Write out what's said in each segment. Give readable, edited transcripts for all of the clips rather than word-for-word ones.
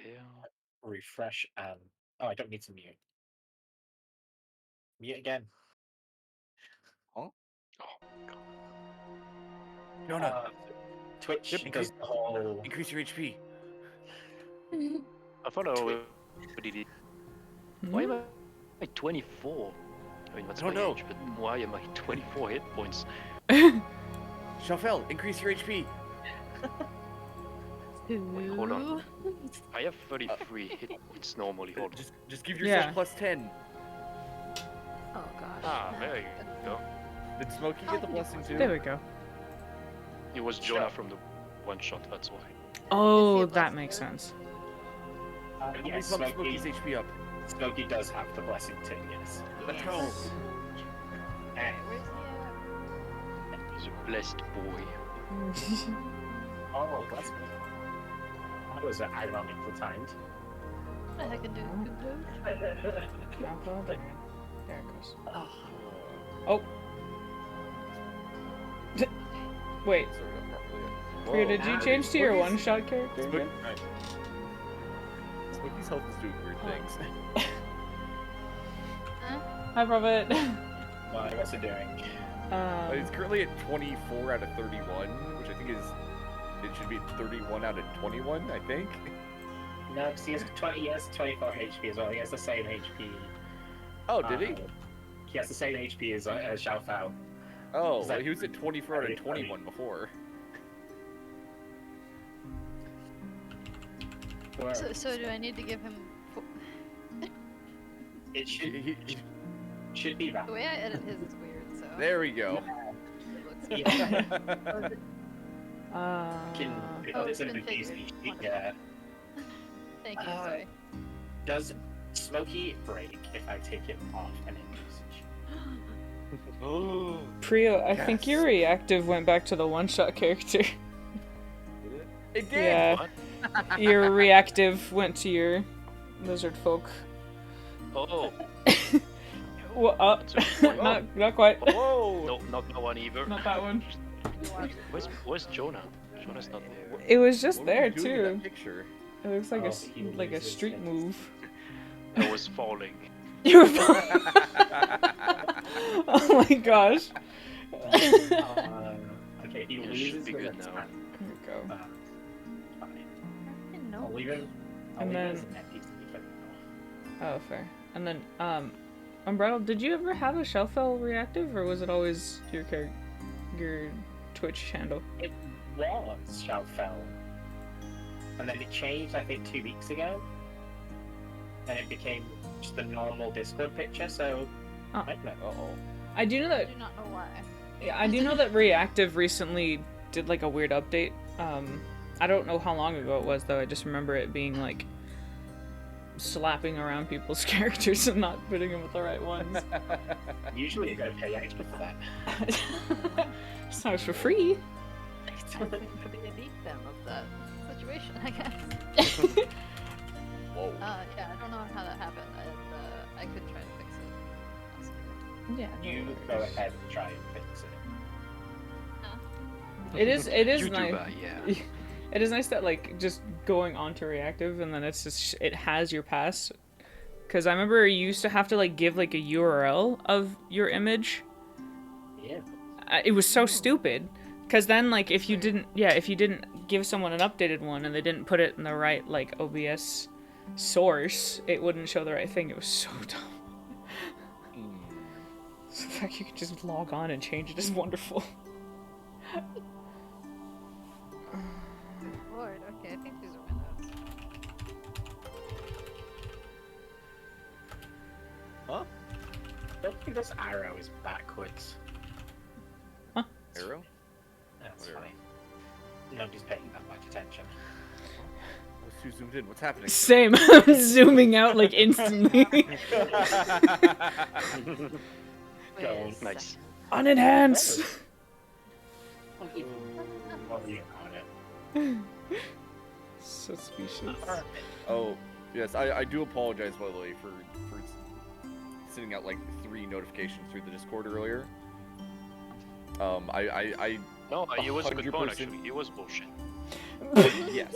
here. refresh and oh, I don't need to mute. Mute again. Huh? Oh god. Jonah, Uh, Twitch Yep, does the whole. increase your HP. I thought I already did. Why am I 24? I mean, that's I don't my know. age, but why am I 24 hit points? Shafel, increase your HP. Wait, hold on. I have 33 hit points normally. Hold on. Just give yourself Yeah. plus 10. Oh gosh. Ah, there you go. Did Smokey get the blessing too? There we go. It was Jonah from the one shot, that's why. Oh, Is he a that blessed makes bird? sense. Let me Yes, bump Smokey's Smokey, HP up. Smokey does have the blessing too. Yes. Let's Yes. go. And, Where's he at? He's a blessed boy. oh, that's good. That was ironically timed. What the heck do? There it goes. Oh. Wait, Sorry, not properly. Priya, did you Whoa. change to your Smokey's- one-shot character Smoky- again? Smokey's health is doing weird things. Hi, Prophet. What's it doing? He's currently at 24 out of 31, which I think is... It should be 31 out of 21, I think. No, because he has 24 HP as well. He has the same HP. Oh, did he? He has the same HP as Xiao Fao. Oh, is that- he was at 24 out of 21 before. So do I need to give him? It should, He- should be that. The way I edit his is weird. So. There we go. It looks Yeah. Can, Oh, it's it's an been amazing figured. sheet, yeah. Thank you. Sorry. Does Smokey break if I take it off an usage? Priya, I think your Yes. reactive went back to the one-shot character. It did! Yeah. What? Your reactive went to your lizard folk. Oh, Well, not quite. Whoa! no, not that one either. Not that one. Where's Jonah? Jonah's not there. It was just What were there you doing in too. that picture? It looks like Oh, a he like a loses street it. move. I was falling. You were fine. Oh my gosh. Okay, he Yeah, loses should be the good next now. time. There we go. Fine. I didn't I'll know. leave him. And I'll leave him then- as an NPC for now. Oh, fair. And then, Umbrella, did you ever have a Shellfell reactive, or was it always your Twitch handle? It was Shout Fell. And then it changed, I think, 2 weeks ago. And it became just the normal Discord picture, so Oh. I don't know. Uh-oh. I do know I that. do not know why. Yeah, I do know that Reactive recently did like a weird update. I don't know how long ago it was though. I just remember it being like slapping around people's characters and not putting them with the right ones. Usually you gotta pay extra for that. Sounds for free. I think the beat them of that situation, I guess. Whoa. Yeah, I don't know how that happened. I could try to fix it. Possibly. Yeah. no You go worries. ahead and try and fix it. It is YouTuber, nice. yeah. It is nice that like just going onto reactive and then it's just it has your pass. Cause I remember you used to have to like give like a URL of your image. Yeah. It was so stupid. Cause then like if you didn't give someone an updated one and they didn't put it in the right like OBS source, it wouldn't show the right thing. It was so dumb. So the fact you could just log on and change it is wonderful. Lord, okay, I think these are my notes. Huh? I don't think this arrow is backwards. Arrow? That's Whatever. fine. Nobody's paying that much attention. I was too zoomed in. What's happening? Same. I'm zooming out like instantly. Whiz. Nice. Unenhanced. What were you on it? Suspicious. Oh, yes. I do apologize, by the way, for sending out like 3 notifications through the Discord earlier. No, it was a good point 100% actually. It was bullshit. Yes.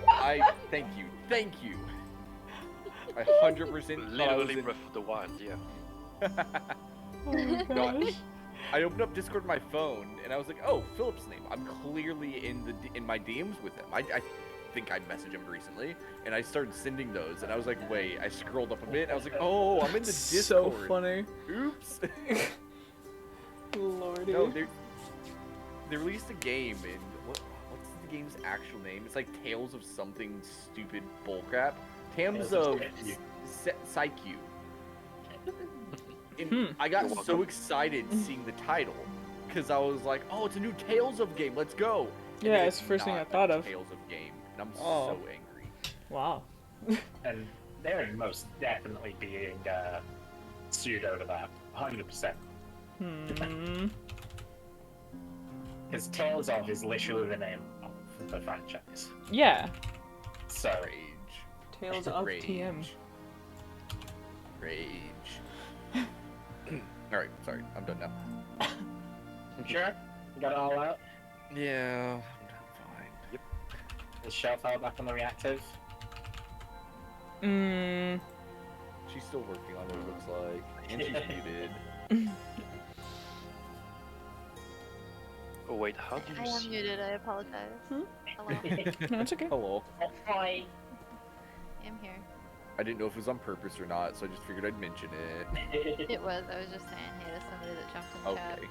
I thank you. Thank you. I 100% thought I was Literally in... Breath of the Wild, yeah. Oh my gosh. I opened up Discord on my phone and I was like, "Oh, Philip's name. I'm clearly in my DMs with him. I think I messaged him recently, and I started sending those. And I was like, wait. I scrolled up a bit. And I was like, oh, I'm in the So Discord. funny. Oops. Lordy. No, they released a game, and what's the game's actual name? It's like Tales of something stupid bullcrap. Tales of Psyche. And I got You're so welcome. excited seeing the title, because I was like, oh, it's a new Tales of game. Let's go. And Yeah, then it's the first thing I not thought a of. Tales of game, and I'm Oh. so angry. Wow. And they're most definitely being pseudo to that, 100%. Hmm. Because Tales of is literally the name of the franchise. Yeah. So, Rage. Tales of Rage. TM. Rage. Alright, sorry. I'm done now. sure? You got it all out? Yeah, I'm fine. Is Shell file back on the reactive? Mm. She's still working on what it looks like. And she's muted. Oh wait, how do you I am see? muted, I apologize. Hmm? Hello, No, it's okay. Hello. Hi. I'm here. I didn't know if it was on purpose or not, so I just figured I'd mention it. It was, I was just saying hey to somebody that jumped in the chat. Okay.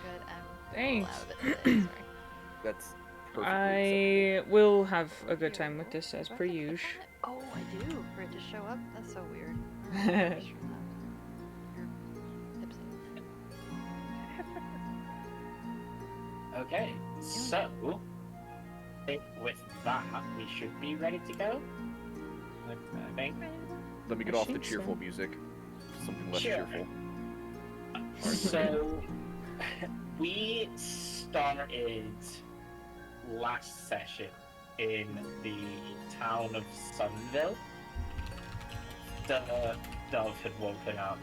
Good, I'm Thanks. all out of it today, sorry. That's perfectly I will have a good time with this as per Perfect. usual. Oh, I do, for it to show up? That's so weird. Just from that. You're tipsy. Okay, so I think with that we should be ready to go. I think. Let me get I off the think so. cheerful music. Something less Sure. cheerful. So we started last session in the town of Sunville. The Dove had woken up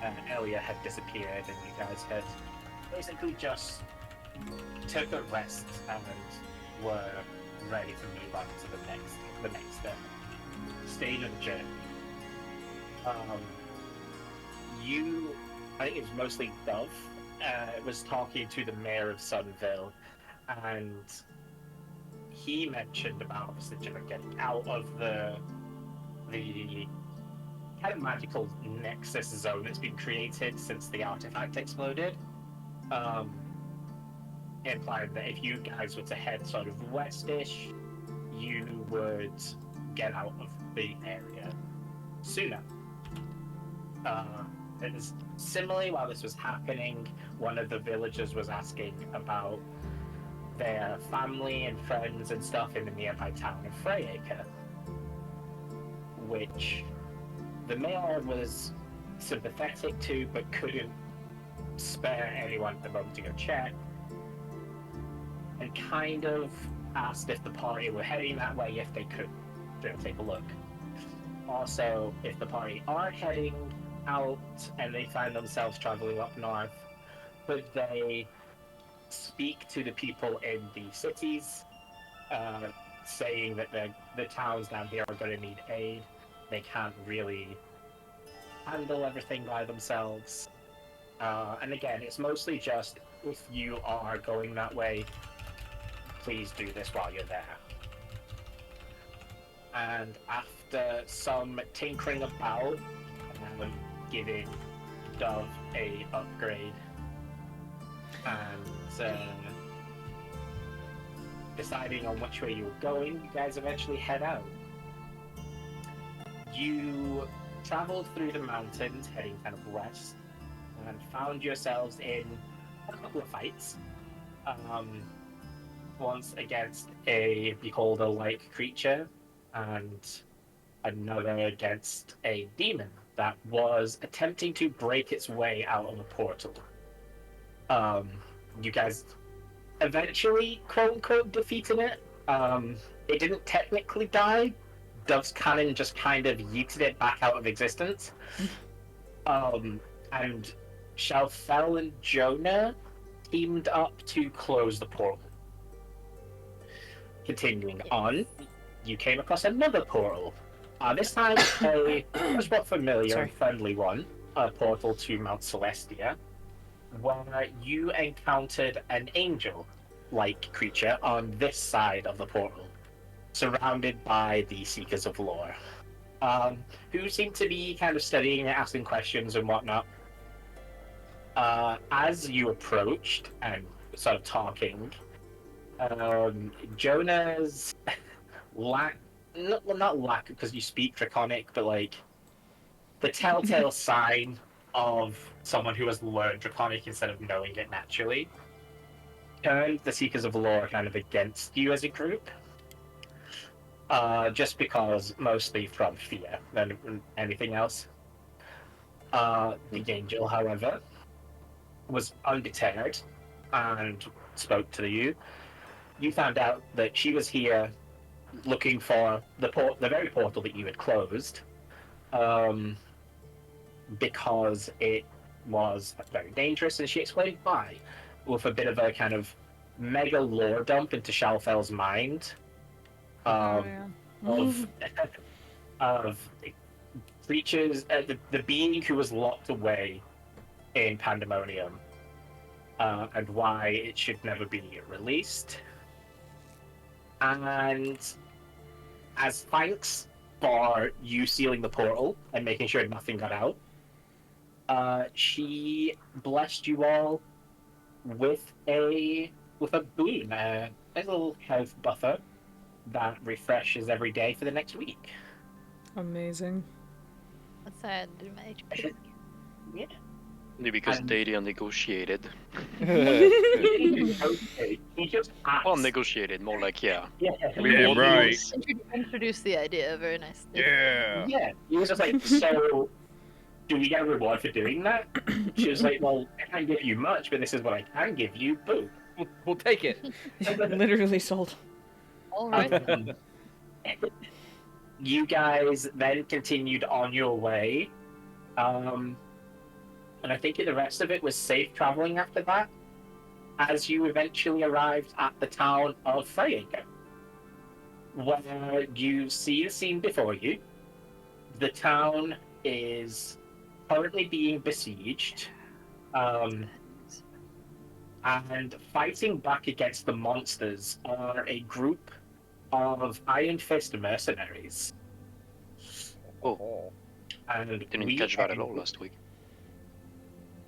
and Elia had disappeared, and you guys had basically just took a rest and were ready to move on to the next stage of the journey. I think it was mostly Dove, was talking to the mayor of Sunville, and he mentioned about obviously getting out of the kind of magical nexus zone that's been created since the artifact exploded. Implying that if you guys were to head sort of westish, you would get out of the area sooner. It was similarly, while this was happening, one of the villagers was asking about their family and friends and stuff in the nearby town of Freyacre, which the mayor was sympathetic to, but couldn't spare anyone at the moment to go check, and kind of asked if the party were heading that way, if they could take a look. Also, if the party are heading out and they find themselves traveling up north, could they speak to the people in the cities, saying that the towns down here are going to need aid. They can't really handle everything by themselves. And again, it's mostly just, if you are going that way, please do this while you're there. And after some tinkering about, giving Dove a upgrade, and deciding on which way you were going, you guys eventually head out. You traveled through the mountains, heading kind of west, and found yourselves in a couple of fights. Once against a beholder-like creature, and another against a demon that was attempting to break its way out of a portal. You guys eventually, quote-unquote, defeated it. It didn't technically die. Dove's cannon just kind of yeeted it back out of existence. And Shalfel and Jonah teamed up to close the portal. continuing on, you came across another portal. This time a much more familiar Sorry. and friendly one, a portal to Mount Celestia, where you encountered an angel-like creature on this side of the portal, surrounded by the Seekers of Lore, who seem to be kind of studying and asking questions and whatnot. As you approached and sort of talking, Jonah's not lack because you speak Draconic, but like the telltale sign of someone who has learned Draconic instead of knowing it naturally turned the Seekers of Lore kind of against you as a group. Just because, mostly from fear than anything else. The angel, however, was undeterred and spoke to you. You found out that she was here looking for the very portal that you had closed, because it was very dangerous, and she explained why, with a bit of a kind of mega lore dump into Shalfel's mind. Of creatures, the being who was locked away in Pandemonium, and why it should never be released. And as thanks for you sealing the portal and making sure nothing got out, she blessed you all with a boon, a little health buffer that refreshes every day for the next week. Amazing. What's that? Do my HP? Yeah. Maybe because And- Dadia negotiated. Okay, he just asked. Well, negotiated, more like, yeah. Yeah. Damn right. Introduce the idea very nicely. Yeah. Yeah. He was just like, so do we get a reward for doing that? She was like, well, I can't give you much, but this is what I can give you. Boom. We'll take it. Literally sold. All right. You guys then continued on your way. And I think the rest of it was safe traveling after that, as you eventually arrived at the town of Freyacre, where you see the scene before you. The town is currently being besieged, and fighting back against the monsters are a group of Iron Fist mercenaries. Oh. And Didn't we catch that at all last week.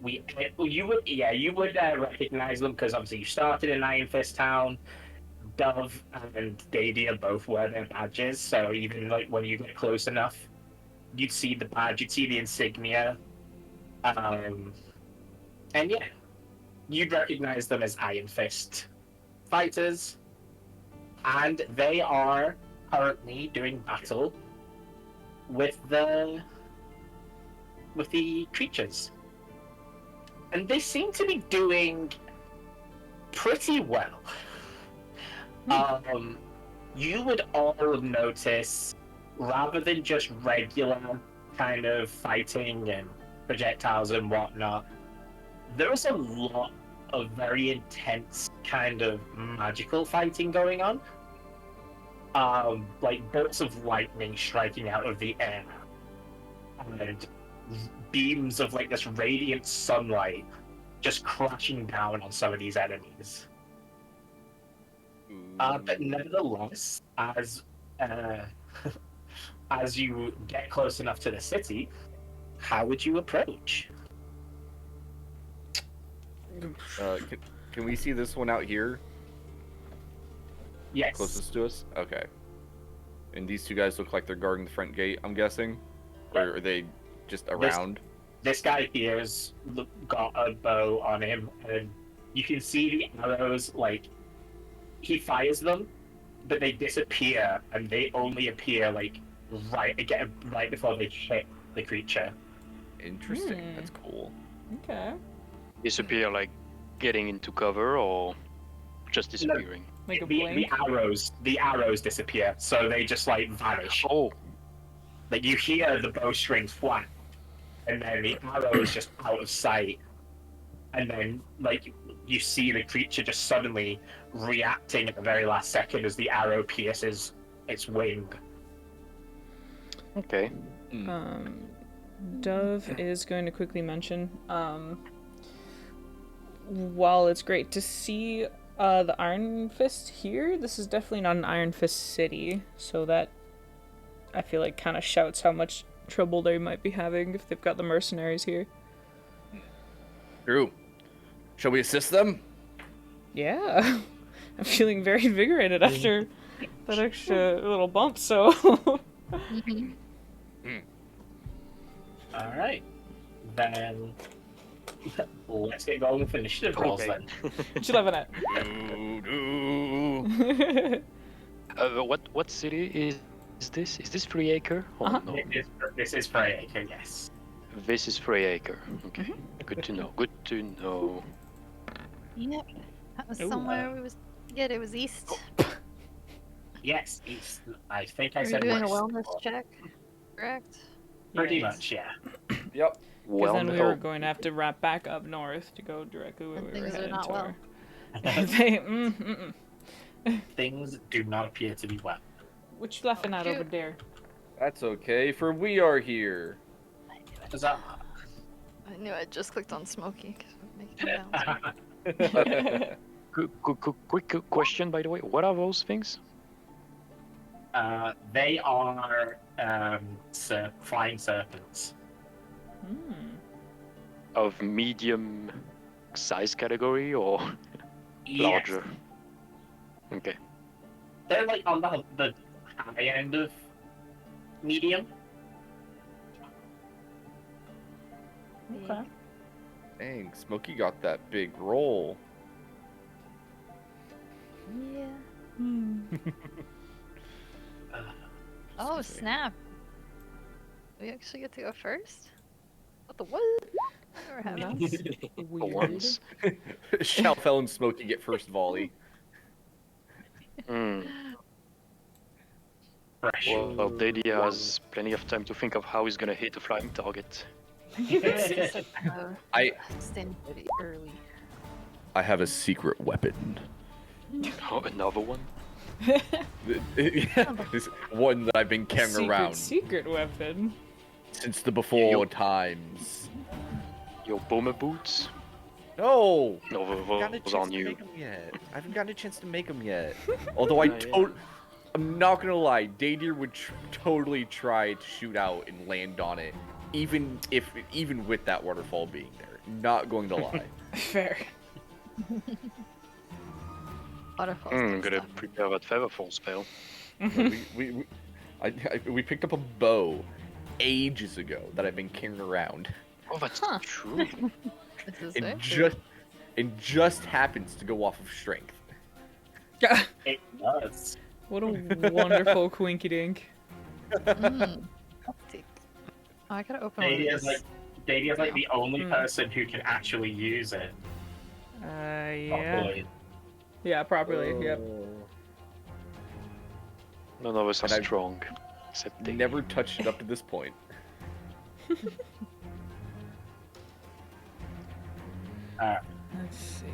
You would recognize them because obviously you started in Iron Fist Town. Dove and Dadia both wear their badges, so even like when you get close enough, you'd see the badge, you'd see the insignia, and yeah, you'd recognize them as Iron Fist fighters, and they are currently doing battle with the creatures. And they seem to be doing pretty well. You would all notice, rather than just regular kind of fighting and projectiles and whatnot, there is a lot of very intense kind of magical fighting going on. Like bolts of lightning striking out of the air, and beams of like this radiant sunlight just crashing down on some of these enemies. But nevertheless, as you get close enough to the city, how would you approach? Can we see this one out here, Yes. closest to us? Okay. And these two guys look like they're guarding the front gate, I'm guessing? Or are they just around? This guy here has got a bow on him, and you can see the arrows, like, he fires them, but they disappear, and they only appear, like, right before they hit the creature. Interesting. That's cool. Okay. Disappear, like getting into cover, or just disappearing? Like a The blink. arrows disappear, so they just, like, vanish. Oh, Like, you hear the bowstrings flat, and then the arrow is just out of sight. And then, like, you see the creature just suddenly reacting at the very last second as the arrow pierces its wing. Okay. Dove is going to quickly mention, while it's great to see the Iron Fist here, this is definitely not an Iron Fist city, so that I feel like kind of shouts how much trouble they might be having if they've got the mercenaries here. True. Shall we assist them? Yeah, I'm feeling very invigorated after that extra little bump, so... Alright. Then let's get going with initiative rolls Okay. then. What you laughing at? What city is this? Is this Freeacre? Oh, Uh-huh. no. This is Freyacre, yes. This is Freeacre. Okay. Good to know. Good to know. Yep. That was Ooh. somewhere we was. Yeah, it was east. Yes, east. I think We I were said doing a west. wellness check, correct? Pretty Yes. much, yeah. Yep. Because then we oh, were going to have to wrap back up north to go directly where And we were things are heading not to well. Things do not appear to be well. What you laughing at over Shoot. there? That's okay, for we are here. Huzzah. I knew I just clicked on Smokey because it would make him bounce. quick question, by the way. What are those things? They are flying serpents. Of medium size category or Yes. larger? Okay. They're like on the high end of medium. Okay. Dang, Smokey got that big roll. Yeah. Uh, Oh Excuse me. snap! We actually get to go first. What the what? Never happened. That's For weird. once. Shalfel and Smokey get first volley. Hmm. fresh. Well, Daddy has plenty of time to think of how he's gonna hit a flying target. I- stand pretty early. I have a secret weapon. Oh, another one? This one that I've been carrying around Secret weapon. since the before times. Your bomber boots? No! No, I haven't gotten a those chance on to you. make 'em yet. I haven't gotten a chance to make them yet. Although I Not yet. I'm not gonna lie, Daydeer would totally try to shoot out and land on it, even with that waterfall being there. Not going to lie. Fair. Waterfalls. I'm good gonna stuff. prepare that featherfall spell. we picked up a bow ages ago that I've been carrying around, Oh, that's Huh. true. This is and very just happens to go off of strength. It does. What a wonderful quinky dink. Take. Oh, I gotta open one of Davey is these. like the only Hmm. person who can actually use it Yeah. properly. Yeah, properly, yep. None of us are And I've strong. Except Daddy. Never touched it up to this point. Let's see.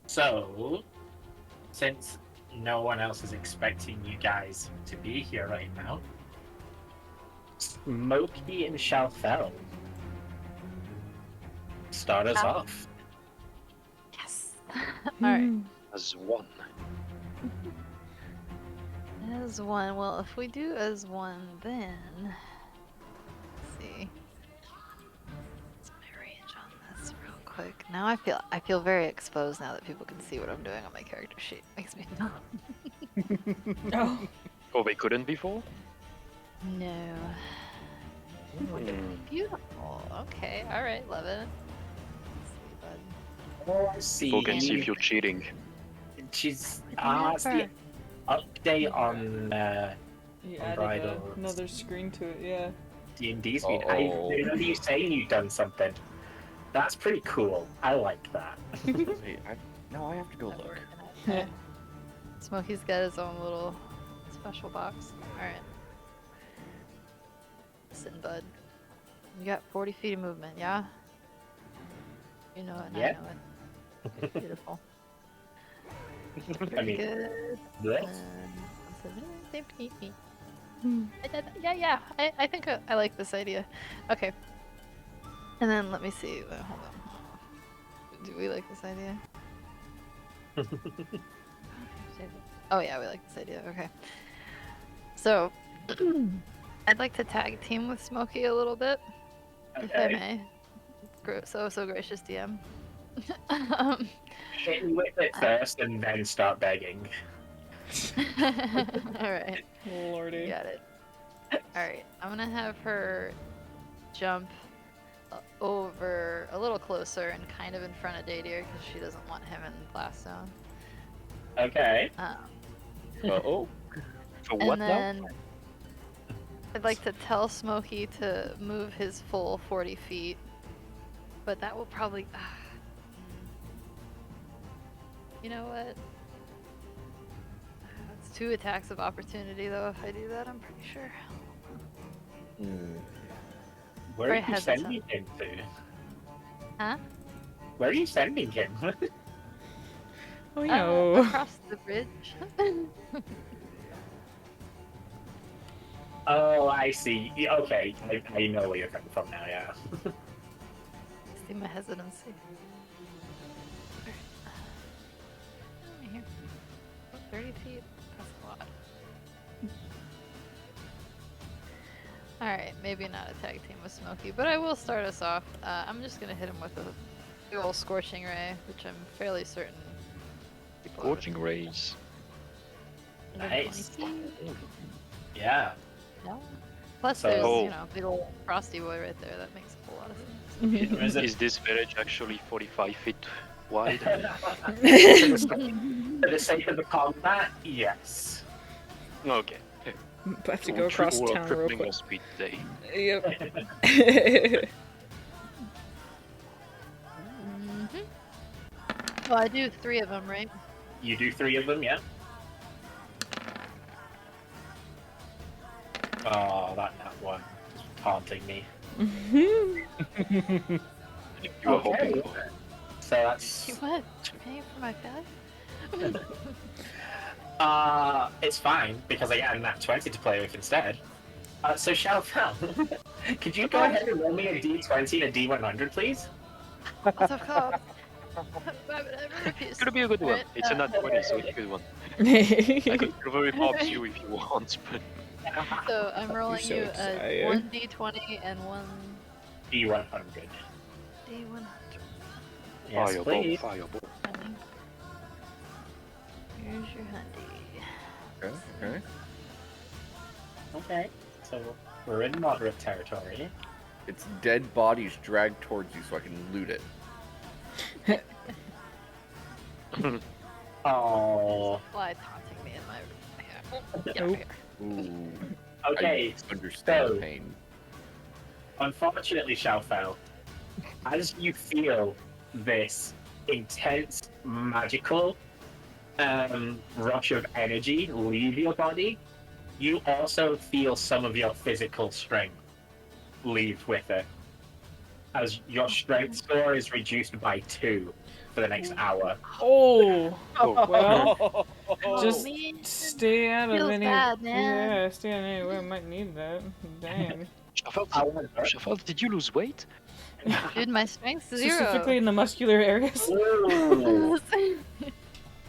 So, since no one else is expecting you guys to be here right now, Smokey and Shalfel, start us Shal- off. Yes. Alright. As one. As one. Well, if we do as one, then let's see. What's my range on this real quick? Now I feel very exposed now that people can see what I'm doing on my character sheet. Makes me feel Oh. Oh, they couldn't before? no. Hmm. Beautiful. Okay. All right. Love it. Let's see, People can see And- if you're cheating. She's bud. it's the update on You On added bridles. another screen to it, yeah. D&D's feed. Uh-oh. I remember you saying you've done something. That's pretty cool. I like that. Wait, now I have to go I'm look. working on it. Smokey's got his own little special box. All right. Listen, bud. You got 40 feet of movement, yeah? You know it, and Yeah. I know it. Beautiful. I mean, Good. bleh. Yeah. I think I like this idea. Okay. And then let me see. Wait, hold on. Do we like this idea? Oh yeah, we like this idea. Okay. So, I'd like to tag team with Smokey a little bit, if I Okay. may. So gracious, DM. um, Hit me with it first and then start begging. all right. Lordy. Got it. Alright, I'm gonna have her jump over a little closer and kind of in front of Dadier because she doesn't want him in the blast zone. Okay. Uh-oh. For what And now? then I'd like to tell Smokey to move his full 40 feet, but that will probably. You know what? It's 2 attacks of opportunity though if I do that, I'm pretty sure. Where Very are you hesitant. sending him to? Huh? Where are you sending him? Oh no. Across the bridge. Oh, I see. Okay, I know where you're coming from now, yeah. See my hesitancy. Here. 30 feet? That's a lot. Alright, maybe not a tag team with Smokey, but I will start us off. I'm just gonna hit him with a big old Scorching Ray, which I'm fairly certain people over Scorching rays. 120 Nice. feet. Yeah. No? Plus So- there's, Oh. you know, big old Frosty Boy right there. That makes a whole lot of sense. Is it- Is this village actually 45 feet wide? For the sake of the combat, yes. Okay. I have to go across Triple or town real tripling quick. your speed today. Yep. Well, I do 3 of them, right? You do 3 of them, yeah? Oh, that one is taunting me. You were hoping for. So that's You what? Paying for my failure? it's fine because I get a nat 20 to play with instead. So Shalfel, could you go ahead and roll me a D20 and a D100, please? Of course. Why would I ever refuse? It's gonna be a good one. Alright, It's a nat 20, so it's a good one. I could silver pops you if you want, but So I'm rolling so you a excited. 1d20 and 1 D100. d100. Yes, fireball, please. fireball. Here's your handy. Okay, okay. Okay, so we're in moderate territory. It's dead bodies dragged towards you so I can loot it. Oh, Fly taunting me in my hair. Get Nope. here. Ooh. okay. I understand so- pain. Unfortunately, Shalfel, as you feel this intense magical rush of energy leave your body, you also feel some of your physical strength leave with it. As your strength score is reduced by 2 for the next hour. Oh, Oh, well, just Man, stay out of feels any. bad, man. Yeah, stay out of anywhere. Might need that. Dang. However, Shafal, did you lose weight? Dude, my strength's 0. Specifically in the muscular areas. ooh,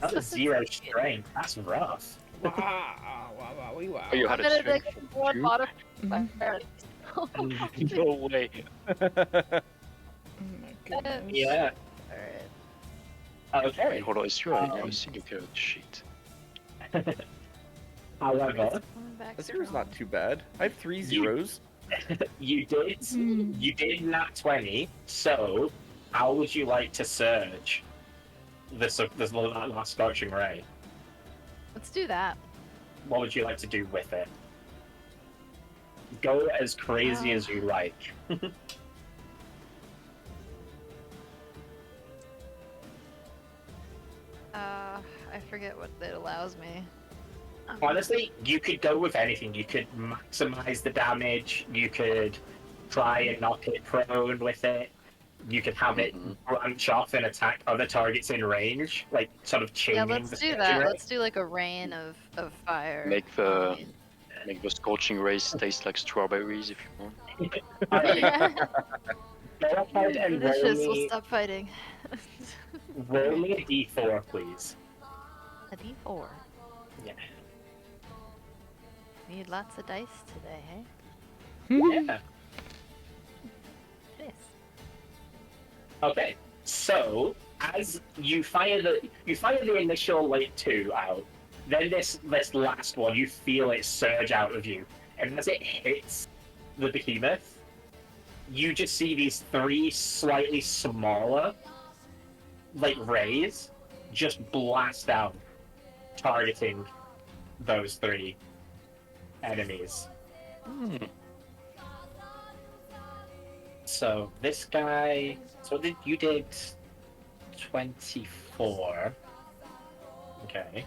that's a 0 strength. That's rough. Wow, wow, wow. Oh, you had a strength one two? modifier. No way. Oh my goodness. Yeah. Alright. Okay. Hold on, is you a single character sheet? However, Going back The zero's strong. not too bad. I have 3 zeros. you did nat 20, so how would you like to surge this last scorching ray? Let's do that. What would you like to do with it? Go as crazy as you like. I forget what it allows me. Honestly, you could go with anything. You could maximize the damage. You could try and knock it prone with it. you can have it branch off and attack other targets in range, like sort of chaining Yeah, the let's do scorching that. ray. Let's do like a rain of fire. Make the scorching rays taste like strawberries if you want. Alright, go ahead and roll Delicious. We'll me, stop fighting. roll me a d4, please. A D4. Yeah. Need lots of dice today, hey? Yeah. Nice. Okay, so as you fire the initial like 2 out, then this last one you feel it surge out of you, and as it hits the behemoth, you just see these 3 slightly smaller like rays just blast out, targeting those 3 enemies. So this guy, you did 24. Okay.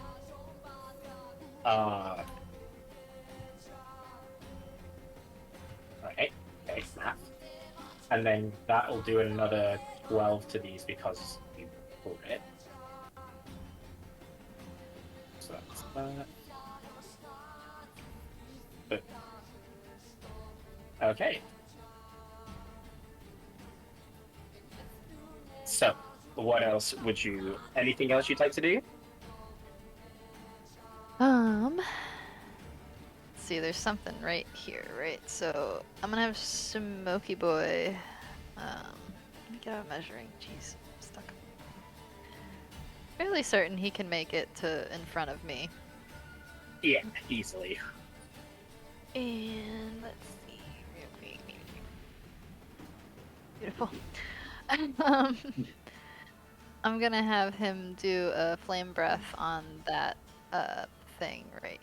Right. Okay, math. And then that'll do another 12 to these because you pulled it. So that's that. But, okay. So, what else would you... Anything else you'd like to do? Let's see, there's something right here, right? So I'm gonna have Smoky Boy. Let me get out a measuring. Jeez, I'm stuck. Fairly certain he can make it to in front of me. Yeah, easily. And let's see. Beautiful. I'm gonna have him do a flame breath on that thing right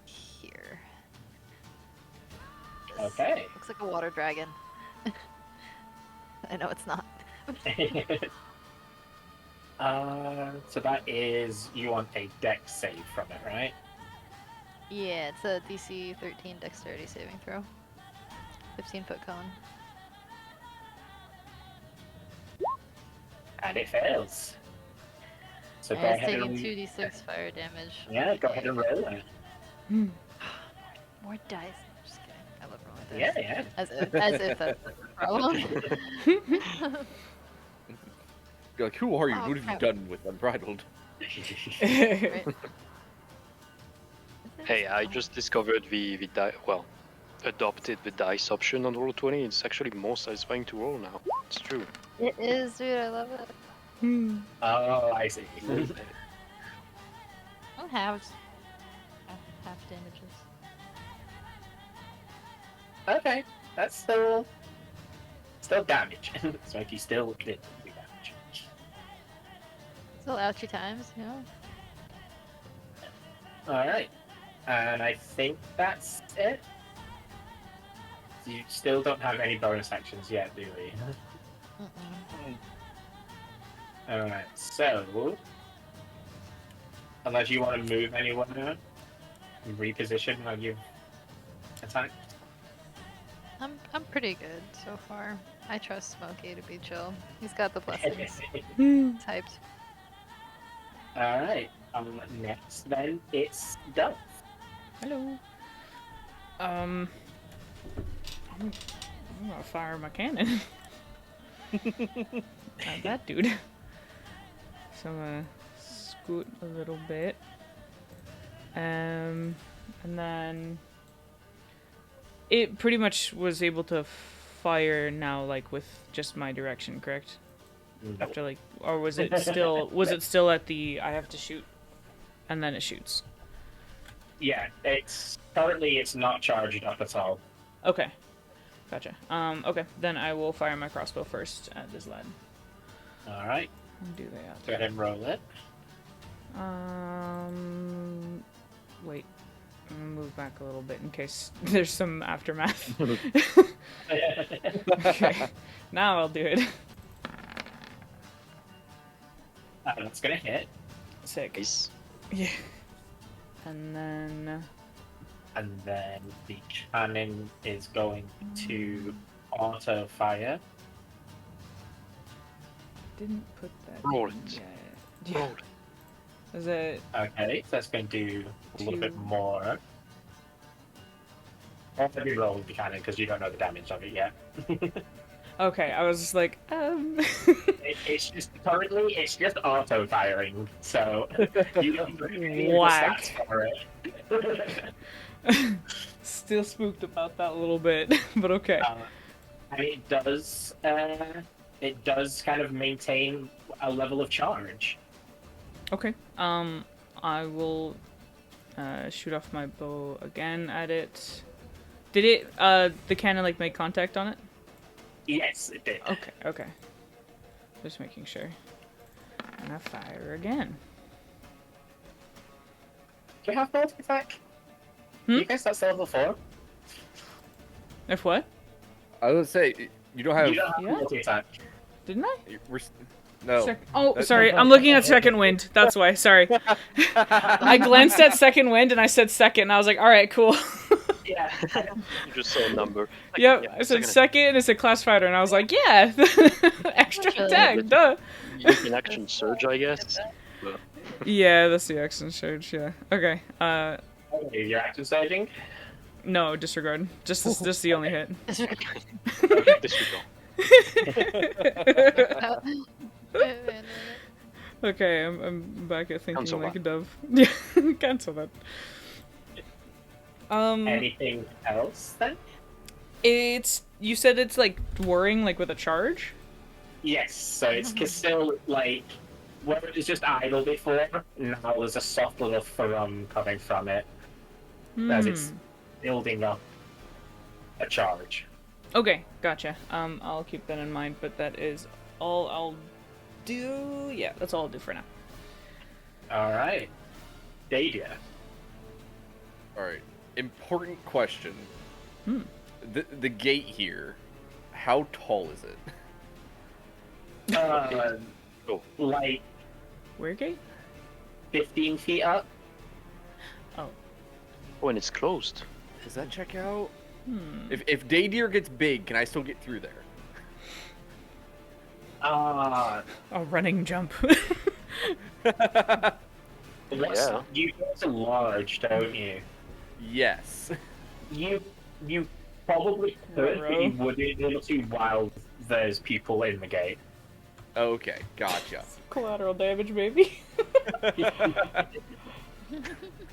here. This Okay. looks like a water dragon. I know it's not. So that is... You want a dex save from it, right? Yeah, it's a DC 13 dexterity saving throw. 15-foot cone. And it fails. So And go it's ahead taking and... 2d6 fire damage. Yeah, go ahead and roll it. More dice. I'm just kidding. I love rolling dice. Yeah, yeah. As if that's a problem. You're like, who are you? Oh, What have you crap. done with Unbridled? Right? Hey, I just discovered the adopted the dice option on Roll20. It's actually more satisfying to roll now. It's true. It is, dude. I love it. Oh, I see. Don't have half damages. Okay, that's still damage. So if you still did do damage. Still ouchie times, you know. Alright. And I think that's it. You still don't have any bonus actions yet, do we? Alright, so... Unless you want to move anyone now, reposition while you attack. I'm pretty good so far. I trust Smokey to be chill. He's got the blessings typed. Alright, next then it's Duff. Hello. I'm gonna fire my cannon at that dude. So I'm gonna scoot a little bit. And then it pretty much was able to fire now, like with just my direction, correct? After like, or was it still? Was it still at the? I have to shoot, and then it shoots. Yeah, currently it's not charged up at all. Okay, gotcha. Okay, then I will fire my crossbow first at this lad. Alright, And do that. go ahead and roll it. Wait. I'm gonna move back a little bit in case there's some aftermath. Okay, now I'll do it. That's gonna hit. Sick. Nice. Yeah. And then And then the cannon is going to auto fire. didn't put that Roll in it. yet. Yeah. Roll. Is it Okay, so that's going to do a little bit Two. more. I'll have you roll with the cannon because you don't know the damage of it yet. okay? I was just like, It's just currently it's just auto firing, so you don't really need the Whack. stats for it. still spooked about that a little bit, but okay. And it does kind of maintain a level of charge. Okay. I will shoot off my bow again at it. Did it? The cannon like make contact on it? Yes, it did. Okay. Okay. Just making sure. And I fire again. Do you have multi attack? Hmm? You guys that's level 4? If what? I was gonna say you don't have. You don't have Yeah? multi attack. Didn't I? No. Oh, That- sorry. I'm looking at second wind. That's why. Sorry. I glanced at second wind and I said second, and I was like, all right, cool. Yeah. You just saw a number. Yep. Yeah, I said second. second, and it said class fighter, and I was like, yeah, extra attack, duh. You can action surge, I guess. Yeah, that's the action surge. Yeah. Okay. Okay, you're action surging. No, disregard. Just the only hit. Disregard. Okay, I'm back at thinking Cancel like that. a dove. Yeah, cancel that. Anything else then? It's you said it's like whirring like with a charge. Yes, so it's still like where it was just idle before, now there's a soft little thrum coming from it as it's building up a charge. Okay, gotcha. I'll keep that in mind, but that is all I'll do. Yeah, that's all I'll do for now. Alright. Dadia. All right. Important question. Hmm. The gate here. How tall is it? Oh. Like Where gate? 15 feet up. When it's closed. Does that check out? Hmm. If Daydeer gets big, can I still get through there? A running jump. Yeah. You guys are large, don't you? Yes. You probably could, but you Bro. wouldn't be able to while there's people in the gate. Okay, gotcha. Collateral damage, baby.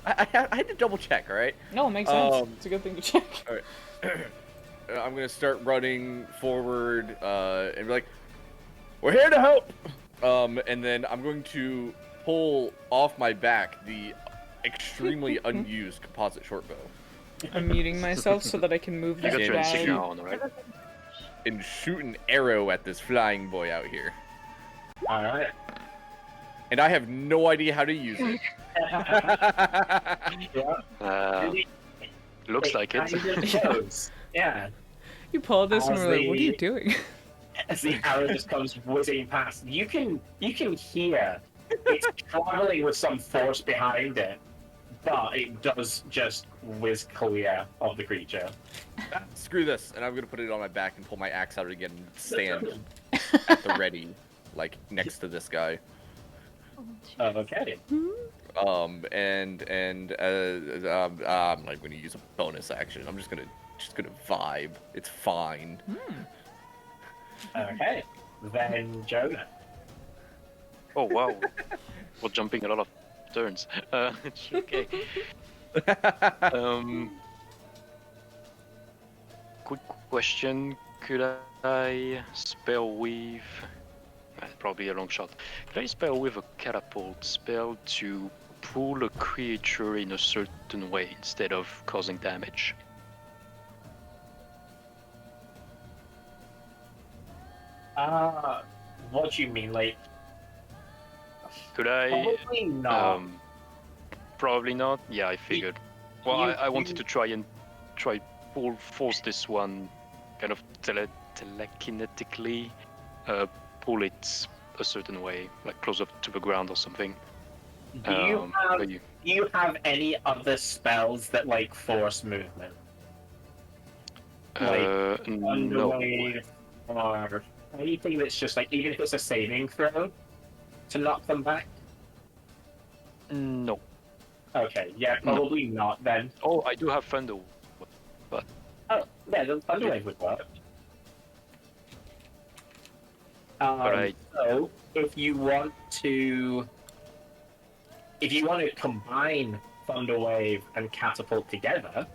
I had to double check, all right? No, it makes sense. Um, It's a good thing to check. I'm gonna start running forward and be like, "We're here to help!" And then I'm going to pull off my back the extremely unused composite short bow I'm muting myself so that I can move You this got your Again, insignia guy. on, right? and shoot an arrow at this flying boy out here. Alright. And I have no idea how to use it. Yeah. Looks like it. Kind of shows. Yeah. You pulled this and As we're like, what are you the- doing? As the arrow just comes whizzing past, you can hear it's traveling with some force behind it, but it does just whiz clear of the creature. Screw this, and I'm gonna put it on my back and pull my axe out again and stand at the ready, like next to this guy. Okay. I'm like gonna use a bonus action. I'm just gonna vibe. It's fine. Okay. Then Jonah. Oh wow. We're jumping a lot of turns. It's okay. Quick question. Could I spell weave? Probably a long shot. Could I spell with a catapult spell to pull a creature in a certain way instead of causing damage? What do you mean? Like, Could I? probably not. Probably not. Yeah, I figured. Well, you- I wanted to try force this one, kind of telekinetically, pull it a certain way, like closer to the ground or something. Do you have but do you have any other spells that like force movement? Like no. Underwave or anything that's just like, even if it's a saving throw to knock them back? No. Okay, yeah, No. probably not then. Oh, I do have Thunder. Oh, yeah, the Thunder Wave would work. I- So, if you want to combine Thunder Wave and Catapult together,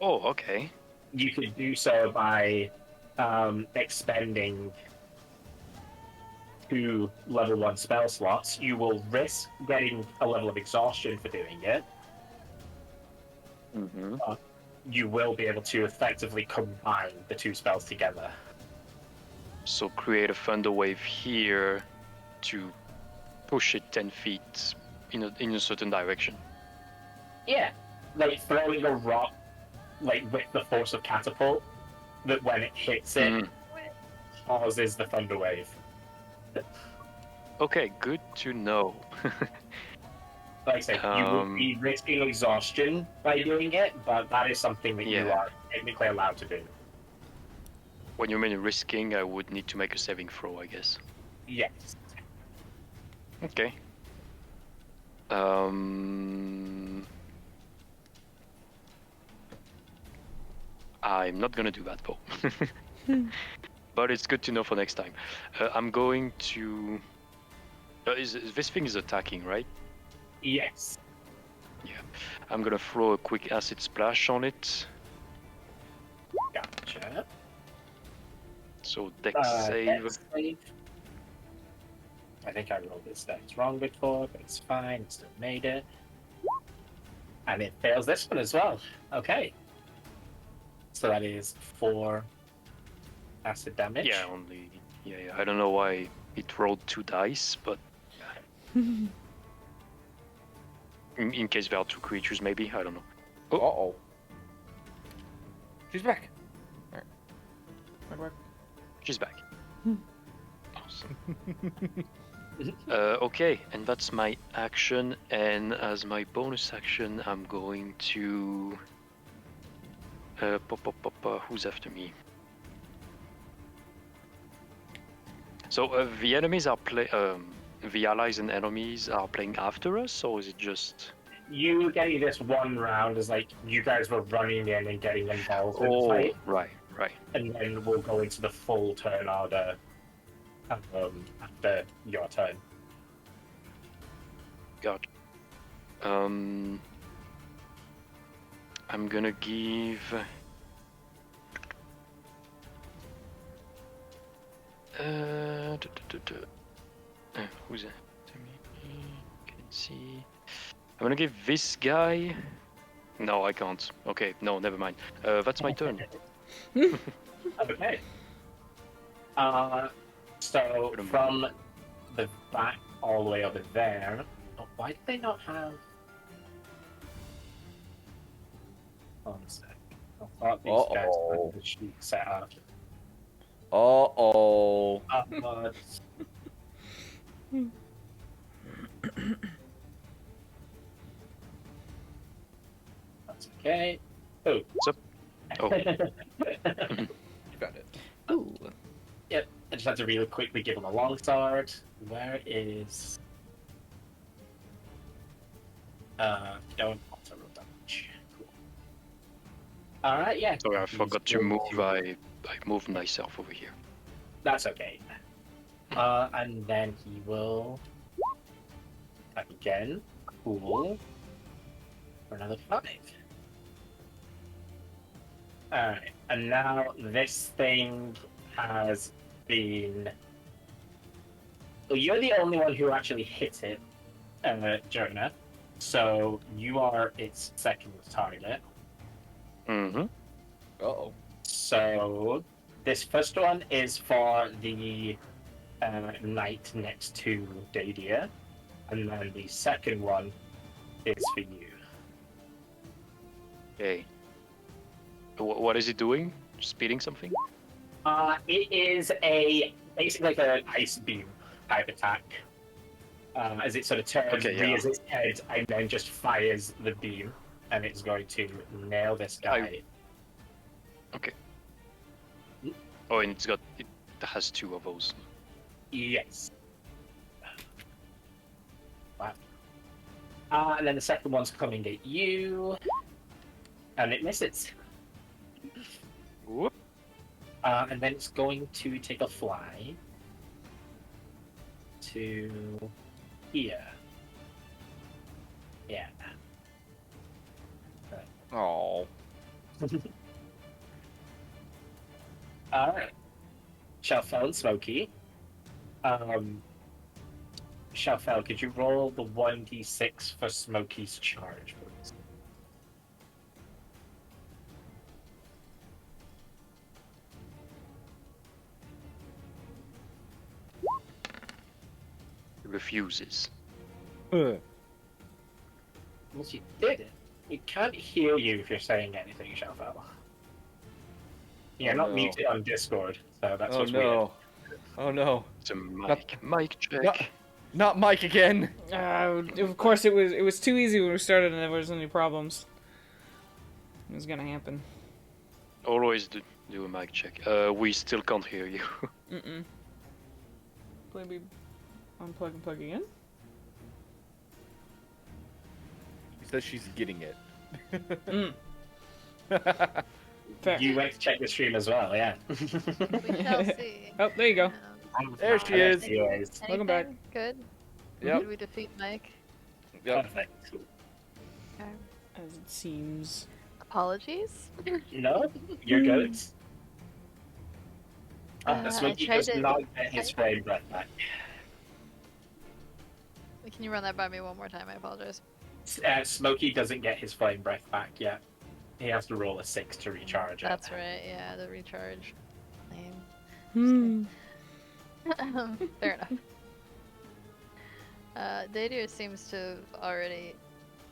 Oh, okay. you could do so by expending 2 level 1 spell slots. You will risk getting a level of exhaustion for doing it. Mm-hmm. You will be able to effectively combine the 2 spells together. So create a Thunder Wave here to push it 10 feet in a certain direction. Yeah, like throwing a rock, like with the force of Catapult, that when it hits it, Mhm. causes the Thunder Wave. Okay, good to know. Like I said, you would be risking exhaustion by doing it, but that is something that you Yeah. are technically allowed to do. When you mean risking, I would need to make a saving throw, I guess. Yes. Okay. I'm not gonna do that though. But it's good to know for next time. I'm going to. This thing is attacking, right? Yes. I'm gonna throw a quick acid splash on it. Gotcha. So dex save. Dex save. I think I rolled this dex wrong before, but it's fine. It still made it. And it fails this one as well. Okay. So that is 4 acid damage. Yeah, only. Yeah. I don't know why it rolled 2 dice, but in case there are 2 creatures, maybe I don't know. Uh-oh. She's back. Alright. Back. She's back. Awesome. Okay, and that's my action. And as my bonus action, I'm going to. Who's after me? So the enemies are the allies and enemies are playing after us, or is it just? You getting this one round is like you guys were running in and getting involved in the Oh, fight, right. and then we'll go into the full turn order after your turn. Gotcha. I'm gonna give. Who's that? Can see. I'm gonna give this guy. No, I can't. Okay, no, never mind. That's my turn. Okay. So from the back all the way over there. Oh, why did they not have? Hold on a sec. I thought these guys Uh-oh. had the sheet set up. Uh-oh. That's okay. Oh. What's up? Oh. You found it. Ooh. Yep. I just have to really quickly give him a long sword. Where is? Don't auto roll damage. Cool. All right. Yeah. Sorry, I forgot to move. I moved myself over here. That's okay. And then he will attack again. Cool. For another 5. Alright, and now this thing has been. Well, you're the only one who actually hit it, Jonah. So you are its second target. Mm-hmm. Uh-oh. So this first one is for the knight next to Dadia, and then the second one is for you. Okay. What is it doing? Speeding something? It is basically like an ice beam type attack. As it sort of turns, Okay, yeah. rears its head, and then just fires the beam, and it's going to nail this guy. Okay. Oh, and it that has 2 of those. Yes. Wow. And then the second one's coming at you, and it misses. Whoop. And then it's going to take a fly to here. Yeah. Oh. Alright. Shalfel and Smokey. Shalfel, could you roll the 1d6 for Smokey's charge, please? He refuses. Once you did it, we can't hear you if you're saying anything, Shalfel. You're Oh, not no. muted on Discord, so that's Oh what's weird. no. Oh no. It's a mic check. Not Mike again. Of course, it was too easy when we started, and there wasn't any problems. It was gonna happen. Always do a mic check. We still can't hear you. Mm-mm. Maybe unplug and plug again? He says she's getting it. Mm. Fair. You went to check the stream as well, yeah. We shall see. Oh, there you go. There she is. Anyways. Welcome back. Anything Good. Yep. Did we defeat Mike? Yep. Perfect. Okay. As it seems. Apologies. No, you're good. I Smokey tried does to- not get his flame breath back. Can you run that by me one more time? I apologize. Smokey doesn't get his flame breath back yet. He has to roll a 6 to recharge it. That's right. Yeah, the recharge. Lame. Hmm. Fair enough. Dadier seems to have already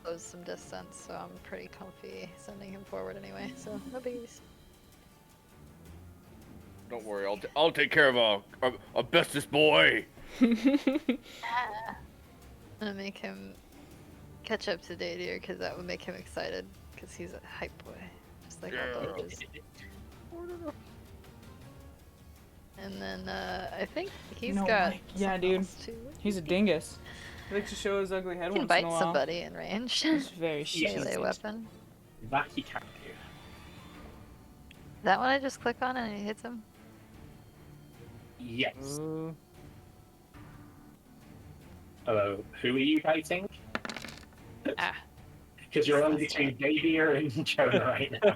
closed some distance, so I'm pretty comfy sending him forward anyway. So no biggies. Don't worry, I'll take care of a bestest boy. I'm gonna make him catch up to Dadier because that would make him excited because he's a hype boy, just like all dogs. And then I think he's No, got. Mike. Yeah, something dude. else too. He's a dingus. He likes to show his ugly head He can once in bite a while. somebody in range. It's very Yeah, shitty. Melee weapon. That he can't do. That one I just click on and it hits him. Yes. Hello, who are you fighting? Ah. Because you're on between Dadier and Jonah right now.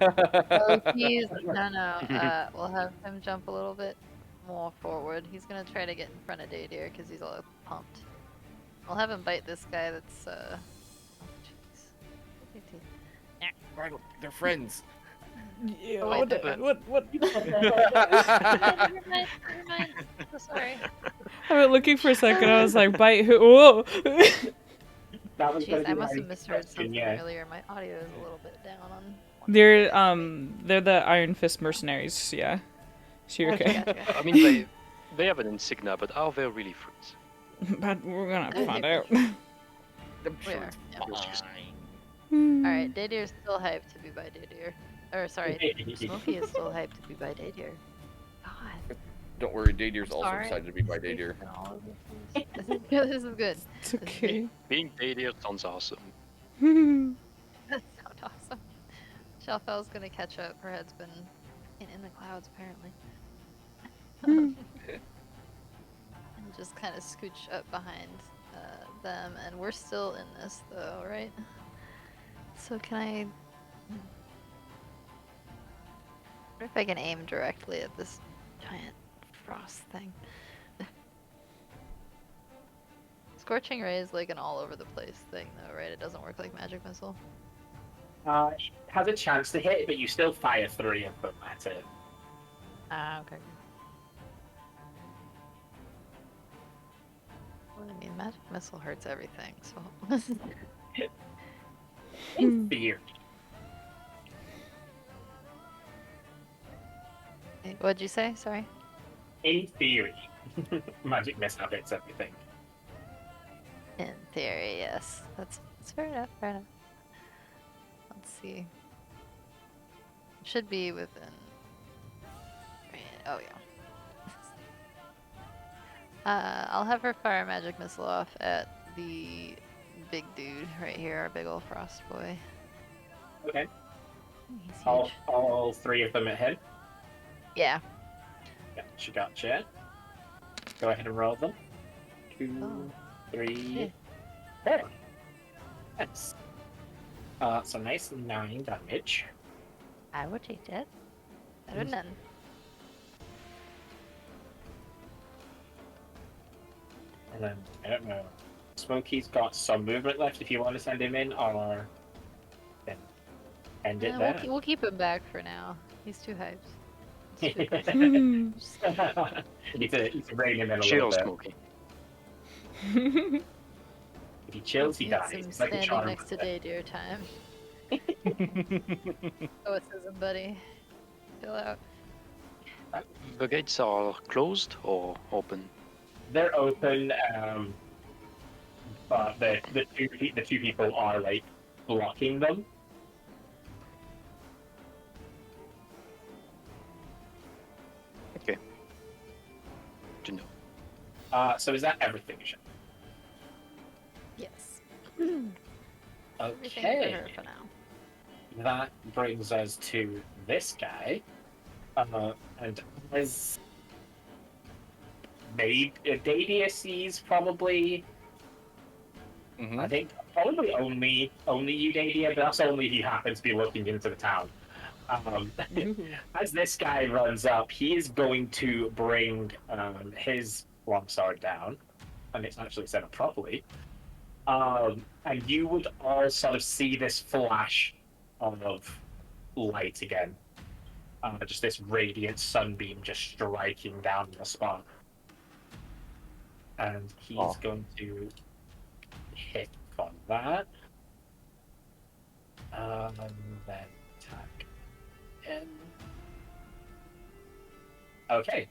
Oh, he's no. We'll have him jump a little bit more forward. He's gonna try to get in front of Dadier because he's all pumped. We'll have him bite this guy that's oh, jeez. Right, they're friends. Yeah, Oh, wait, what? Never mind. So sorry. I was looking for a second. I was like, bite who? Whoa! That was gonna Jeez, be I must my have misheard question, something yeah. earlier. My audio is a little bit down on. They're the Iron Fist mercenaries. Yeah. So you're okay. Gotcha. I mean, they have an insignia, but are they really friends? But we're gonna have to find out. I'm We sure are, it's yeah. fine. Alright, Dadier's still hyped to be by Dadier. Or sorry, Smokey is still hyped to be by Dadier. God. Don't worry, Dadier's also Sorry. excited to be by Dadier. This is good. This is good. It's okay. Being Dadier sounds awesome. That sounds awesome. Shalfel's gonna catch up. Her head's been in the clouds apparently. And just kind of scooch up behind them, and we're still in this though, right? So can I? I wonder if I can aim directly at this giant frost thing. Scorching Ray is like an all over the place thing though, right? It doesn't work like magic missile. Has a chance to hit, but you still fire 3 of them at it. Ah, okay. Well, I mean, magic missile hurts everything, so. In theory. What'd you say? Sorry. In theory. Magic missile hits everything. In theory, yes. That's fair enough. Fair enough. Let's see. Should be within. Oh yeah. I'll have her fire magic missile off at the big dude right here, our big old frost boy. Okay. He's huge. All three of them at him. Yeah. Gotcha. Go ahead and roll them. 2, Oh. 3, 4. Nice. So nice 9 damage. I will take that. Better than none. And then, I don't know. Smokey's got some movement left if you want to send him in, or then end it Yeah, there. we'll keep him back for now. He's too hyped. He's too hyped. You need to rein him in a Chill, little bit. Smokey. If he chills, he Need dies. some It's like a standing charm. next to day dear time. Stoicism, buddy. Chill out. The gates are closed or open? They're open, but the two people are like blocking them. Okay. To know. So is that everything? Shan? Yes. Everything for Okay. her for now. That brings us to this guy. And as Dadia sees probably, Mm-hmm. I think probably only you, Dadia, but that's only he happens to be looking into the town. As this guy runs up, he is going to bring his longsword down, and it's actually set up properly. And you would all sort of see this flash of light again. Just this radiant sunbeam just striking down the spot. And he's Oh. going to hit on that. And then attack him. Okay.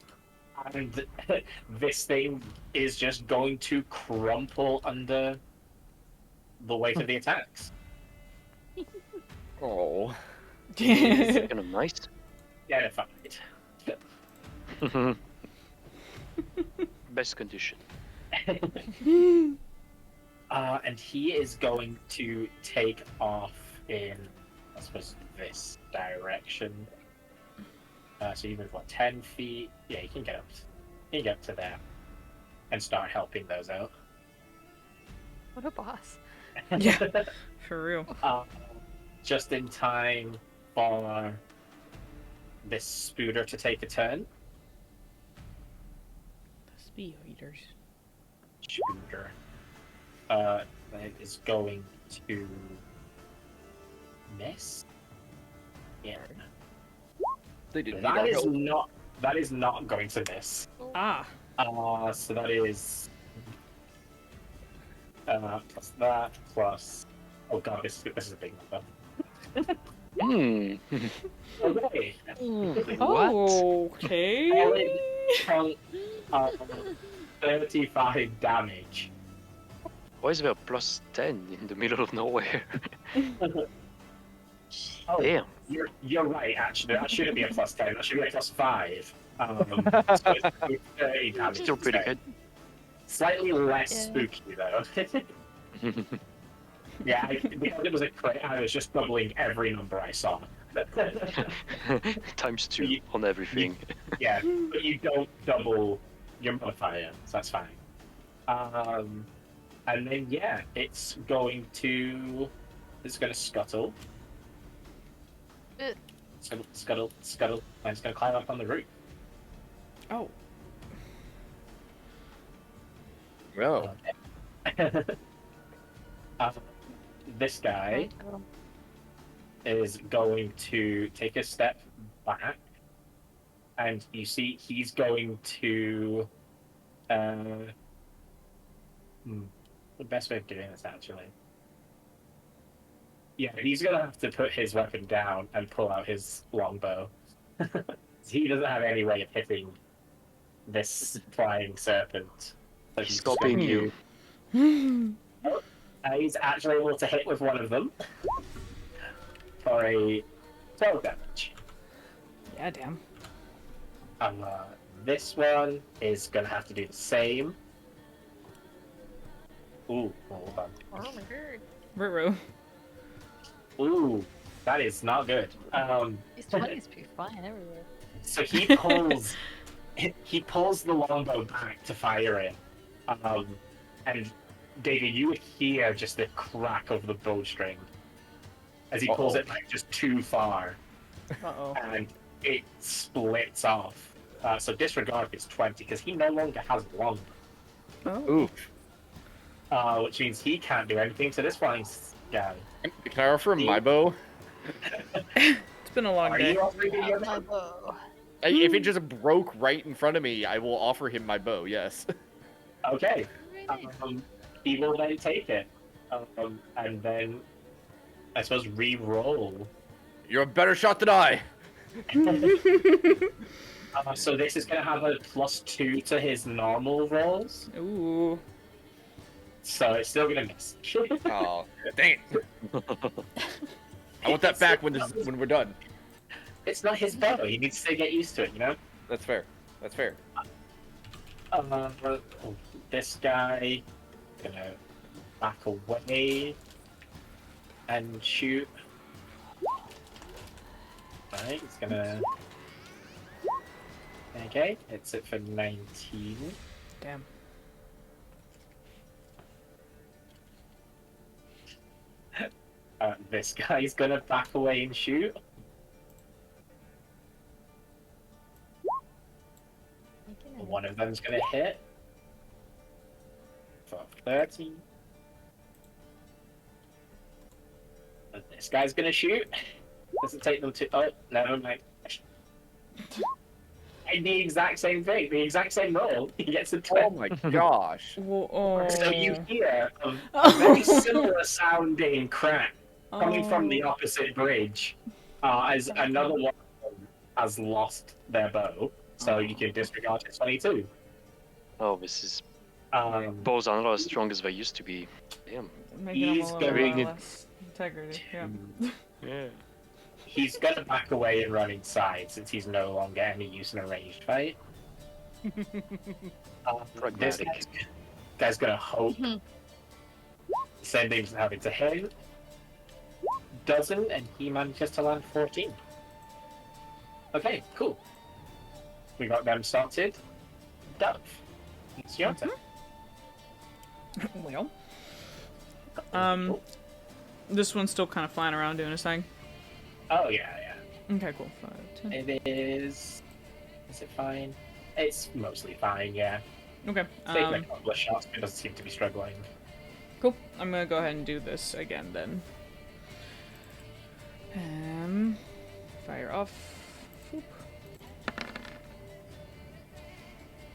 And this thing is just going to crumple under the weight of the attacks. Oh. Kind of nice. Identified. Best condition. And he is going to take off in, I suppose, this direction. So you move, what, 10 feet? Yeah, you can get up. You can get up to there and start helping those out. What a boss. Yeah. For real. Just in time for this Spooder to take a turn. The spear eaters. Spooder that is going to miss. Yeah. They didn't need That our is help. not going to miss. Ah. So that is plus that plus. Oh god, this is a big number. Hmm. Okay. Oh, okay. Solid, 35 damage. Why is there a plus 10 in the middle of nowhere? Oh, Damn. you're right. Actually, that shouldn't be a plus 10. That should be a plus 5. So it's 30 damage. Still pretty instead. good. Slightly less Yeah. spooky though. Yeah, because it was a crit, I was just doubling every number I saw. Times 2 on everything. Yeah, but you don't double your modifier, so that's fine. And then yeah, it's going to scuttle. Scuttle, and it's gonna climb up on the roof. Oh. Oh. This guy is going to take a step back, and you see he's going to. The best way of doing this, actually. Yeah, he's gonna have to put his weapon down and pull out his longbow. He doesn't have any way of hitting this flying serpent. So he's Stopping going you. to- he's actually able to hit with one of them for a 12 damage. Yeah, damn. this one is gonna have to do the same. Ooh, hold on. Oh my god. Ruh-roh. Ooh, that is not good. These 20s be flying everywhere. So he pulls the longbow back to fire it. And David, you hear just the crack of the bowstring as he pulls it back just too far, Uh-oh. and it splits off. So disregard his 20 because he no longer has a longbow, Oh. Ooh. which means he can't do anything to this flying guy. Can I offer him my bow? It's been a long Are day. you offering me your My bow? bow. If it just broke right in front of me, I will offer him my bow. Yes. Okay. Very nice. He will then take it, and then I suppose re-roll. You're a better shot than I. So this is going to have a +2 to his normal rolls, Ooh. so it's still going to miss. Oh, dang it! I want that back when we're done. It's not his bow. He needs to get used to it, you know. That's fair. That's fair. This guy gonna back away and shoot. Right, he's gonna. Okay, hits it for 19. Damn. This guy's gonna back away and shoot. One of them's gonna hit for 30. And this guy's gonna shoot. Doesn't take them to. Oh, never mind. And the exact same thing, the exact same roll. He gets a 12. Oh my gosh. Oh. So you hear a very similar sounding crack coming from the opposite bridge, as another one has lost their bow. So you can disregard his 22. Oh, this is Um, bows are not as strong as they used to be. Damn. Making them He's a little going in- less integrity. Yeah. Yeah. He's gonna back away and run inside since he's no longer any use in a ranged fight. This Pragmatic. guy's gonna hope. Sending having to hit. Doesn't, and he manages to land 14. Okay, cool. We got them started. Dove, it's your turn. Well. This one's still kind of flying around doing his thing. Oh yeah, Okay, cool. 5, 10. yeah. It is. Is it fine? It's mostly fine. Yeah. Okay. Taking a couple of shots, but it doesn't seem to be struggling. Cool. I'm gonna go ahead and do this again then. Fire off. Whoop.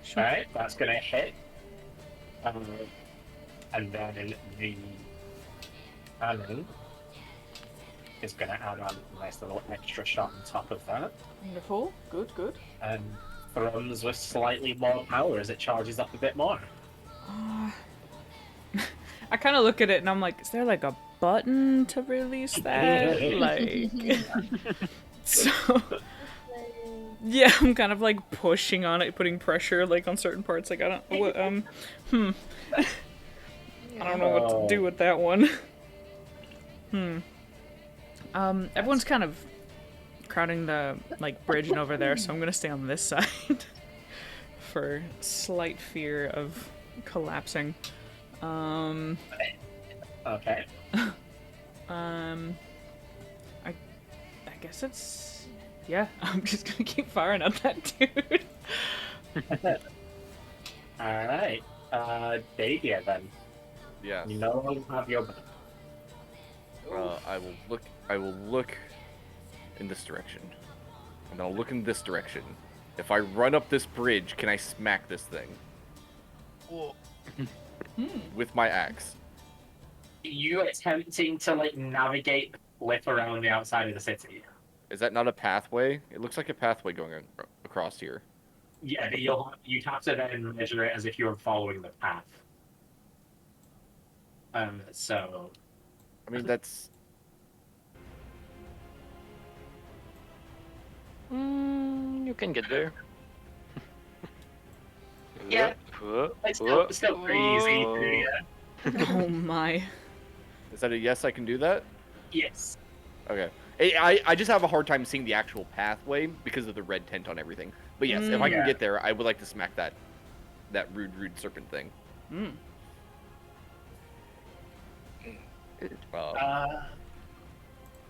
Sure. Alright, that's gonna hit. And then the cannon is gonna add on a nice little extra shot on top of that. Wonderful. Good, good. And thrums with slightly more power as it charges up a bit more. I kind of look at it and I'm like, is there like a button to release that? Like, so yeah, I'm kind of like pushing on it, putting pressure like on certain parts. Like I don't, what, I don't know what to do with that one. Everyone's kind of crowding the like bridge and over there, so I'm gonna stay on this side for slight fear of collapsing. Okay. I guess it's yeah. I'm just gonna keep firing at that dude. Alright. Davia then. Yes. You no longer have your bow. I will look in this direction. And I'll look in this direction. If I run up this bridge, can I smack this thing? With my axe. You attempting to like navigate the cliff around the outside of the city. Is that not a pathway? It looks like a pathway going across here. Yeah, but you'd have to then measure it as if you were following the path. So I mean, that's... You can get there. Yeah, it's still pretty easy. Yeah. Oh my. Is that a yes? I can do that. Yes. Okay. I just have a hard time seeing the actual pathway because of the red tent on everything. But yes, if I can Yeah. get there, I would like to smack that rude serpent thing. Mm.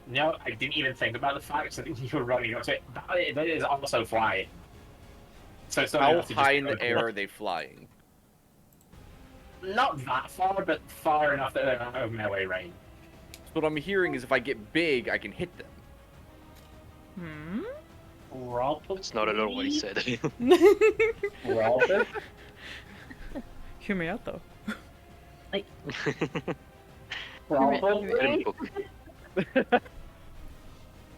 No, I didn't even think about the fact that you were running up to it. That is also flying. So it's not How enough to just high in go the air are they flying? Not that far, but far enough that they're out of melee range. So what I'm hearing is if I get big, I can hit them. Hmm? Probably. That's not at all what he said. Probably. Hear me out though. Probably.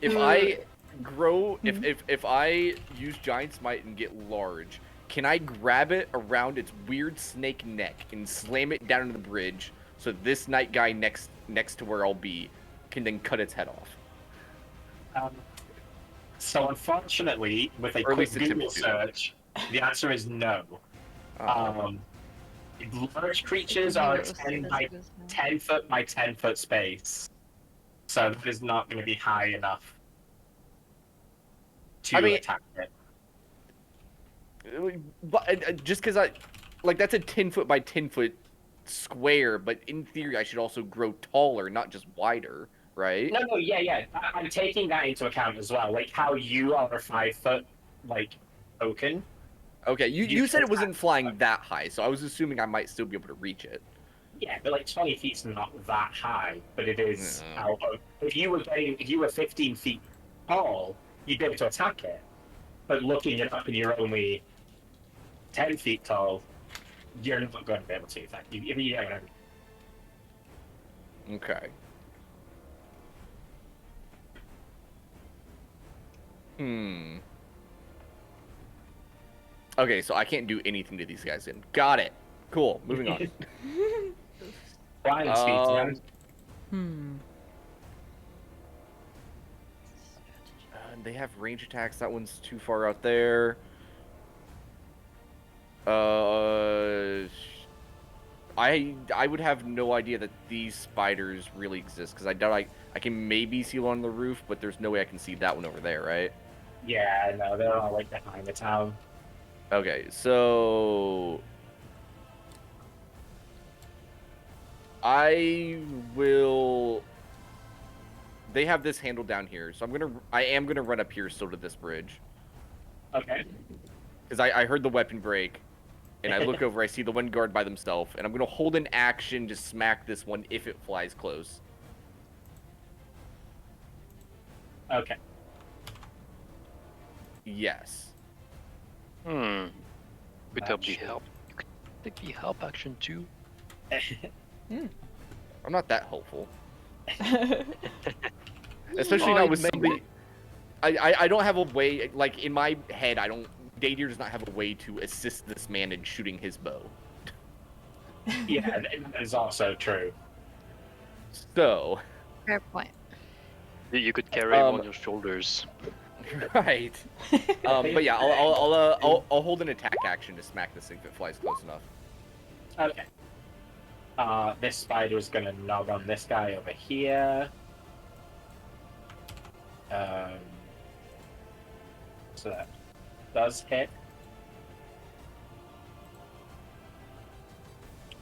If I grow, if I use Giant Smite and get large, can I grab it around its weird snake neck and slam it down into the bridge so this night guy next to where I'll be can then cut its head off? So unfortunately, with a Or at quick least attempt Google to do that. search, the answer is no. Uh, Large creatures are 10 foot by 10 foot space, so that is not going to be high enough to attack it. But just because that's a 10 foot by 10 foot square, but in theory I should also grow taller, not just wider, right? No, yeah. I'm taking that into account as well. Like how you are a 5 foot, like, token. Okay, you You said it can wasn't attack flying that high, so I was assuming I might still be able to reach it. Yeah, but like 20 feet's not that high, but it is. Yeah. If you were 15 feet tall, you'd be able to attack it. But looking it up and you're only 10 feet tall, you're not going to be able to attack. Okay. Okay, so I can't do anything to these guys then. Got it. Cool. Moving on. Flying speeds, Hmm. They have range attacks. That one's too far out there. I would have no idea that these spiders really exist because I doubt I can maybe see one on the roof, but there's no way I can see that one over there, right? Yeah, no, they're all like behind the town. Okay, so I will. They have this handle down here, so I am gonna run up here still to this bridge Okay. because I heard the weapon break, and I look over, I see the one guard by themselves, and I'm gonna hold an action to smack this one if it flies close. Okay. Yes. Could there be help? You could take the help action too. I'm not that hopeful. Especially not with somebody. I don't have a way, like in my head, Daydeer does not have a way to assist this man in shooting his bow. Yeah, that is also true. So. Fair point. You could carry him on your shoulders. Right. But yeah, I'll hold an attack action to smack this thing if it flies close enough. Okay. This spider is gonna knock on this guy over here. So that does hit.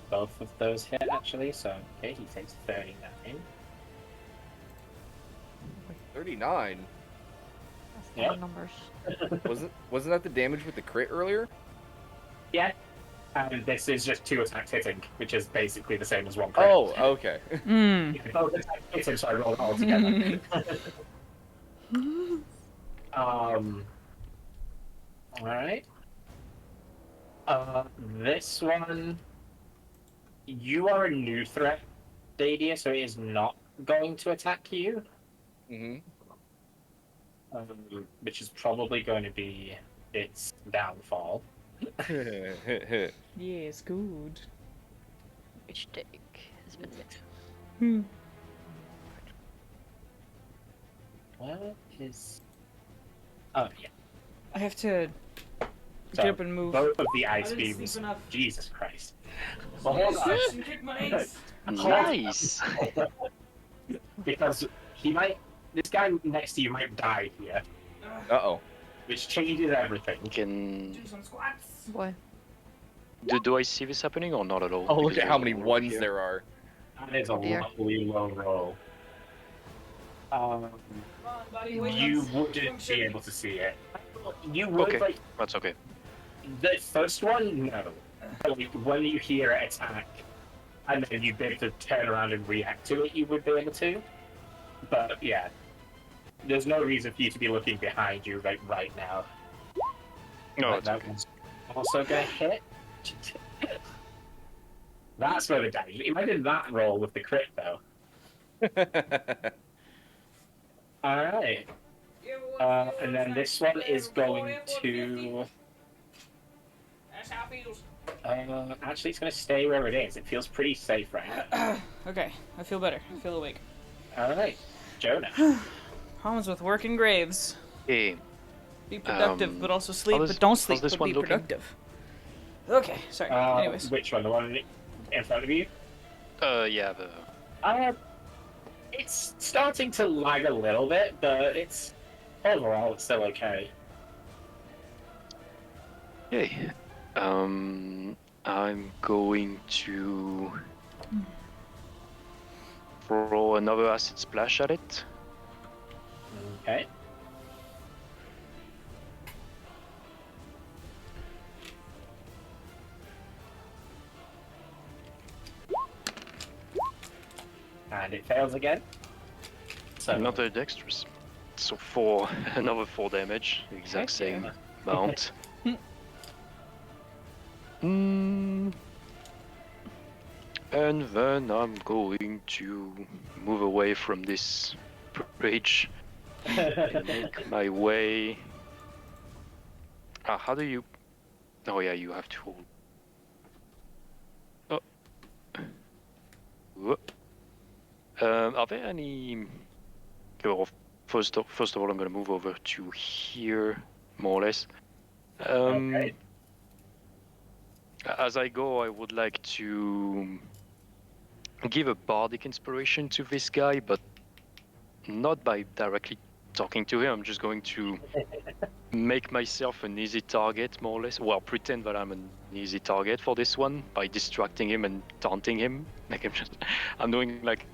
Both of those hit actually, so okay, he takes 39. 39. That's a lot Yep. of numbers. Wasn't that the damage with the crit earlier? Yeah. And this is just 2 attacks hitting, which is basically the same as 1 crit. Oh, okay. Hmm. Both attacks hitting, so I rolled it all together. Alright. This one, you are a new threat, Dadia, so it is not going to attack you, which is probably going to be its downfall. Yes, good. Which deck has been mixed. Hmm. What is... Oh, yeah. I have to Get up and move. Both of the I ice didn't sleep beams. enough. Jesus Christ. Well, hold on. Kick my ace. Nice. Because this guy next to you might die here, Uh-oh. which changes everything. Can Do some squats. Boy. do I see this happening or not at all? Oh, look Because at how there's many a wall ones here. there are. That is a Oh, dear. lovely low roll. Come on, buddy. Wake You up. wouldn't be able to see it. You would, Okay. like, That's okay. the first one, no. But like, when you hear it attack, and then you'd be able to turn around and react to it, you would be able to. But yeah, there's no reason for you to be looking behind you right now. No, But it's that okay. one's also gonna hit. That's where the damage. Imagine that roll with the crit though. Alright. And then this one is going to. That's how it feels. Actually, it's going to stay where it is. It feels pretty safe right now. Okay, I feel better. I feel awake. Alright, Jonah. Problems with working graves. Hey, Be productive, but also sleep, how's- but don't how's sleep, this but one be looking? productive. Okay, sorry. Anyways. Which one? The one in front of you? yeah, It's starting to lag a little bit, but it's overall it's still okay. hey. I'm going to throw another acid splash at it. Okay. And it fails again. So Another dexterous. So another 4 damage, exact Heck yeah. same amount. Mm. And then I'm going to move away from this bridge and make my way. How do you? Oh yeah, you have to hold. Oh. Whoop. Are there any? Well, first of all, I'm gonna move over to here, more or less. Okay. As I go, I would like to give a bardic inspiration to this guy, but not by directly talking to him. I'm just going to make myself an easy target, more or less. Well, pretend that I'm an easy target for this one by distracting him and taunting him. Like I'm doing like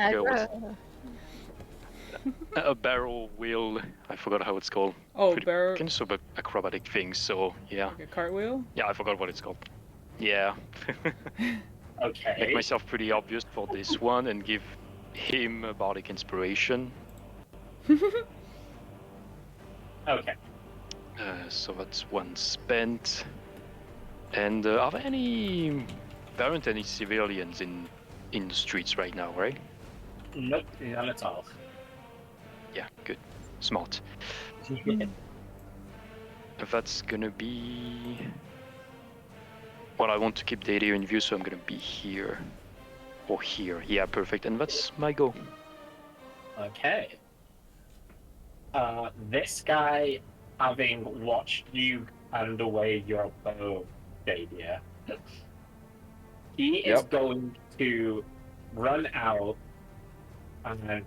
a barrel wheel. I forgot how it's called. Oh, Pretty barrel. kind of acrobatic thing. So yeah, Like a cartwheel? yeah, I forgot what it's called. Yeah. Okay. Make myself pretty obvious for this one and give him a bardic inspiration. Okay. So that's one spent. And are there there aren't any civilians in the streets right now, right? Nope, none at all. Yeah, good. Smart. That's gonna be... Well, I want to keep the area in view, so I'm gonna be here. Or here. Yeah, perfect. And that's my go. Okay. This guy, having watched you hand away your bow, Davia, he is Yep. going to run out and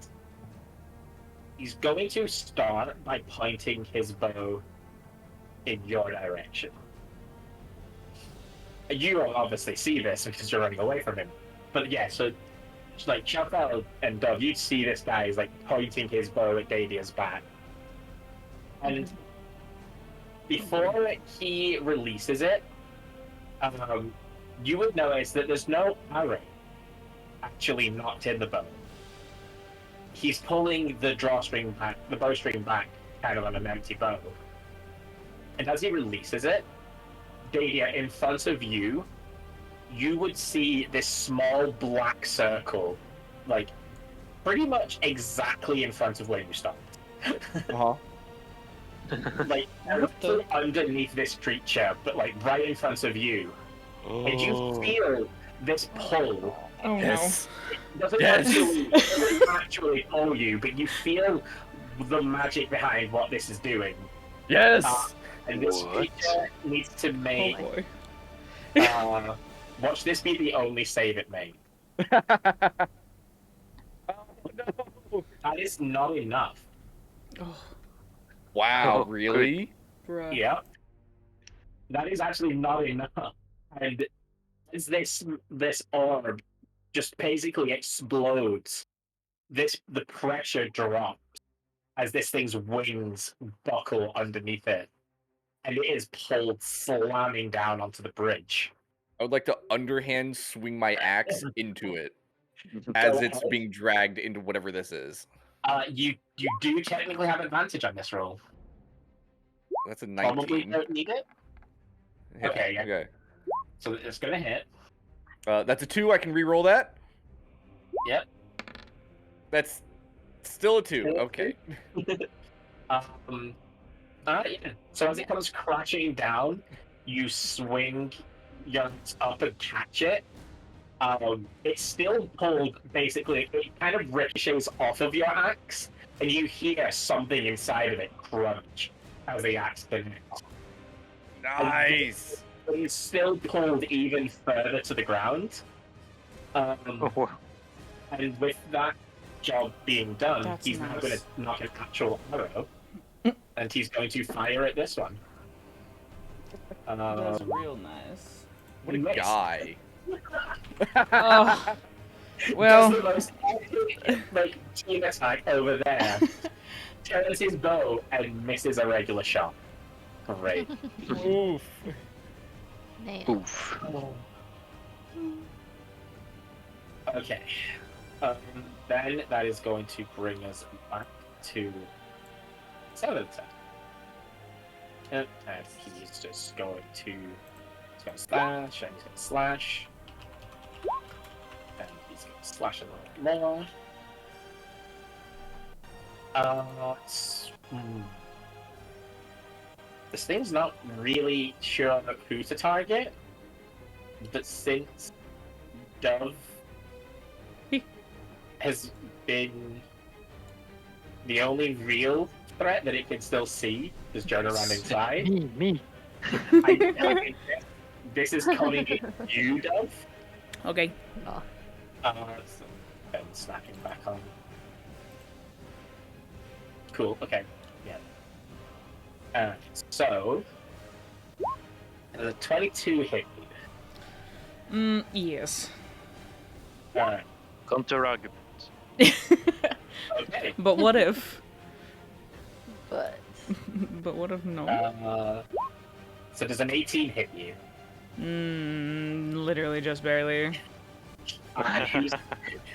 he's going to start by pointing his bow in your direction. You obviously see this because you're running away from him. But yeah, so like Chapel and Dove, you'd see this guy is like pointing his bow at Davia's back. And before he releases it, you would notice that there's no arrow actually knocked in the bow. He's pulling the drawstring back, the bowstring back, kind of on an empty bow. And as he releases it, Davia, in front of you, you would see this small black circle, like pretty much exactly in front of where you stopped. Uh-huh. Like directly underneath this creature, but like right in front of you. And you feel this pull. Oh Yes. It doesn't Yes. actually pull you, but you feel the magic behind what this is doing. Yes. And this What? creature needs to Oh make. boy. Watch this be the only save it made. Oh no! That is not enough. Oh, Wow, Oh, really? bruh. Yep. That is actually not enough. And as this orb just basically explodes, the pressure drops as this thing's wings buckle underneath it, and it is pulled slamming down onto the bridge. I would like to underhand swing my axe into it Go as it's ahead. being dragged into whatever this is. You do technically have advantage on this roll. That's a Probably 19. don't need it. Yeah, Okay, yeah. Okay. So it's gonna hit. That's a 2. I can re-roll that. Yep. That's still a 2. Still a Okay. Yeah. So as it comes crashing down, you swing your up and catch it. It's still pulled. Basically, it kind of ricochets off of your axe, and you hear something inside of it crunch as the axe connects. Nice. But it's still pulled even further to the ground. Oh, And with that job being done, That's he's now nice. going to knock an actual arrow, and he's going to fire at this one. That's real nice. What a Nice. guy. Oh, well, Does the most epic, team attack over there. Turns his bow and misses a regular shot. Great. Oof. Nailed. oof. Okay. Then that is going to bring us back to 7th turn. And he's just going to. He's going to slash, and he's going to slash. And he's going to slash a little more. This thing's not really sure who to target, but since Dove has been the only real threat that it can still see is Joan around inside, Me. I think this is coming at you, Dove. okay. Oh, So Ben snapping back on. Cool. Okay. Yeah. So the 22 hit you. Yes. Alright. Counter argument. Okay. But what if? but But what if no? So does an 18 hit you? Literally just barely.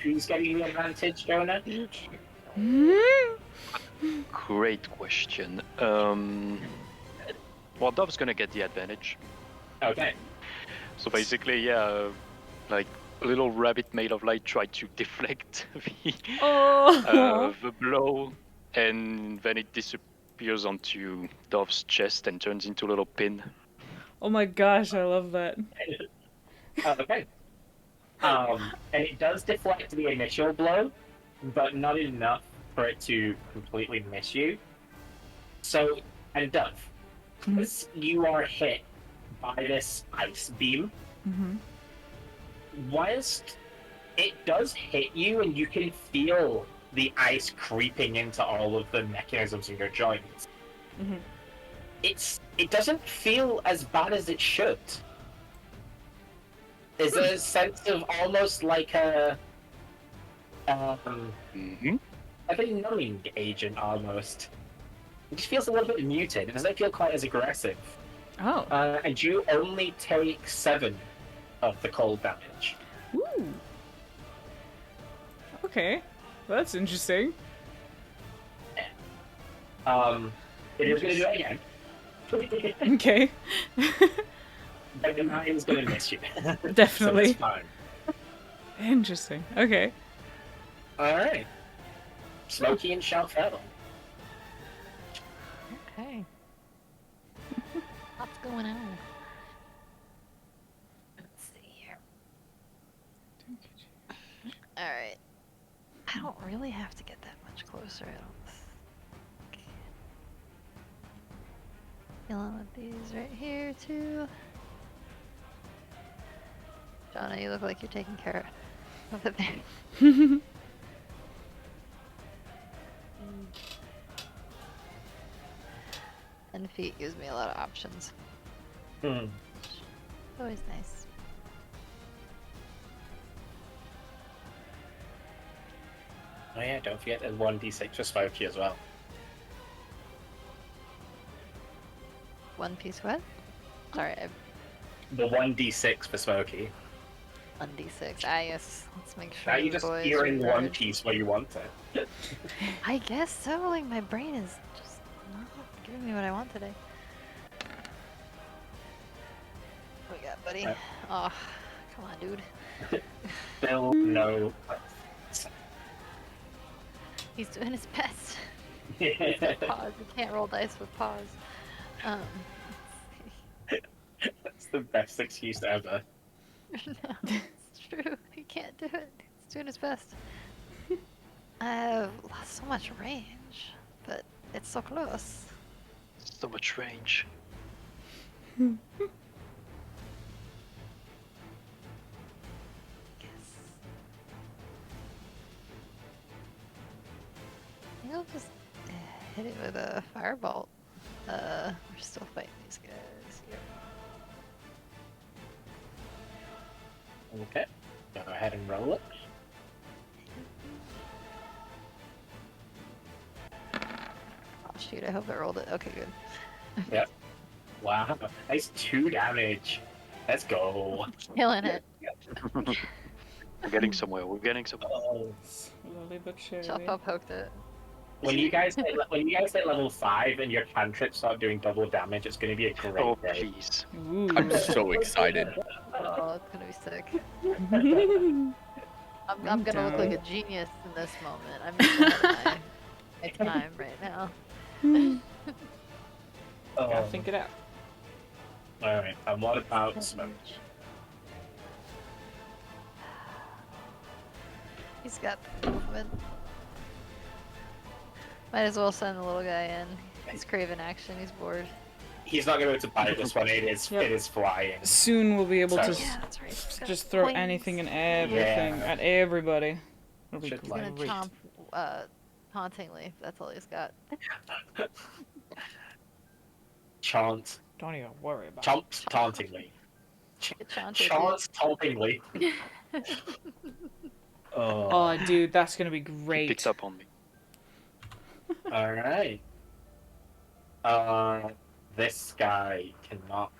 Who's getting the advantage, Jonah? Great question. Well, Dove's gonna get the advantage. Okay. So basically, yeah, like a little rabbit made of light tried to deflect Oh. the blow, and then it disappears onto Dove's chest and turns into a little pin. Oh my gosh, I love that. Okay. And it does deflect the initial blow, but not enough for it to completely miss you. So, and Dove, as you are hit by this ice beam, Mm-hmm. whilst it does hit you and you can feel the ice creeping into all of the mechanisms in your joints, Mhm. it doesn't feel as bad as it should. There's a sense of almost like a Mm-hmm. like a numbing agent almost. It just feels a little bit muted. It doesn't feel quite as aggressive. Oh. And you only take 7 of the cold damage. Ooh. Okay. That's interesting. It is going to do it again. Okay. But the 9 is going to miss you. So Definitely. it's fine. Interesting. Okay. Alright. Smokey and Shalfell. okay. What's going on? Let's see here. All right. I don't really have to get that much closer. I don't think. Dealing with these right here too. Shauna, you look like you're taking care of it there. And feet gives me a lot of options. Hmm. Always nice. Oh yeah, don't forget there's 1d6 for Smokey as well. One piece what? Sorry, I The 1d6 for Smokey. 1d6. Ah, yes. Let's make sure Now you the just boys hear in are One guarded. Piece where you want it. I guess so. Like my brain is just not giving me what I want today. What we got, buddy? Right. Oh, come on, dude. Still no. He's doing his best. Pause. You can't roll dice with pause. Um, That's the best excuse ever. no, it's true. He can't do it. He's doing his best. I have lost so much range, but it's so close. So much range. Yes. I think I'll just hit it with a firebolt. We're still fighting these guys here. Okay. Go ahead and roll it. Oh shoot, I hope I rolled it. Okay, good. Yep. Wow. Nice 2 damage. Let's go. Killing it. We're getting somewhere. We're getting somewhere. Oh. Slowly but surely. Choppa poked it. When you guys hit level 5 and your cantrips start doing double damage, it's going to be a great Oh day. please. Ooh. I'm so excited. Oh, it's gonna be sick. I'm I'm gonna look like a down. genius in this moment. I'm just ahead of my time right now. Gotta think it out. Alright, and what about Smoke? He's got movement. Might as well send the little guy in. He's craving action. He's bored. He's not going to be able to bite this one. Yep. It is flying. Soon we'll be able to So- Yeah, that's right. He's got just throw wings. anything and everything at everybody. It'll be Should He's gonna great. chomp hauntingly. That's all he's got. Chant. Don't even worry about Chomps tauntingly. Get chaunted, dude. Chants tauntingly. it. Oh, dude, that's gonna be He great. picked up on me. Alright. This guy cannot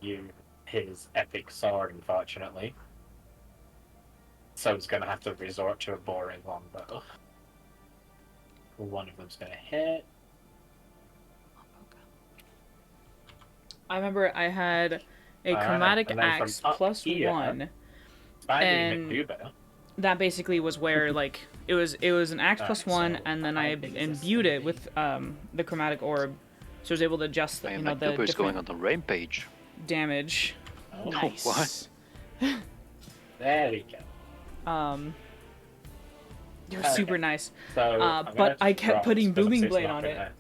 use his epic sword, unfortunately. So he's gonna have to resort to a boring longbow. One of them's gonna hit. I remember I had a Alright, chromatic and then from axe up plus here- 1. Finding And- McDuba. That basically was where like it was an axe plus 1, so and then I I think this imbued it would with the chromatic orb, so I was able to adjust the, I you mean, know, my the Duper is going different on the rampage. damage. Oh, Nice. what? There we go. It was Okay. super nice. So, I'm but gonna I kept drop putting because Booming it's Blade not on gonna-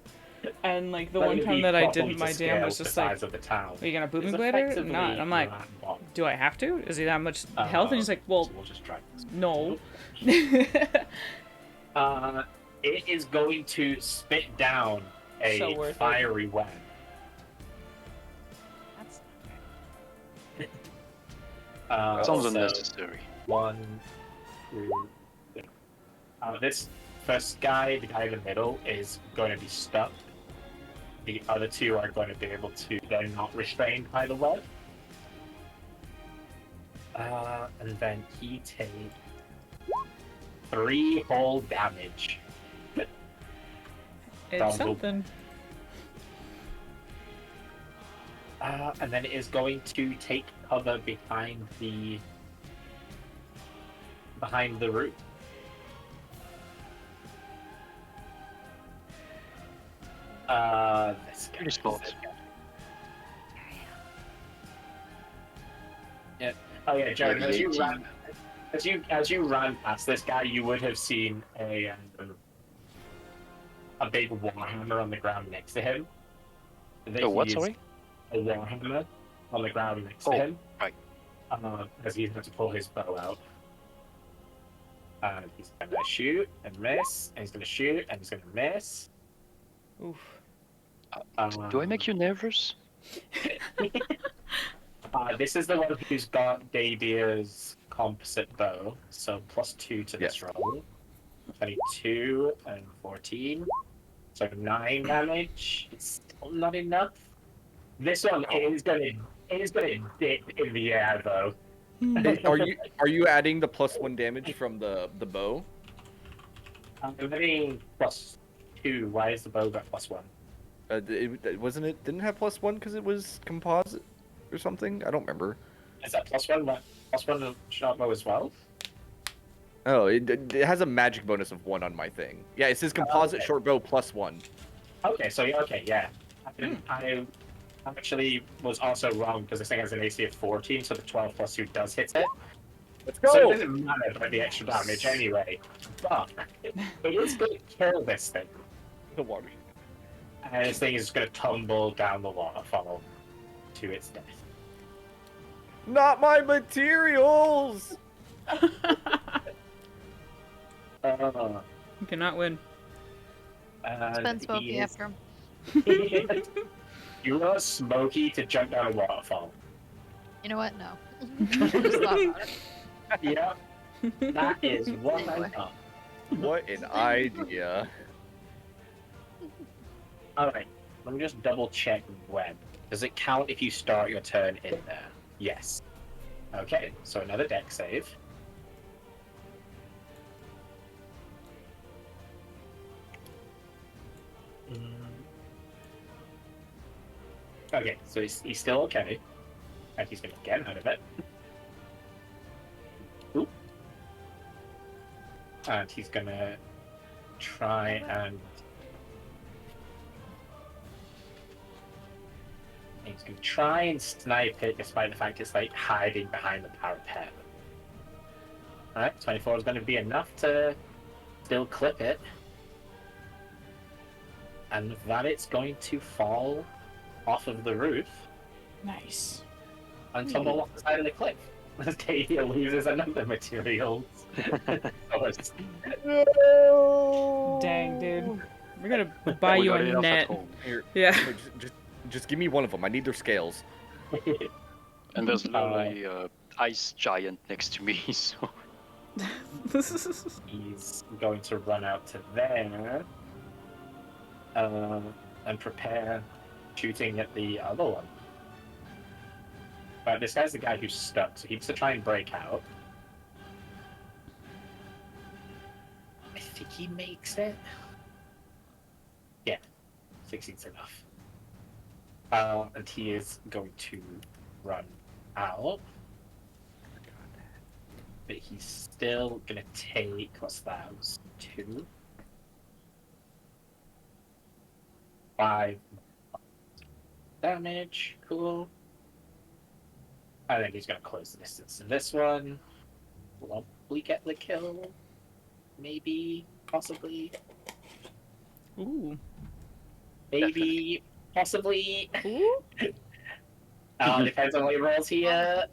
And like the let one it time be that I properly didn't, my to DM was scale just the like, size of the town. "Are you gonna Booming It's Blade her or effectively not?" I'm like, round bottom. "Do I have to? Is he that much health?" And he's like, "Well, so we'll just drag this. no." It is going to spit down a So worth it. fiery web. That's Sounds so unnecessary. 1, 2, 3. This first guy, the guy in the middle, is going to be stuck. The other two are going to be able to. They're not restrained by the web. And then he takes 3 whole damage. It's Double. something. And then it is going to take cover behind the roof. This guy. Pretty smart. Yeah. Oh yeah, Jared. Maybe As you ran past this guy, you would have seen a big warhammer on the ground next to him. and Oh, what? he's Sorry. a warhammer on the ground next Oh, to him. right. As he's going to pull his bow out. And he's going to shoot and miss, and he's going to shoot and he's going to miss. Oof. Do I make you nervous? This is the one who's got Davier's composite bow, so +2 to this roll. 22 and 14. So 9 damage. It's still not enough. This one is gonna dip in the air though. Are you adding the +1 damage from the bow? I'm getting +2. Why is the bow got +1? Didn't have +1 because it was composite or something? I don't remember. Is that +1? +1 shot bow as well? Oh, it has a magic bonus of 1 on my thing. Yeah, it says composite okay. short bow +1. Okay, so yeah. I actually was also wrong because this thing has an AC of 14, so the 12 + 2 does hit it. Let's So it go! doesn't matter about the extra damage anyway. But it is going to kill this thing. The water. And this thing is going to tumble down the waterfall to its death. Not my materials! You cannot win. Spend Smokey he is- after him. You want Smokey to jump down a waterfall. You know what? No. Just thought about it. Yep. That is what Anyway. I thought. What an idea. Alright, let me just double check when. Does it count if you start your turn in there? Yes. Okay, so another deck save. Okay, so he's still okay. And he's gonna get out of it. Oop. And he's gonna try and he's gonna try and snipe it despite the fact it's like hiding behind the parapet. Alright, 24 is gonna be enough to still clip it. And with that it's going to fall off of the roof Nice. and tumble off the side of the cliff. As Davey loses another materials. source. Dang, dude. We're gonna buy We you got a enough at net. home. Here, Yeah. here, just give me one of them. I need their scales. And there's literally a ice giant next to me, so He's going to run out to there and prepare shooting at the other one. But this guy's the guy who's stuck, so he needs to try and break out. I think he makes it. Yeah, 16's enough. And he is going to run out. But he's still gonna take, what's that? It was 2. 5 damage, cool. And then he's gonna close the distance in this one. Probably get the kill. Maybe, possibly, Ooh. maybe, possibly. Ooh. Depends on what he rolls here.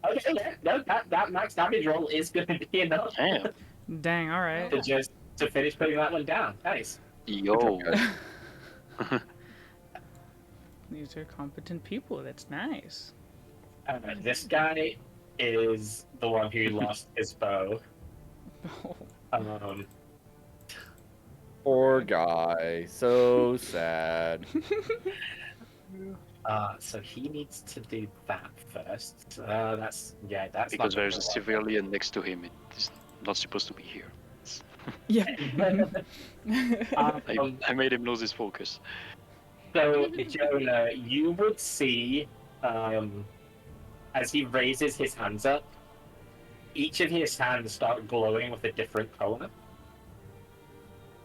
Okay, yeah, no, that max damage roll is gonna be enough damn. Dang, alright. to finish putting that one down. Nice. Yo. These are competent people. That's nice. This guy is the one who lost his bow. Poor guy. So sad. So he needs to do that first. That's Because not there's a gonna civilian next to him. It is not supposed to be here. Yeah. work. I made him lose his focus. So Jonah, you would see as he raises his hands up, each of his hands start glowing with a different color.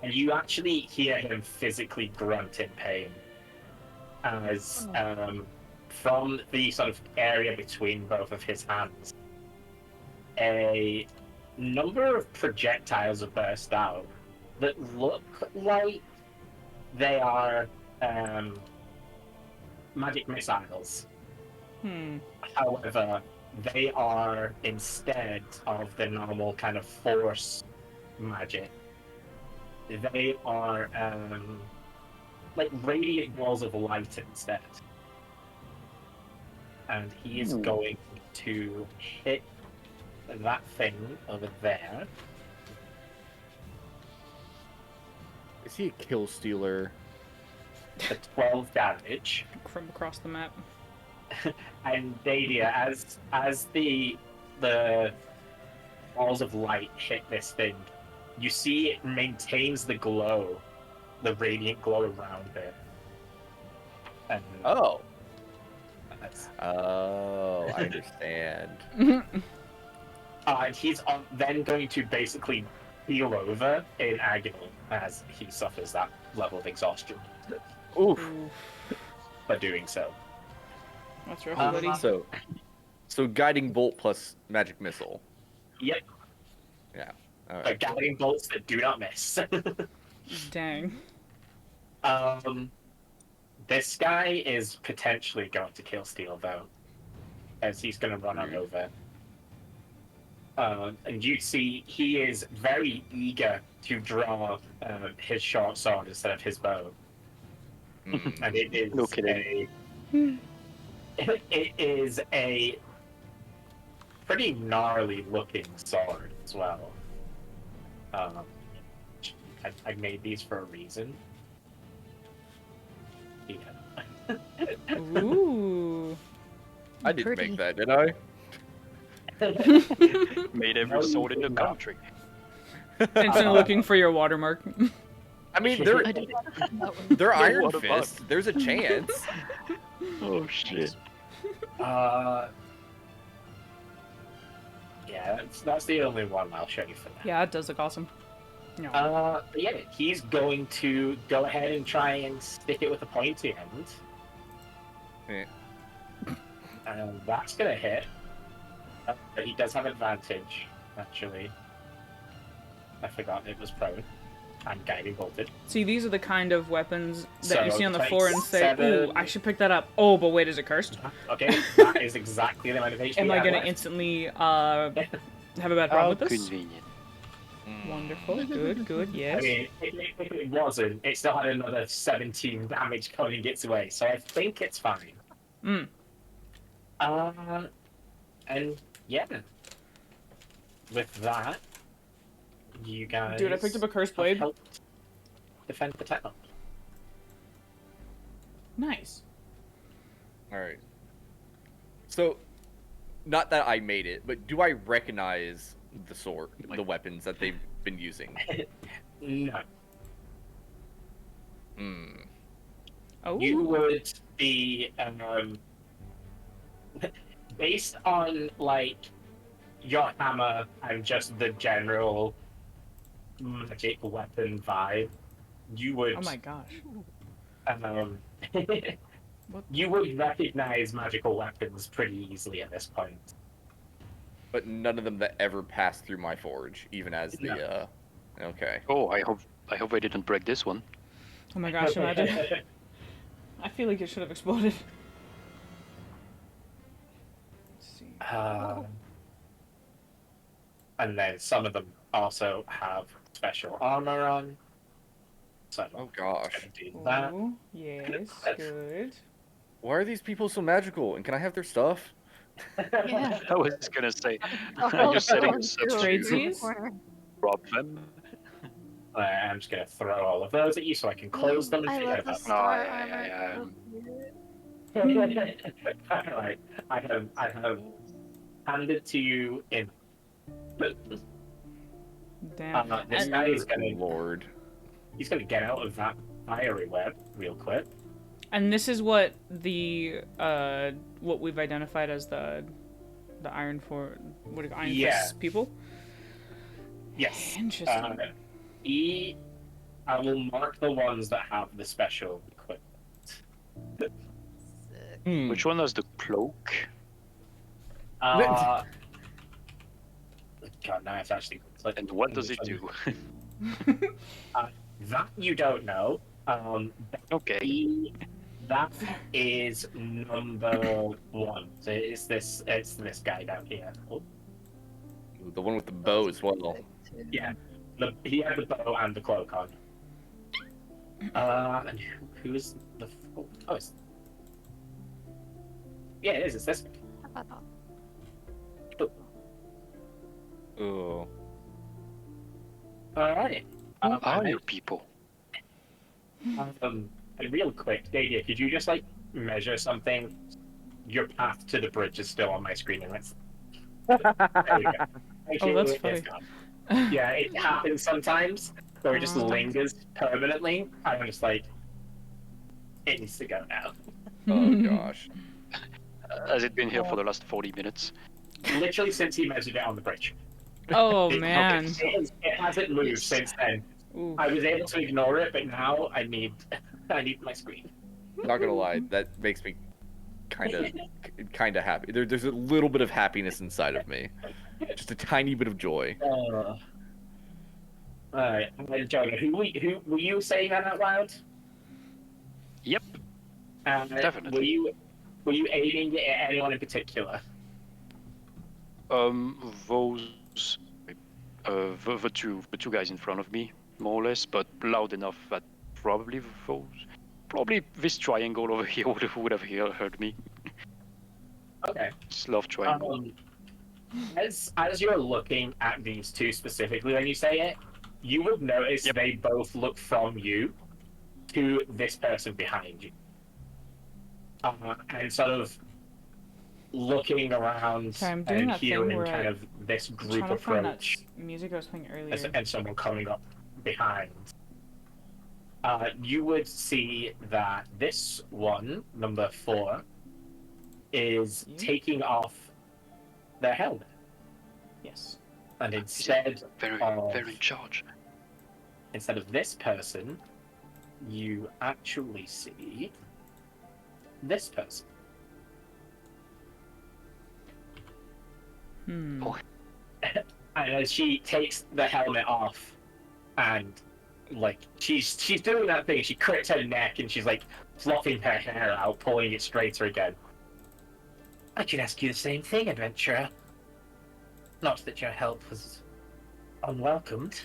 And you actually hear him physically grunt in pain as from the sort of area between both of his hands, a number of projectiles have burst out that look like they are magic missiles. Hmm. However, they are instead of the normal kind of force magic. They are like radiant balls of light instead. And he is going to hit that thing over there. Is he a kill stealer? For 12 damage. From across the map. And Dadia, as the balls of light hit this thing, you see it maintains the glow, the radiant glow around it. And Oh. that's- Oh, I understand. and he's then going to basically keel over in agony as he suffers that level of exhaustion Oof. Ooh, by doing so. that's rough, Uh, buddy. So guiding bolt plus magic missile. Yep, Yeah. All like right. gathering bolts that do not miss. Dang. This guy is potentially going to kill Steel though, as he's going to run on over. And you see he is very eager to draw his short sword instead of his bow, Mm. and it is No kidding. it is a pretty gnarly looking sword as well. I made these for a reason. Yeah. Ooh. I didn't Pretty. make that, did I? Made every sword in the country. Instantly looking for your watermark. I mean, they're I did not know that one. they're Iron what about- Fist. There's a chance. Oh shit. Yeah, that's the only one I'll show you for that. Yeah, it does look awesome. No. But yeah, he's going to go ahead and try and stick it with a pointy end. Yeah. And that's gonna hit. But he does have advantage, actually. I forgot it was prone. I'm guiding bolted. See, these are the kind of weapons that you So, see on the floor and say, "Ooh, 27. I should pick that up." Oh, but wait, is it cursed? Okay, that is exactly the amount of HP Am I have gonna left. instantly have a bad problem with this? Convenient. Wonderful. Good. Good. I Yes. mean, if it wasn't, it still had another 17 damage coming its way, so I think it's fine. Mm. And yeah. With that, you guys. Dude, I picked up a cursed have blade. helped defend the town. Nice. All right. So, not that I made it, but do I recognize the sword, the weapons that they've been using? No. Hmm. Oh. You would be based on like your hammer and just the general magic weapon vibe. You would Oh my gosh. um, What? you would recognize magical weapons pretty easily at this point. But none of them that ever passed through my forge, even as the Okay. Oh, I hope I didn't break this one. Oh my gosh. Imagine. I feel like it should have exploded. Let's see. And then some of them also have special armor on. So Oh gosh. do that. Oh, yes. Good. Why are these people so magical? And can I have their stuff? Yeah. I was gonna say, Oh, just setting oh, us up dude, straight in the C's? corner. rob them. I'm just gonna throw all of those at you so I can close them and I forget love the about star yeah, armor. yeah. Alright, I have handed to you in. Damn. This And- guy is gonna Lord. he's gonna get out of that fiery web real quick. And this is what the what we've identified as the Iron for what do you- Iron Yeah. Fist people. Yes. Interesting. I will mark the ones that have the special equipment. Sick. Hmm. Which one has the cloak? God, now it's actually. And what does it do? That you don't know. Okay. That is number one. So it's this guy down here. Oh, The one with the bow as well. yeah. He had the bow and the cloak on. And who's the fourth? Oh, yeah, it is. It's this. How about that? Oh. All right. Who are you people? And real quick, Dadia, could you just like measure something? Your path to the bridge is still on my screen, and it's. There we go. Oh, that's It's funny. gone. Yeah, it happens sometimes, where it just lingers permanently. I'm just like, it needs to go now. Oh gosh. Has it been here for the last 40 minutes? Literally since he measured it on the bridge. Oh Okay. man. It hasn't moved Yes. since then. Ooh. I was able to ignore it, but now I need my screen. Not gonna lie, that makes me kind of happy. There's a little bit of happiness inside of me, just a tiny bit of joy. All right, Jonah, who were you saying that out loud? Yep. Definitely. Were you aiming at anyone in particular? Those, the two guys in front of me, more or less, but loud enough that probably this triangle over here would have heard me. Okay. Just love triangle. As you're looking at these two specifically when you say it, you would notice Yep. they both look from you to this person behind you. And sort of looking around Sorry, I'm doing and that thing hearing where kind I- of this I'm group trying to find that approach music I was playing earlier. and someone coming up behind. You would see that this one, number 4, is You? taking off their helmet. Yes. And instead Very in charge. instead of this person, you actually see this person. Hmm. Oh. And as she takes the helmet off, and like she's doing that thing, she crits her neck and she's like fluffing her hair out, pulling it straighter again. I could ask you the same thing, adventurer. Not that your help was unwelcomed.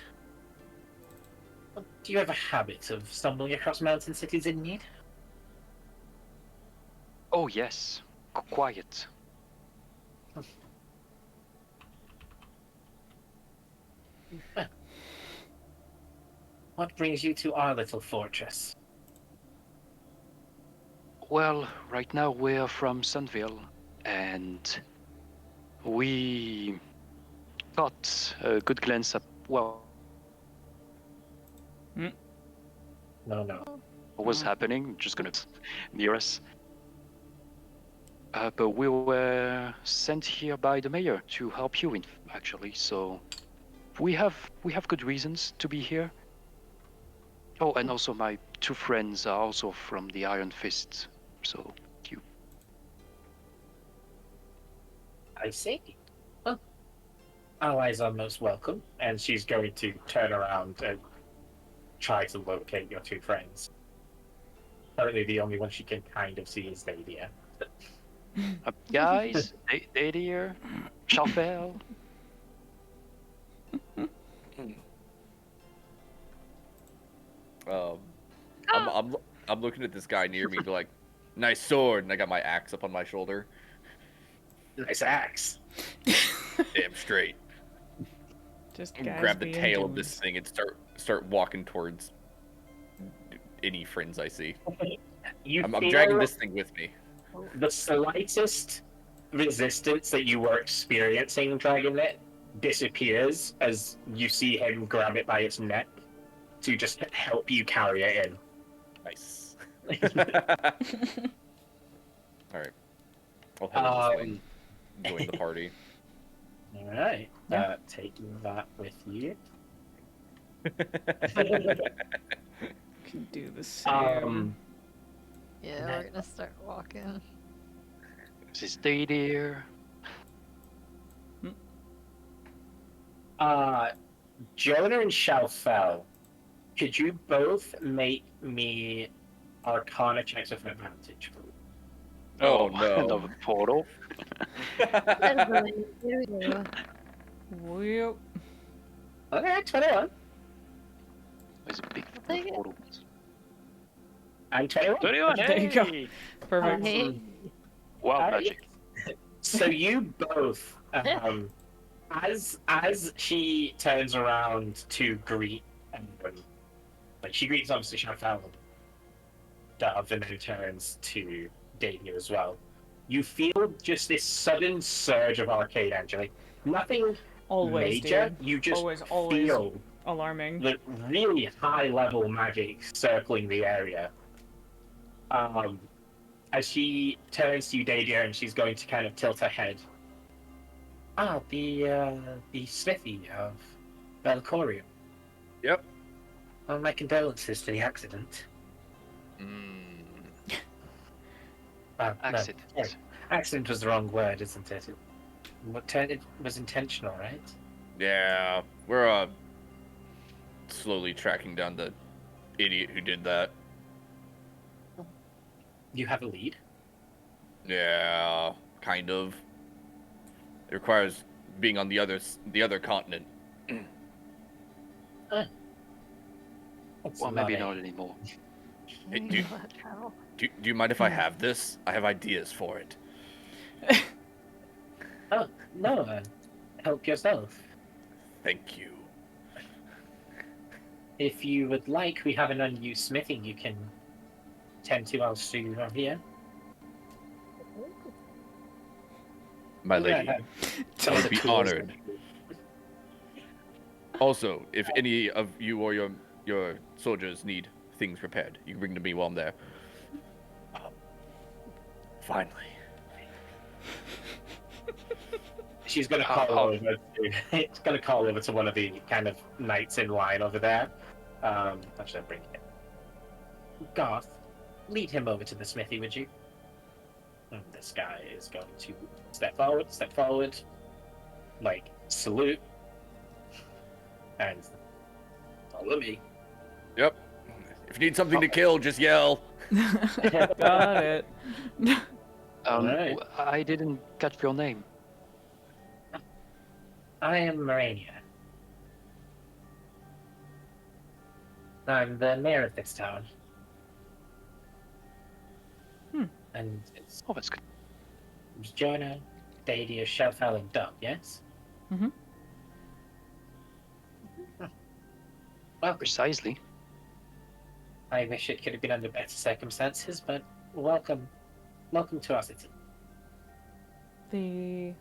But do you have a habit of stumbling across mountain cities in need? Oh yes, quiet. What brings you to our little fortress? Well, right now we're from Sunville, and we got a good glance at what No. was happening, just gonna near us. But we were sent here by the mayor to help you, actually. So we have good reasons to be here. Oh, and also my two friends are also from the Iron Fist. So you. I see. Well, allies are most welcome, and she's going to turn around and try to locate your two friends. Currently, the only one she can kind of see is Dadia. Guys, Dadier, Chafel. I'm looking at this guy near me, be like, nice sword, and I got my axe up on my shoulder. Nice axe. Damn straight. Just And guys grab the being tail of dudes. this thing and start walking towards any friends I see. I'm feel dragging this thing with me. the slightest resistance that you were experiencing dragging it disappears as you see him grab it by its neck to just help you carry it in. Nice. All right. I'll head this way. Join the party. All right. Yeah. Take that with you. Can do the same. Yeah, we're gonna start walking. This is Dadier. Jonah and Shalfel Could you both make me Arcana checks with advantage? Oh, no. Another portal. Here we go. Well, Okay, 21. There's a big I'll take it. portal. And 21. 21, There you go. hey! perfect. Hey. Wild Alright. magic. So you both, as she turns around to greet, like she greets obviously Chantal, Dove, and then turns to Davia as well. You feel just this sudden surge of arcade energy. Like nothing Always, major. dude. You just Always feel alarming. the really high level magic circling the area. As she turns to you, Davia, and she's going to kind of tilt her head. Ah, the smithy of Valcorium. Yep. Well, my condolences to the accident. Accident. No, sorry. Accident was the wrong word, isn't it? It was intentional, right? Yeah, we're slowly tracking down the idiot who did that. You have a lead. Yeah, kind of. It requires being on the other continent. Well, maybe not anymore. Hey, You dude. know that travel. Do you mind if I have this? I have ideas for it. Oh, no, help yourself. Thank you. If you would like, we have an unused smithy you can tend to while you are here. My lady, I would be honored. Also, if any of you or your soldiers need things repaired, you can bring to me while I'm there. Finally. She's going to call over to. It's going to call over to one of the kind of knights in line over there. Actually, I'll bring it. Garth, lead him over to the smithy, would you? And this guy is going to step forward, like salute, and follow me. Yep. If you need something to kill, just yell. Got it. Alright. I didn't catch your name. I am Morania. I'm the mayor of this town. And it's Oh, that's good. Jonah, Dadia, Shelfell, and Dub, yes? Mhm. Well, Precisely. I wish it could have been under better circumstances, but welcome to our city. The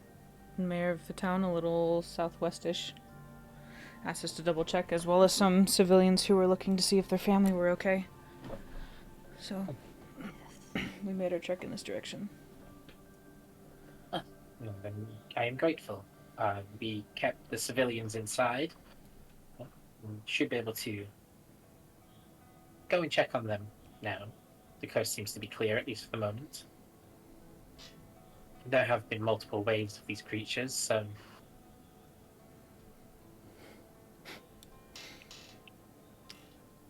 mayor of the town, a little southwestish, asked us to double check, as well as some civilians who were looking to see if their family were okay. So, we made our trek in this direction. Well, then I am grateful. We kept the civilians inside. We should be able to go and check on them now. The coast seems to be clear, at least for the moment. There have been multiple waves of these creatures, so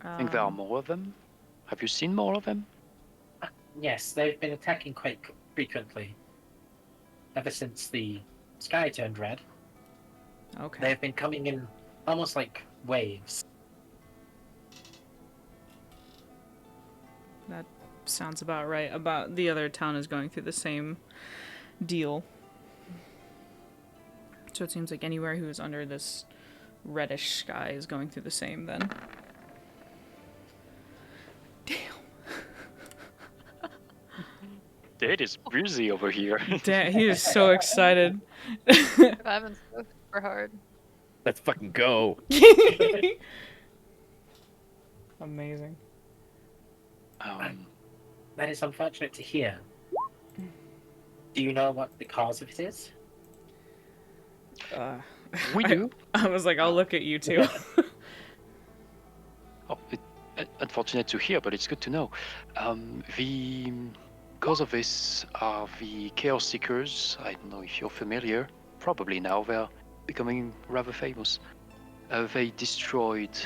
I think there are more of them. Have you seen more of them? yes, they've been attacking quite frequently. Ever since the sky turned red, Okay. they've been coming in almost like waves. That sounds about right. About the other town is going through the same deal. So it seems like anywhere who is under this reddish sky is going through the same then. It is busy over here. Damn, he is so excited. Driving so super hard. Let's fucking go. Amazing. That is unfortunate to hear. Do you know what the cause of it is? We do. I was like, I'll look at you too. Oh, unfortunate to hear, but it's good to know. The cause of this are the Chaos Seekers. I don't know if you're familiar. Probably now they're becoming rather famous. They destroyed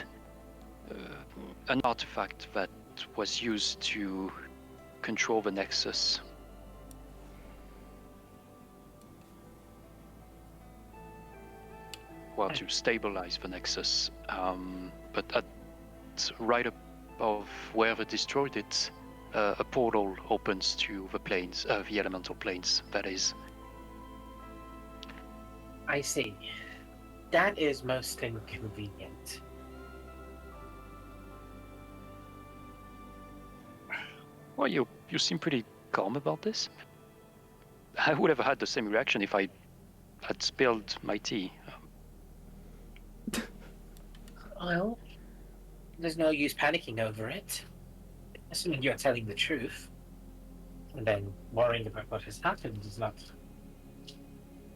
an artifact that was used to control the Nexus. Well, to stabilize the Nexus. But right above where they destroyed it, a portal opens to the planes, the elemental planes, that is. I see. That is most inconvenient. Well, you seem pretty calm about this. I would have had the same reaction if I had spilled my tea. Well, there's no use panicking over it. Assuming you're telling the truth. And then worrying about what has happened is not...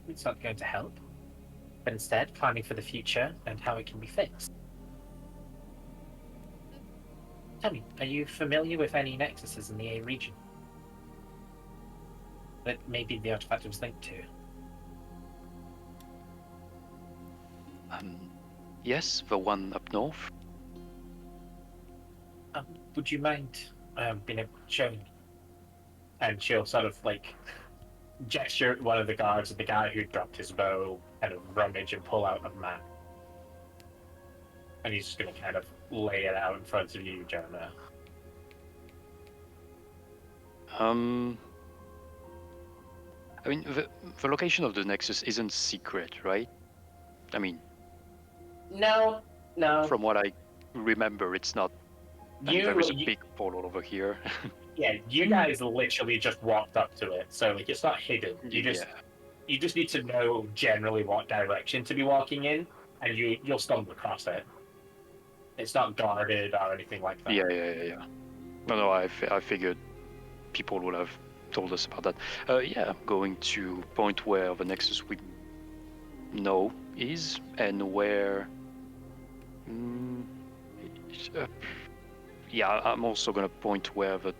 It's not going to help. But instead, planning for the future and how it can be fixed. Tell me, are you familiar with any nexuses in the A region? That maybe the artifact was linked to? Yes, the one up north. Would you mind being able to show me? And she'll sort of like gesture at one of the guards, and the guy who dropped his bow kind of rummage and pull out a map. And he's just going to kind of lay it out in front of you, Jonah. I mean, the location of the Nexus isn't secret, right? I mean, No. from what I remember, it's not. There is a big portal over here. Yeah, you guys literally just walked up to it, so like it's not hidden. You just need to know generally what direction to be walking in, and you'll stumble across it. It's not guarded or anything like that. Yeah. No, I figured people would have told us about that. Yeah, going to point where the Nexus we know is, and where... yeah, I'm also gonna point where the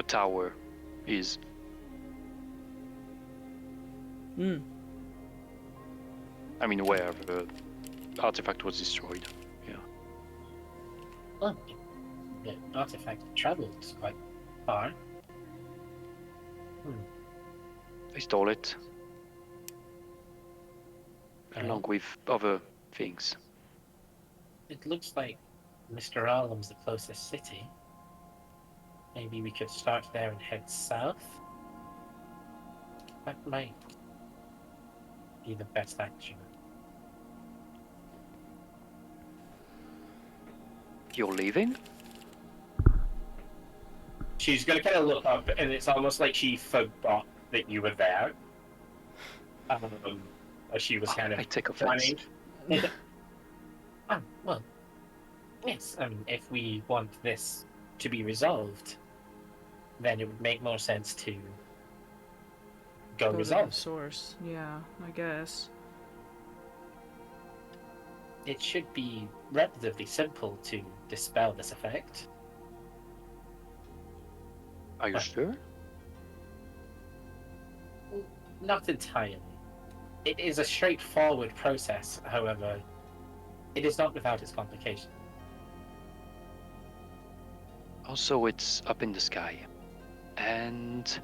tower is. I mean, where the artifact was destroyed. Yeah. Well, the artifact traveled quite far. They stole it, along with other things. It looks like Mr. Allen's the closest city. Maybe we could start there and head south. That might be the best action. You're leaving? She's gonna kind of look up, and it's almost like she forgot that you were there. She was kind of I take offense. planning. Well, yes. If we want this to be resolved, then it would make more sense to go to resolve the it. source. Yeah, I guess. It should be relatively simple to dispel this effect. Are you sure? Not entirely. It is a straightforward process, however, it is not without its complications. Also, it's up in the sky. And...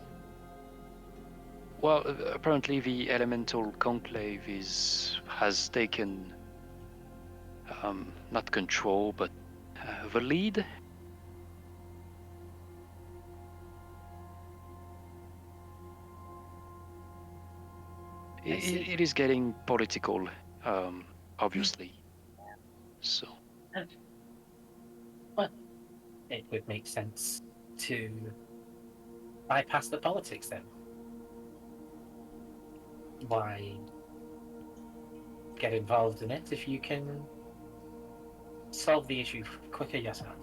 well, apparently the Elemental Conclave has taken... not control, but the lead? It is getting political, obviously. So... well, it would make sense to bypass the politics then. Why get involved in it if you can solve the issue quicker yourself?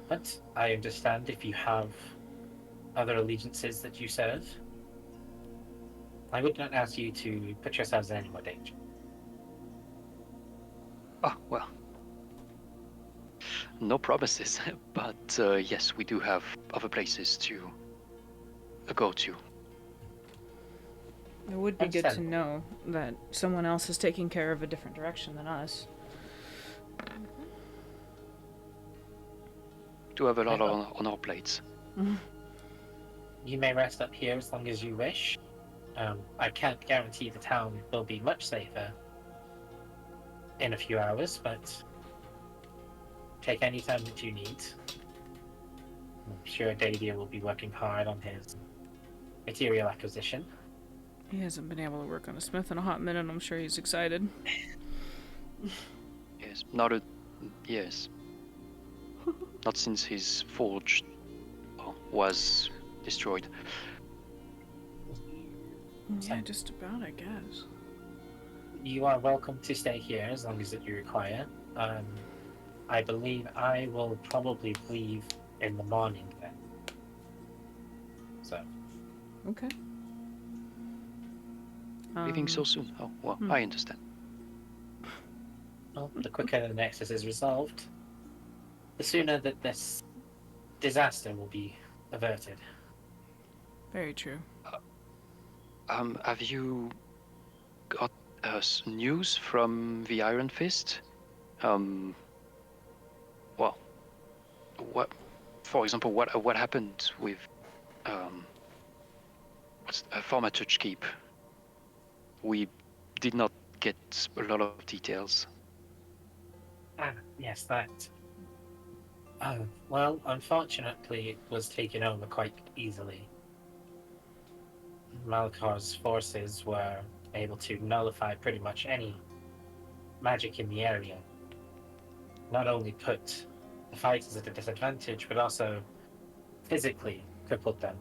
But I understand if you have other allegiances that you serve, I would not ask you to put yourselves in any more danger. Oh, well. No promises, but yes, we do have other places to go to. It would be good to Understandable. know that someone else is taking care of a different direction than us. To have a lot Well, on our plates. you may rest up here as long as you wish. I can't guarantee the town will be much safer in a few hours, but take any time that you need. I'm sure Davia will be working hard on his material acquisition. He hasn't been able to work on a smith in a hot minute. I'm sure he's excited. Yes, yes. Not since his forge was destroyed. Yeah, just about, I guess. You are welcome to stay here as long as that you require. I believe I will probably leave in the morning then. So, Okay. Leaving so soon. Oh, well, hmm. I understand. well, the quicker the Nexus is resolved, the sooner that this disaster will be averted. Very true. Have you got news from the Iron Fist? Well, what, for example, what happened with Thaumaturge Keep? We did not get a lot of details. Yes, that. Well, unfortunately, it was taken over quite easily. Malkar's forces were able to nullify pretty much any magic in the area. Not only put the fighters at a disadvantage, but also physically crippled them.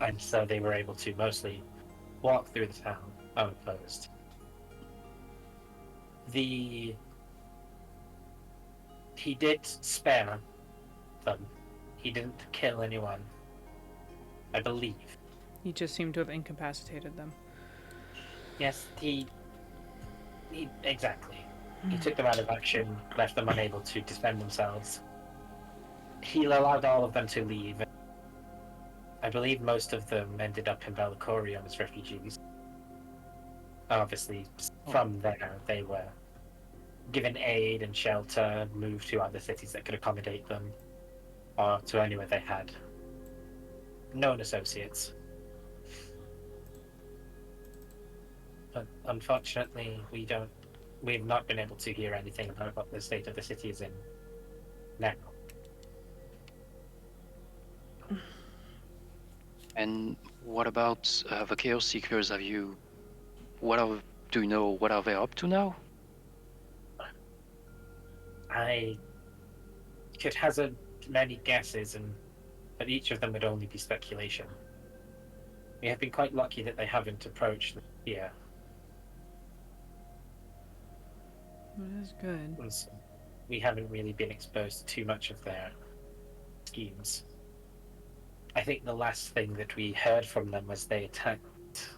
And so they were able to mostly walk through the town unopposed. He did spare them. He didn't kill anyone, I believe. He just seemed to have incapacitated them. Yes, he exactly. He took them out of action, left them unable to defend themselves. He allowed all of them to leave. I believe most of them ended up in Bellicorium as refugees. Obviously, from there, they were given aid and shelter, moved to other cities that could accommodate them, or to anywhere they had known associates. But unfortunately, we've not been able to hear anything about what the state of the city is in now. And what about the Chaos Seekers? Do you know what are they up to now? I could hazard many guesses, but each of them would only be speculation. We have been quite lucky that they haven't approached here. That is good. And so we haven't really been exposed to too much of their schemes. I think the last thing that we heard from them was they attacked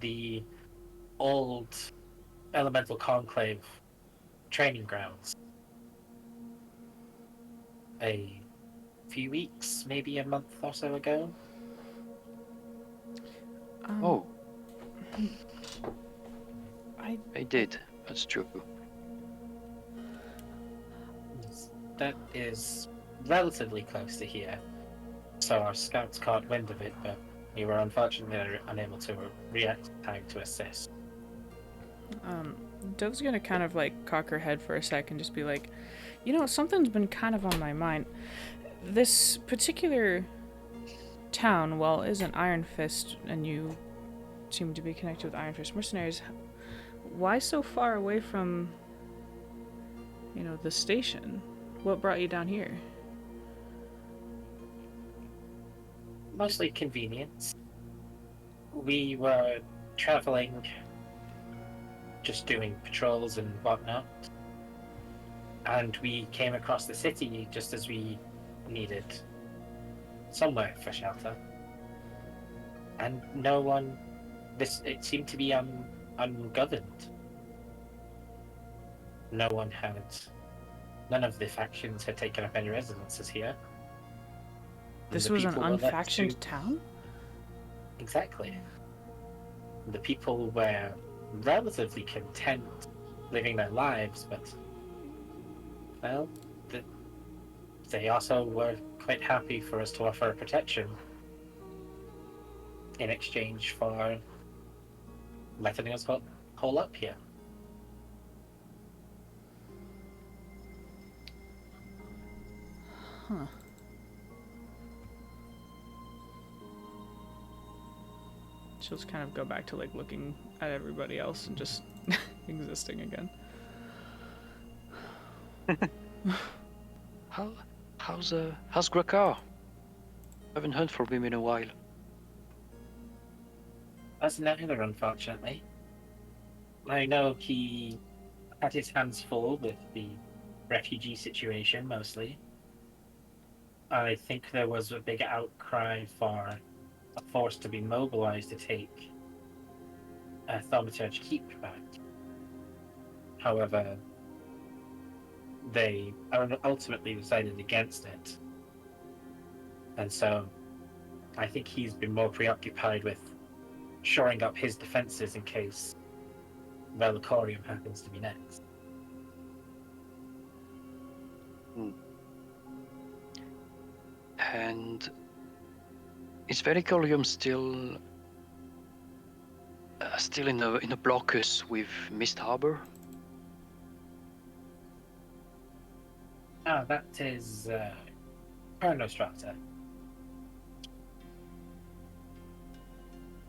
the old Elemental Conclave training grounds a few weeks, maybe a month or so ago. Oh, I did. That's true. That is relatively close to here. So our scouts caught wind of it, but we were unfortunately unable to react in time to assist. Dove's gonna kind of like cock her head for a sec and just be like, you know, something's been kind of on my mind. This particular town, well, isn't Iron Fist, and you seem to be connected with Iron Fist mercenaries. Why so far away from, you know, the station? What brought you down here? Mostly convenience. We were traveling, just doing patrols and whatnot, and we came across the city just as we needed somewhere for shelter. And no one, it seemed to be ungoverned. None of the factions had taken up any residences here. This The was an people were left unfactioned to- town? Exactly. The people were relatively content living their lives, but, well, they also were quite happy for us to offer protection in exchange for letting us hole up here. Huh. She'll just kind of go back to like looking at everybody else and just existing again. How's Grakar? Haven't heard from him in a while. That's neither, unfortunately. I know he had his hands full with the refugee situation, mostly. I think there was a big outcry for a force to be mobilized to take Thaumaturge Keep back. However, they ultimately decided against it. And so I think he's been more preoccupied with shoring up his defenses in case Velicorium happens to be next. And is Velicorium still in a blockus with Mist Harbor? Ah, that is Chronostrata.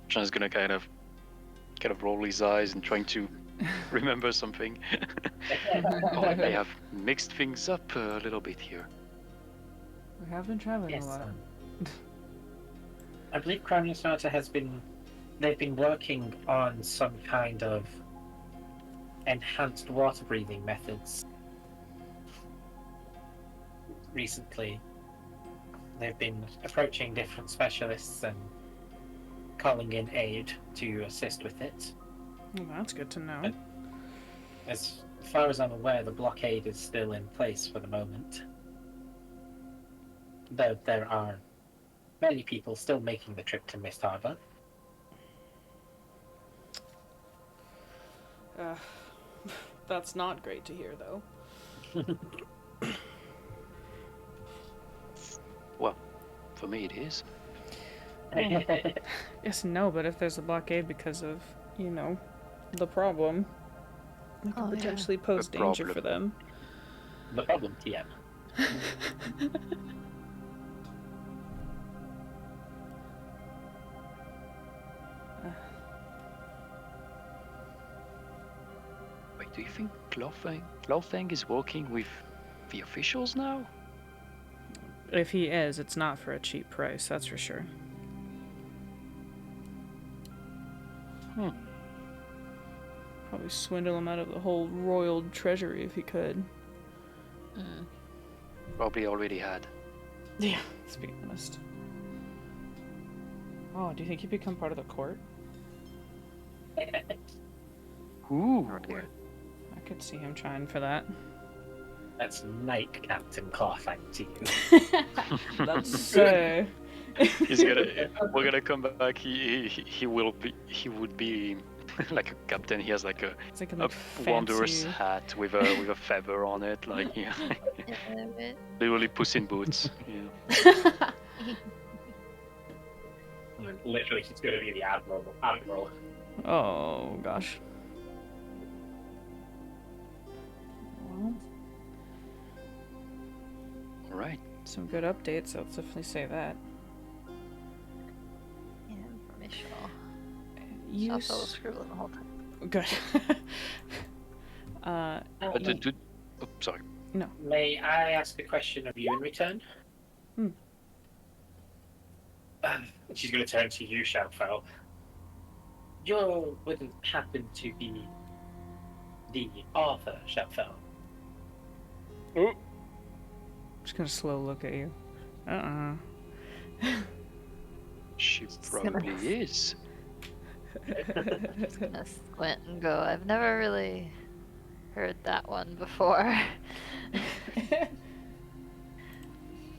Sean's gonna kind of roll his eyes and trying to remember something. Oh, I may have mixed things up a little bit here. We have been traveling Yes. a lot. I believe Chronostrata they've been working on some kind of enhanced water breathing methods recently. They've been approaching different specialists and calling in aid to assist with it. Well, that's good to know. As far as I'm aware, the blockade is still in place for the moment. Though there are many people still making the trip to Mist Harbor. That's not great to hear, though. Well, for me it is. Yes and no, but if there's a blockade because of, the problem, it could Oh, yeah. potentially pose The danger problem. for them. The problem, TM. Wait, do you think Clothang is working with the officials now? If he is, it's not for a cheap price, that's for sure. Probably swindle him out of the whole royal treasury if he could. Probably already had. Yeah, let's be honest. Oh, do you think he'd become part of the court? Ooh. I could see him trying for that. That's Knight Captain Clothang to you. That's He's gonna. We're gonna come back. He would be like a captain. He has like a it's like wanderer's fancy... hat with a feather on it, like yeah. Literally Puss in Boots. Yeah. Literally, he's going to be the admiral. Oh gosh. Well, All right. some good updates. I'll definitely say that. Yeah, informational. You Also, scribbling the whole time. good. Oh, sorry. May I ask a question of you in return? She's going to turn to you, Shoutfell. You wouldn't happen to be the author, Shoutfell? Just gonna slow look at you. She gonna- probably is. Just gonna squint and go, I've never really heard that one before.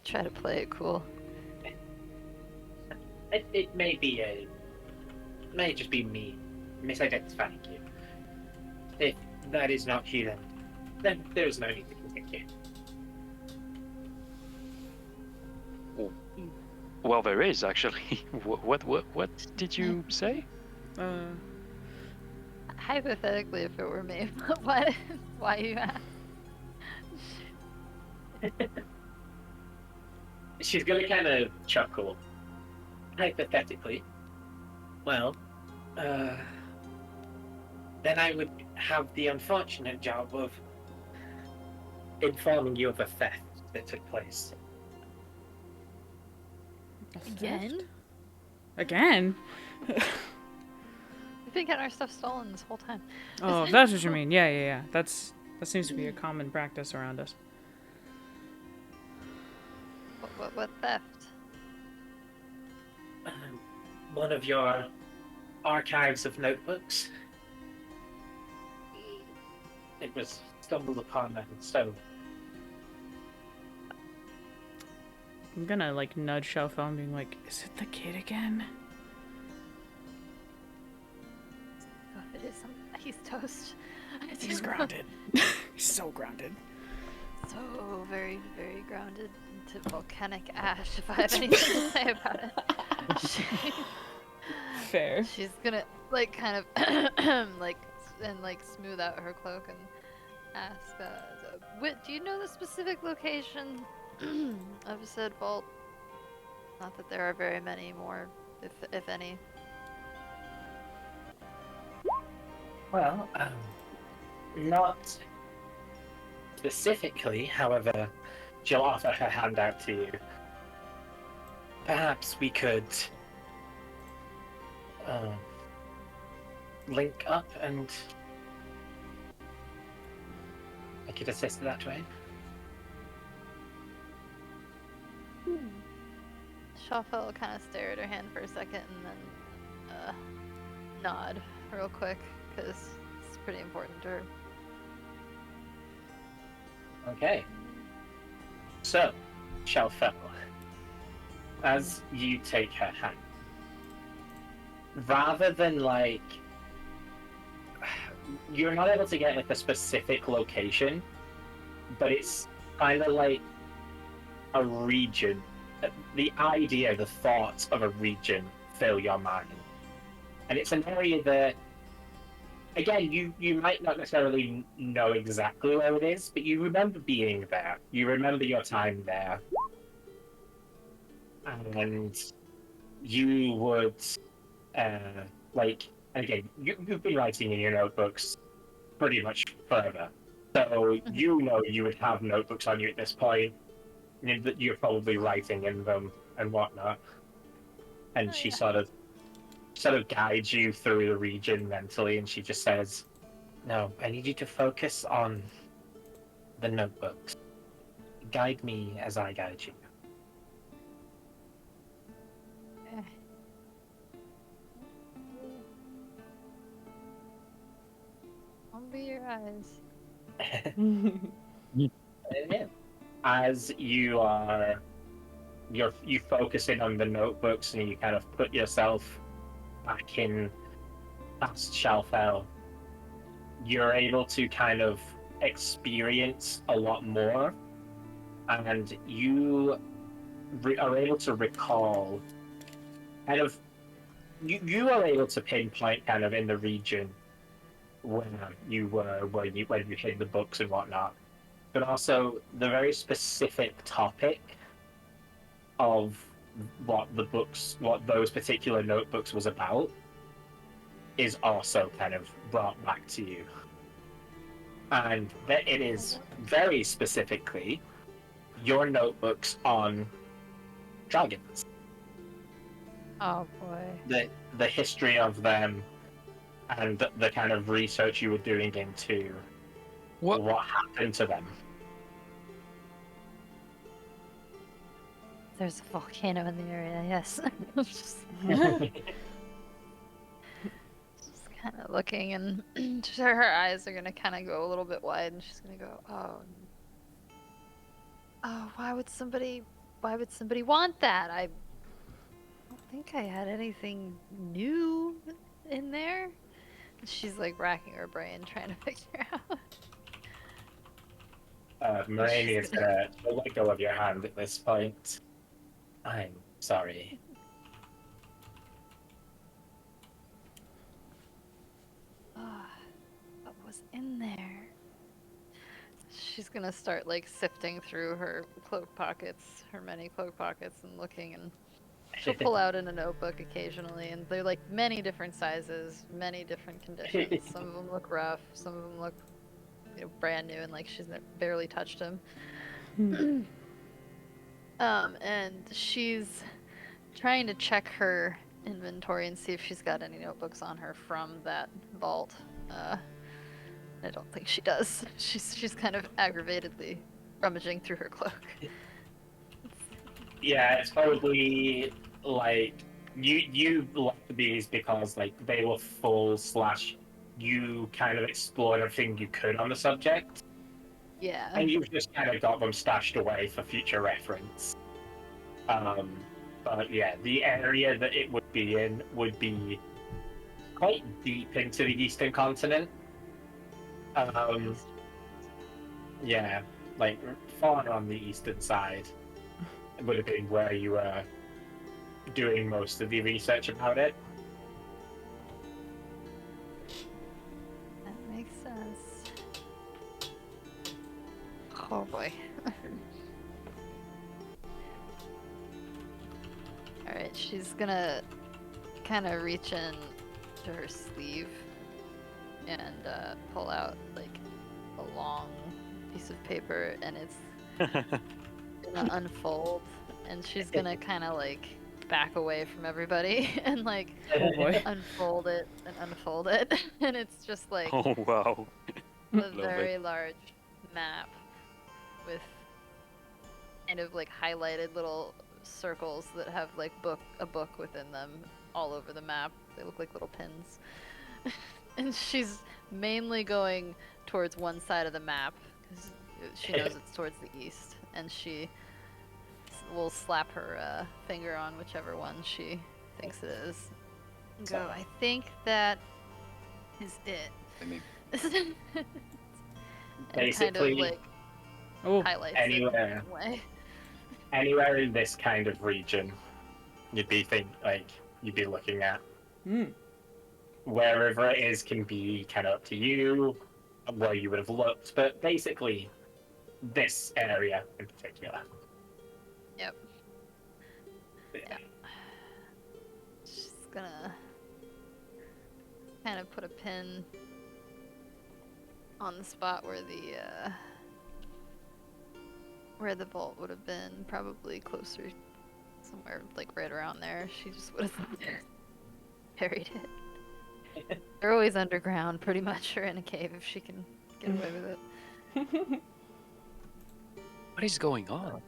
Try to play it cool. It may be a may just be me misidentifying you. If that is not you, then there is no need to continue. Well, there is actually. What did you say? Hypothetically, if it were me, what? Why you ask? She's gonna kind of chuckle. Hypothetically, well, then I would have the unfortunate job of informing you of a theft that took place. Again? Again? We've been getting our stuff stolen this whole time. Oh, that's what you mean. Yeah. That seems to be a common practice around us. What theft? One of your archives of notebooks. It was stumbled upon and stolen. I'm gonna like nudge Shelfel being like, is it the kid again? Oh, if it is he's toast. He's grounded. He's so grounded. So very, very grounded into volcanic ash, if I have anything to say about it. Fair. She's gonna like kind of like smooth out her cloak and ask, do you know the specific location of said vault? Not that there are very many more, if any. Well, not specifically. However, she'll offer her hand out to you. Perhaps we could link up and I could assist that way. Shawfell will kind of stare at her hand for a second and then nod real quick because it's pretty important to her. Okay. So, Shawfell, as you take her hand, rather than like, you're not able to get like a specific location, but it's kind of like a region. The idea, the thoughts of a region fill your mind. And it's an area that, again, you might not necessarily know exactly where it is, but you remember being there. You remember your time there. And you would, like, again, you've been writing in your notebooks pretty much forever. So you know you would have notebooks on you at this point. That you're probably writing in them and whatnot. And she sort of guides you through the region mentally, and she just says, "No, I need you to focus on the notebooks. Guide me as I guide you." Okay. I'll be your eyes. As you focus in on the notebooks and you kind of put yourself back in past Shawfell, you're able to kind of experience a lot more, and you are able to recall kind of you are able to pinpoint kind of in the region where you were when you hid the books and whatnot, but also the very specific topic of what those particular notebooks was about is also kind of brought back to you. And that it is very specifically your notebooks on dragons. Oh boy. The history of them and the kind of research you were doing into what happened to them. There's a volcano in the area, yes. just kind of looking, and her eyes are gonna kind of go a little bit wide, and she's gonna go, "Oh, why would somebody want that? I don't think I had anything new in there. She's like racking her brain trying to figure out. Mulaney is gonna let go of your hand at this point. I'm sorry. What was in there? She's gonna start like sifting through her cloak pockets, her many cloak pockets, and looking, and she'll pull out in a notebook occasionally, and they're like many different sizes, many different conditions. Some of them look rough, some of them look, brand new, and like she's barely touched them. And she's trying to check her inventory and see if she's got any notebooks on her from that vault. I don't think she does. She's kind of aggravatedly rummaging through her cloak. Yeah, it's probably like you liked these because like they were full / you kind of explored everything you could on the subject, Yeah. and you've just kind of got them stashed away for future reference. But yeah, the area that it would be in would be quite deep into the eastern continent. Yeah, like far on the eastern side would have been where you were doing most of the research about it. That makes sense. Oh boy. Alright, she's gonna kind of reach in to her sleeve and pull out like a long piece of paper, and it's gonna unfold, and she's gonna kind of like back away from everybody and like unfold it and unfold it, and it's just like Oh wow. a Love very large map with kind of like highlighted little circles that have like a book within them all over the map. They look like little pins. And she's mainly going towards one side of the map because she knows it's towards the east, and she will slap her finger on whichever one she thinks it is. Go, I think that is it. I mean, And Basically, kind of like Oh, highlights anywhere. it in a way. Anywhere in this kind of region, you'd be looking at. Wherever it is can be kind of up to you, where you would have looked, but basically, this area in particular. Yep. Yeah. She's gonna kind of put a pin on the spot where the vault would have been, probably closer, somewhere like right around there. She just would have buried it. They're always underground, pretty much, or in a cave if she can get away with it. what is going on?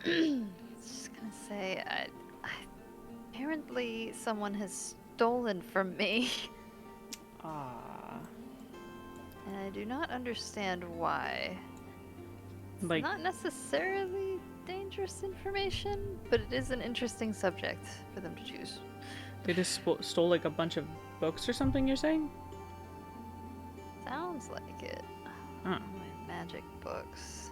Just gonna say, apparently someone has stolen from me, ah, and I do not understand why. It's like not necessarily dangerous information, but it is an interesting subject for them to choose. they just stole like a bunch of books or something. You're saying? Sounds like it. Huh. My magic books.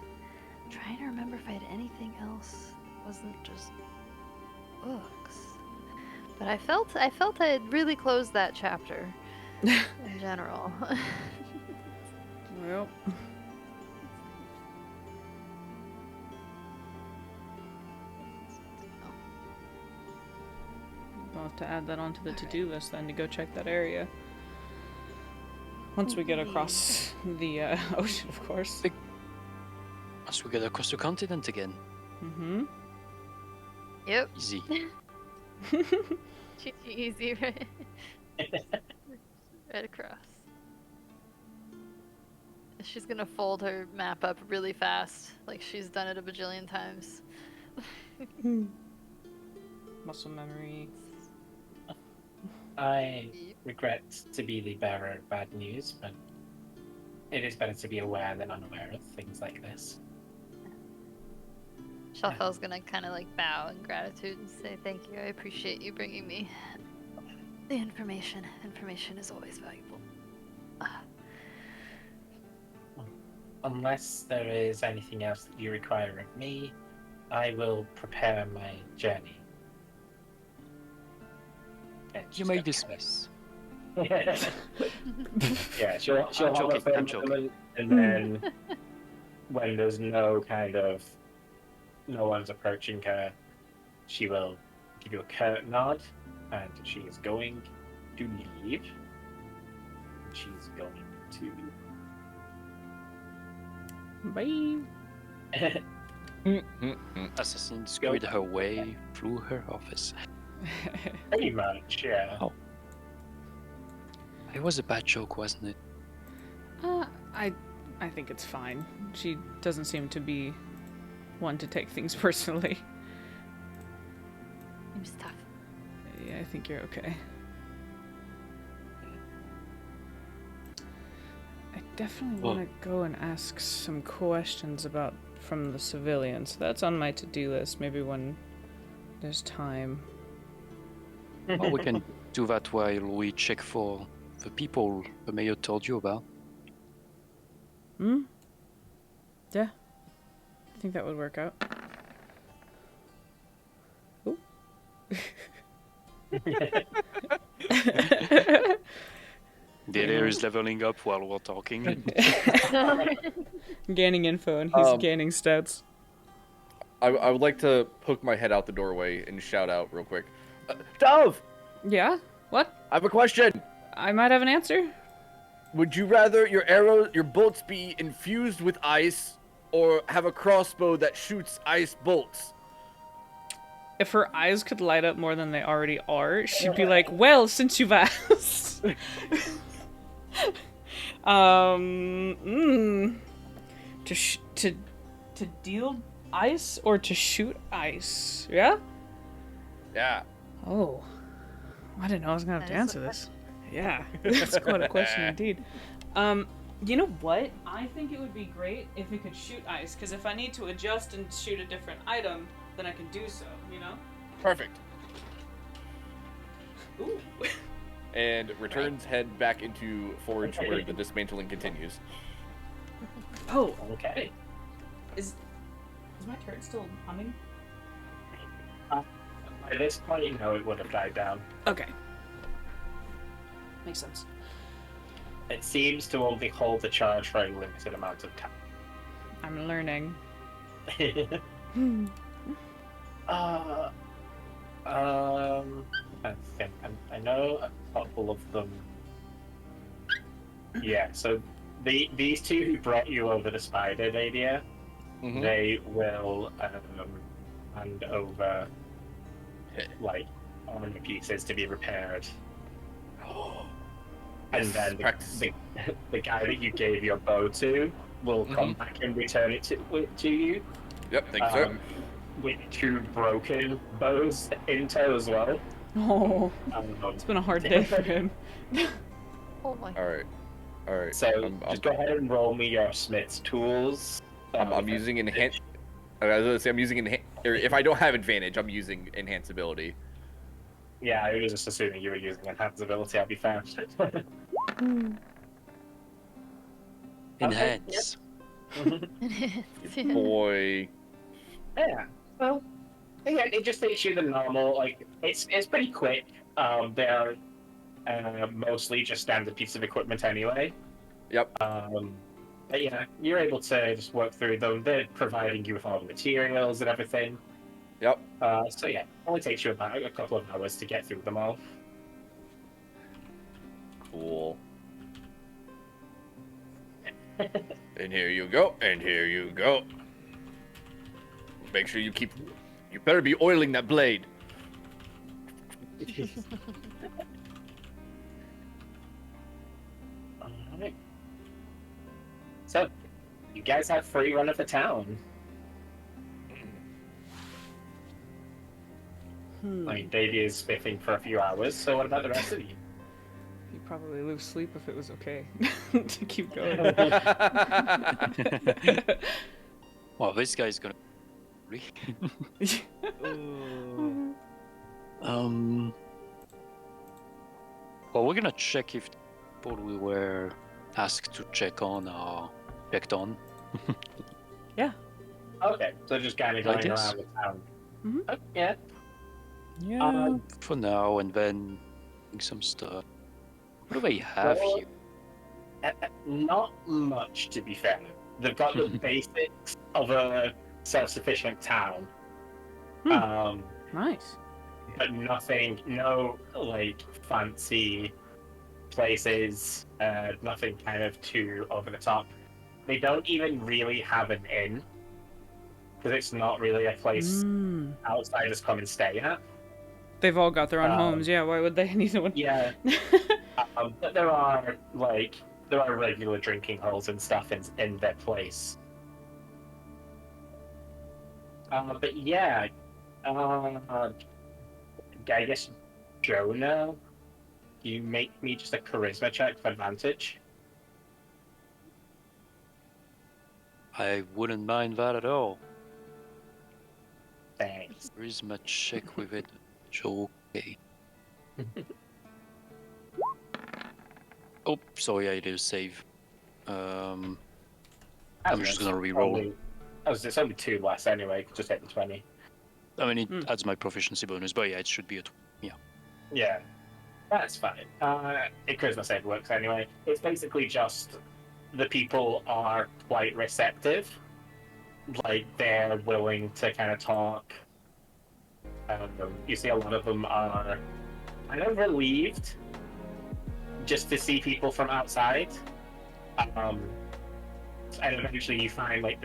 I'm trying to remember if I had anything else that wasn't just books. But I felt I had really closed that chapter in general. Well, I'll have to add that onto the to-do list then to go check that area. Once we get across the ocean, of course. Once we get across the continent again. Mm-hmm. Yep. Easy. Easy, right? Right across. She's gonna fold her map up really fast, like she's done it a bajillion times. Muscle memory. I regret to be the bearer of bad news, but it is better to be aware than unaware of things like this. Shalfel's gonna kind of like bow in gratitude and say thank you. I appreciate you bringing me the information. Information is always valuable. Unless there is anything else that you require of me, I will prepare my journey. And You she's may gonna dismiss. yeah, she'll I'm hold joking, it for a I'm joking. moment, and then when there's no one's approaching her, she will give you a curt nod, and she is going to leave. She's going Bye. to Assassin's Creed her way through her office. pretty much, yeah. Oh. It was a bad joke, wasn't it? I think it's fine. She doesn't seem to be one to take things personally. Seems tough. Yeah, I think you're okay. I definitely Well- want to go and ask some questions from the civilians. That's on my to-do list. Maybe when there's time. Or we can do that while we check for the people the mayor told you about. Hmm? Yeah. I think that would work out. Ooh. Data is leveling up while we're talking. Gaining info and he's Um, gaining stats. I would like to poke my head out the doorway and shout out real quick. Dove! Yeah? What? I have a question! I might have an answer. Would you rather your bolts be infused with ice, or have a crossbow that shoots ice bolts? If her eyes could light up more than they already are, she'd be like, well, since you've asked. To deal ice or to shoot ice? Yeah? Yeah. Oh. I didn't know I was gonna have to That is a answer this. Yeah, that's quite a question indeed. You know what? I think it would be great if it could shoot ice, because if I need to adjust and shoot a different item, then I can do so, you know? Perfect. Ooh. And returns head back into Forge where the dismantling continues. Oh, Okay. is my turret still humming? By this point, you know it would have died down. Okay. Makes sense. It seems to only hold the charge for a limited amount of I'm learning. time. I think I know a couple of them. Yeah, so these two who brought you over the spider, Nadia, Mhm. they will hand over like armor pieces to be repaired, and then Practice. the guy that you gave your bow to will come back and return it to you. Yep, thank you, sir. With two broken bows in tow as well. Oh, it's been a hard day for him. Oh my. Alright. Alright. So just go ahead and roll me your smith's tools. I'm using enhance. I was gonna say I'm using or if I don't have advantage, I'm using enhance ability. Yeah, I was just assuming you were using enhanced ability. I'll be fair. Enhance. Boy. Yeah. Well, yeah, it just takes you the normal. Like it's pretty quick. They're mostly just standard piece of equipment anyway. Yep. But yeah, you're able to just work through them. They're providing you with all the materials and everything. Yep. So yeah, only takes you about a couple of hours to get through them all. Cool. And here you go. And here you go. Make sure you keep. You better be oiling that blade. Alright. So, you guys have free run of the town. Like, Davey is spiffing for a few hours, so what about the rest of you? He'd probably lose sleep if it was okay to keep going. Well, this guy's gonna Really? Ooh. Well, we're gonna check if people we were asked to check on are checked on. Okay, so just kind of I going guess. around the town. Mhm. Yeah. Yeah. For now, and then doing some stuff. What do they have Well, here? Not much, to be fair. They've got the basics of a self-sufficient town. Hmm. Nice. But nothing, no like fancy places, nothing kind of too over the top. They don't even really have an inn because it's not really a place Mm. outsiders come and stay at. They've all got their own Um, homes. Yeah. Why would they need one? Yeah, but there are regular drinking holes and stuff in their place. But yeah, I guess Jonah, you make me just a charisma check for advantage. I wouldn't mind that at all. Thanks. Charisma check with it. Okay. Oh, sorry, I did a save. I'm just gonna re-roll. It's only 2 less anyway. Just hit the 20. I mean, it adds my proficiency bonus, but yeah, it should be a Yeah, that's fine. Charisma save works anyway. It's basically just the people are quite receptive. Like, they're willing to kind of talk. You see a lot of them are kind of relieved just to see people from outside. And eventually you find, like,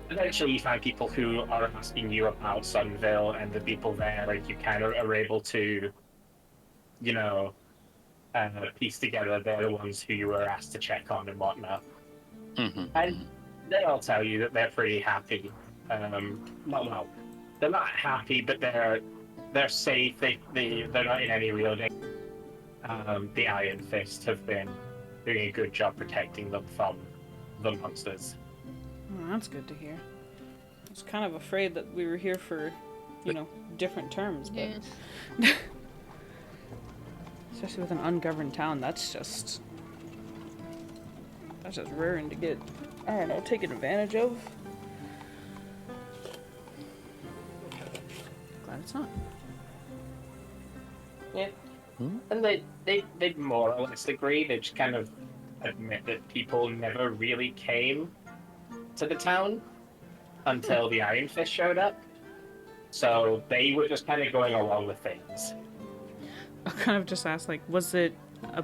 eventually you find people who are asking you about Sunville, and the people there, like, you kind of are able to, piece together they're the ones who you were asked to check on and whatnot. And they all tell you that they're pretty happy. Well, they're not happy, but they're safe. They're not in any real danger. The Iron Fist have been doing a good job protecting them from the monsters. Well, that's good to hear. I was kind of afraid that we were here for, different terms, but Yeah. especially with an ungoverned town, that's just raring to get, I don't know, taken advantage of. Glad it's not. Yeah. And they more or less agree. They just kind of admit that people never really came to the town until the Iron Fist showed up. So they were just kind of going along with things. I kind of just asked, like, was it a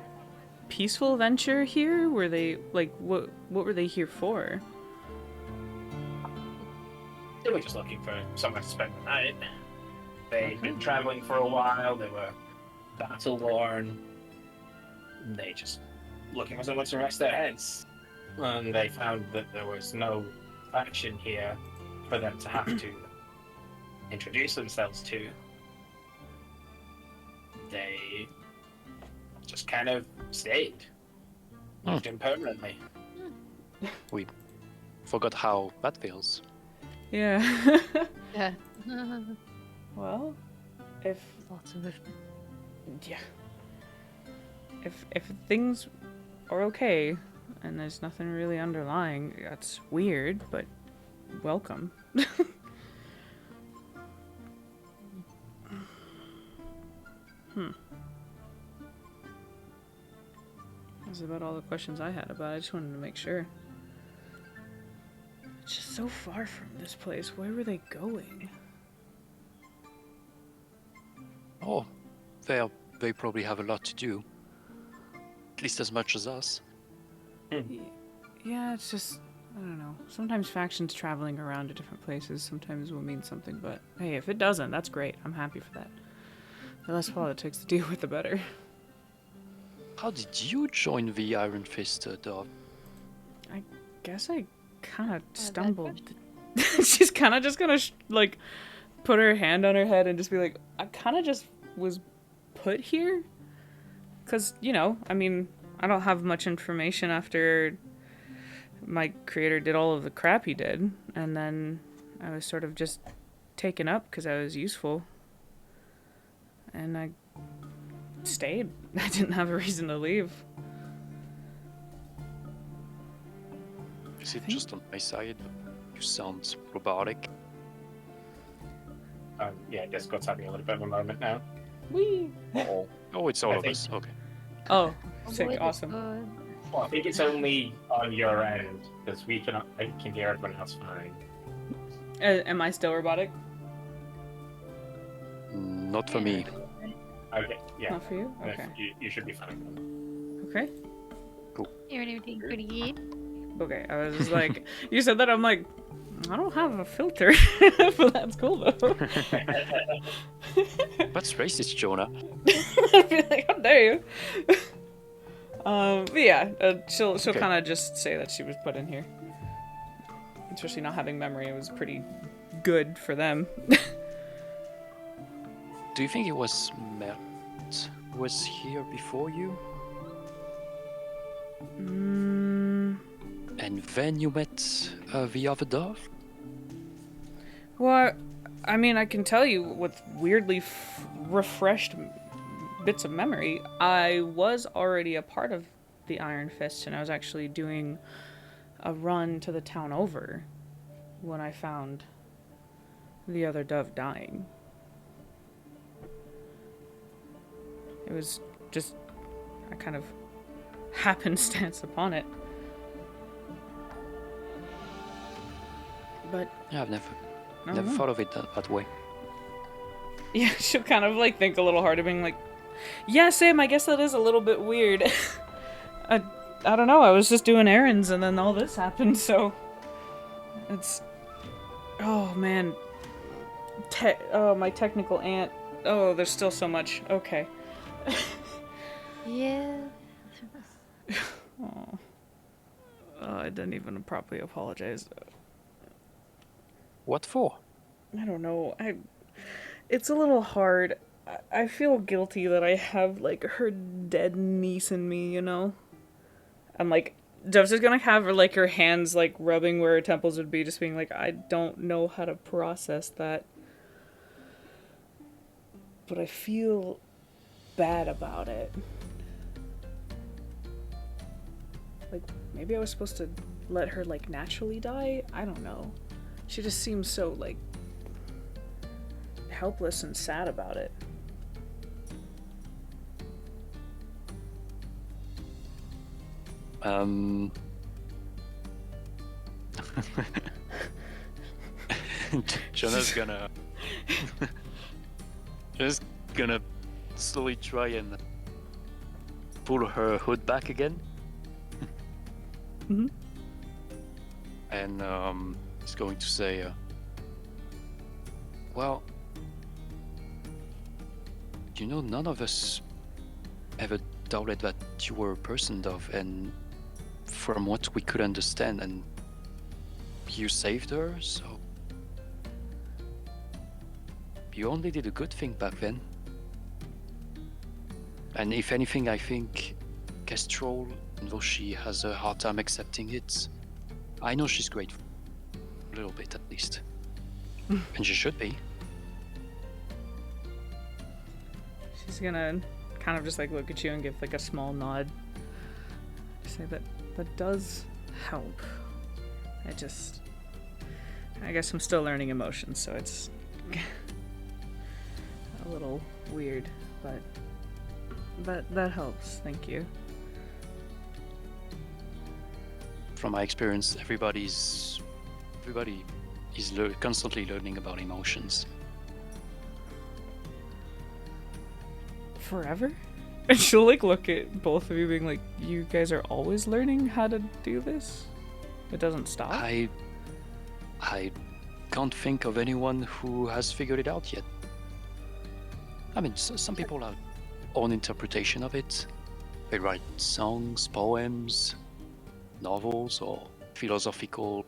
peaceful venture here? Were they, like, what were they here for? They were just looking for somewhere to spend the night. They'd been traveling for a while. They were battle worn. They just looking for somewhere to rest their heads. And they found that there was no faction here for them to have to introduce themselves to. They just kind of stayed. Moved in permanently. We forgot how that feels. Yeah. Yeah. Well, if Lots of yeah, if things are okay and there's nothing really underlying, that's weird, but welcome. That's about all the questions I had about it. I just wanted to make sure. It's just so far from this place. Where were they going? Oh, they probably have a lot to do. At least as much as us. Yeah, it's just, I don't know. Sometimes factions traveling around to different places sometimes will mean something, but hey, if it doesn't, that's great. I'm happy for that. The less politics to deal with, the better. How did you join the Iron Fist, Dov? I guess I kind of bad stumbled. She's kind of just gonna, put her hand on her head and just be like, I kind of just was put here? Because, I mean, I don't have much information after my creator did all of the crap he did, and then I was sort of just taken up because I was useful. And I stayed. I didn't have a reason to leave. Is it just on my side? You sound robotic. Yeah, Discord's having a little bit of a moment now. Whee! Uh-oh. Oh, it's all I of think- us. Okay. Oh, Oh, sick, boy, awesome. good. Well, I think it's only on your end, because I can hear everyone else fine. Am I still robotic? Not for me. Okay, yeah. Not for you? Then Okay. You should be fine. Okay. You're doing pretty good. Okay. I was just like, you said that, I'm like, I don't have a filter. But that's cool though. That's racist, Jonah. I'd be like, how dare you? But yeah, she'll Okay. kind of just say that she was put in here. Especially not having memory, it was pretty good for them. Do you think it was Mert who was here before you? Mm, And then you met the other dove? well, I mean, I can tell you with weirdly refreshed bits of memory, I was already a part of the Iron Fist, and I was actually doing a run to the town over when I found the other dove dying. It was just a kind of happenstance upon it. But Yeah, I've never I don't never know. thought of it that way. Yeah, she'll kind of like think a little harder, being like, "Yeah, Sam, I guess that is a little bit weird. I don't know. I was just doing errands, and then all this happened. So it's oh man, my technical aunt. Oh, there's still so much. Okay. Yeah. Oh, I didn't even properly apologize. What for? I don't know. It's a little hard. I feel guilty that I have like her dead niece in me, you know? And like Dev's just gonna have her like her hands like rubbing where her temples would be, just being like, I don't know how to process that. But I feel bad about it. Like maybe I was supposed to let her like naturally die? I don't know. She just seems so like helpless and sad about it. Jonah's gonna just gonna slowly try and pull her hood back again. Mhm. And he's going to say, well, you know, none of us ever doubted that you were a person, Dove, and from what we could understand, and you saved her, so you only did a good thing back then. And if anything, I think Kestrel, though she has a hard time accepting it, I know she's grateful. A little bit, at least. And she should be. She's gonna kind of just like look at you and give like a small nod. Say that does help. I guess I'm still learning emotions, so it's a little weird, but that helps. Thank you. From my experience, everybody is constantly learning about emotions. Forever? And she'll like look at both of you being like, you guys are always learning how to do this? It doesn't stop? I can't think of anyone who has figured it out yet. I mean, some people have own interpretation of it. They write songs, poems, novels, or philosophical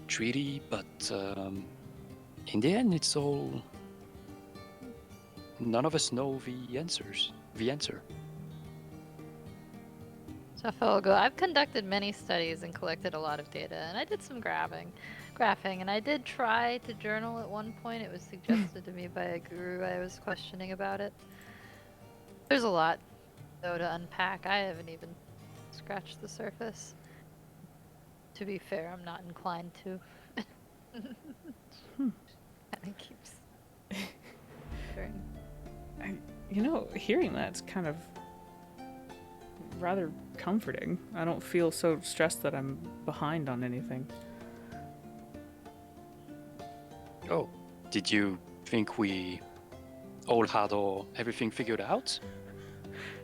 treaty, but in the end, it's all. None of us know the answer. So Folgo, I've conducted many studies and collected a lot of data, and I did some graphing, and I did try to journal at one point. It was suggested to me by a guru I was questioning about it. There's a lot, though, to unpack. I haven't even scratched the surface. To be fair, I'm not inclined to. It keeps. Hearing that's kind of rather comforting. I don't feel so stressed that I'm behind on anything. Oh, did you think we all had everything figured out?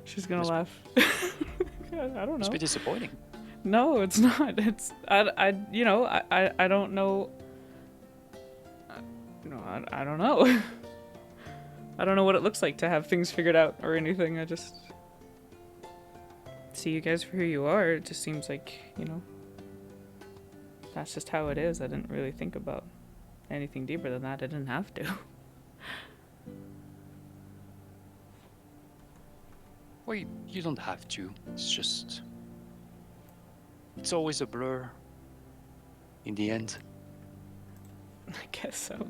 She's gonna laugh. I don't It's a know. bit disappointing. No, it's not. It's I don't know. I don't know. I don't know what it looks like to have things figured out or anything. I just see you guys for who you are. It just seems like, that's just how it is. I didn't really think about anything deeper than that. I didn't have to. Well, you don't have to. It's always a blur in the end. I guess so.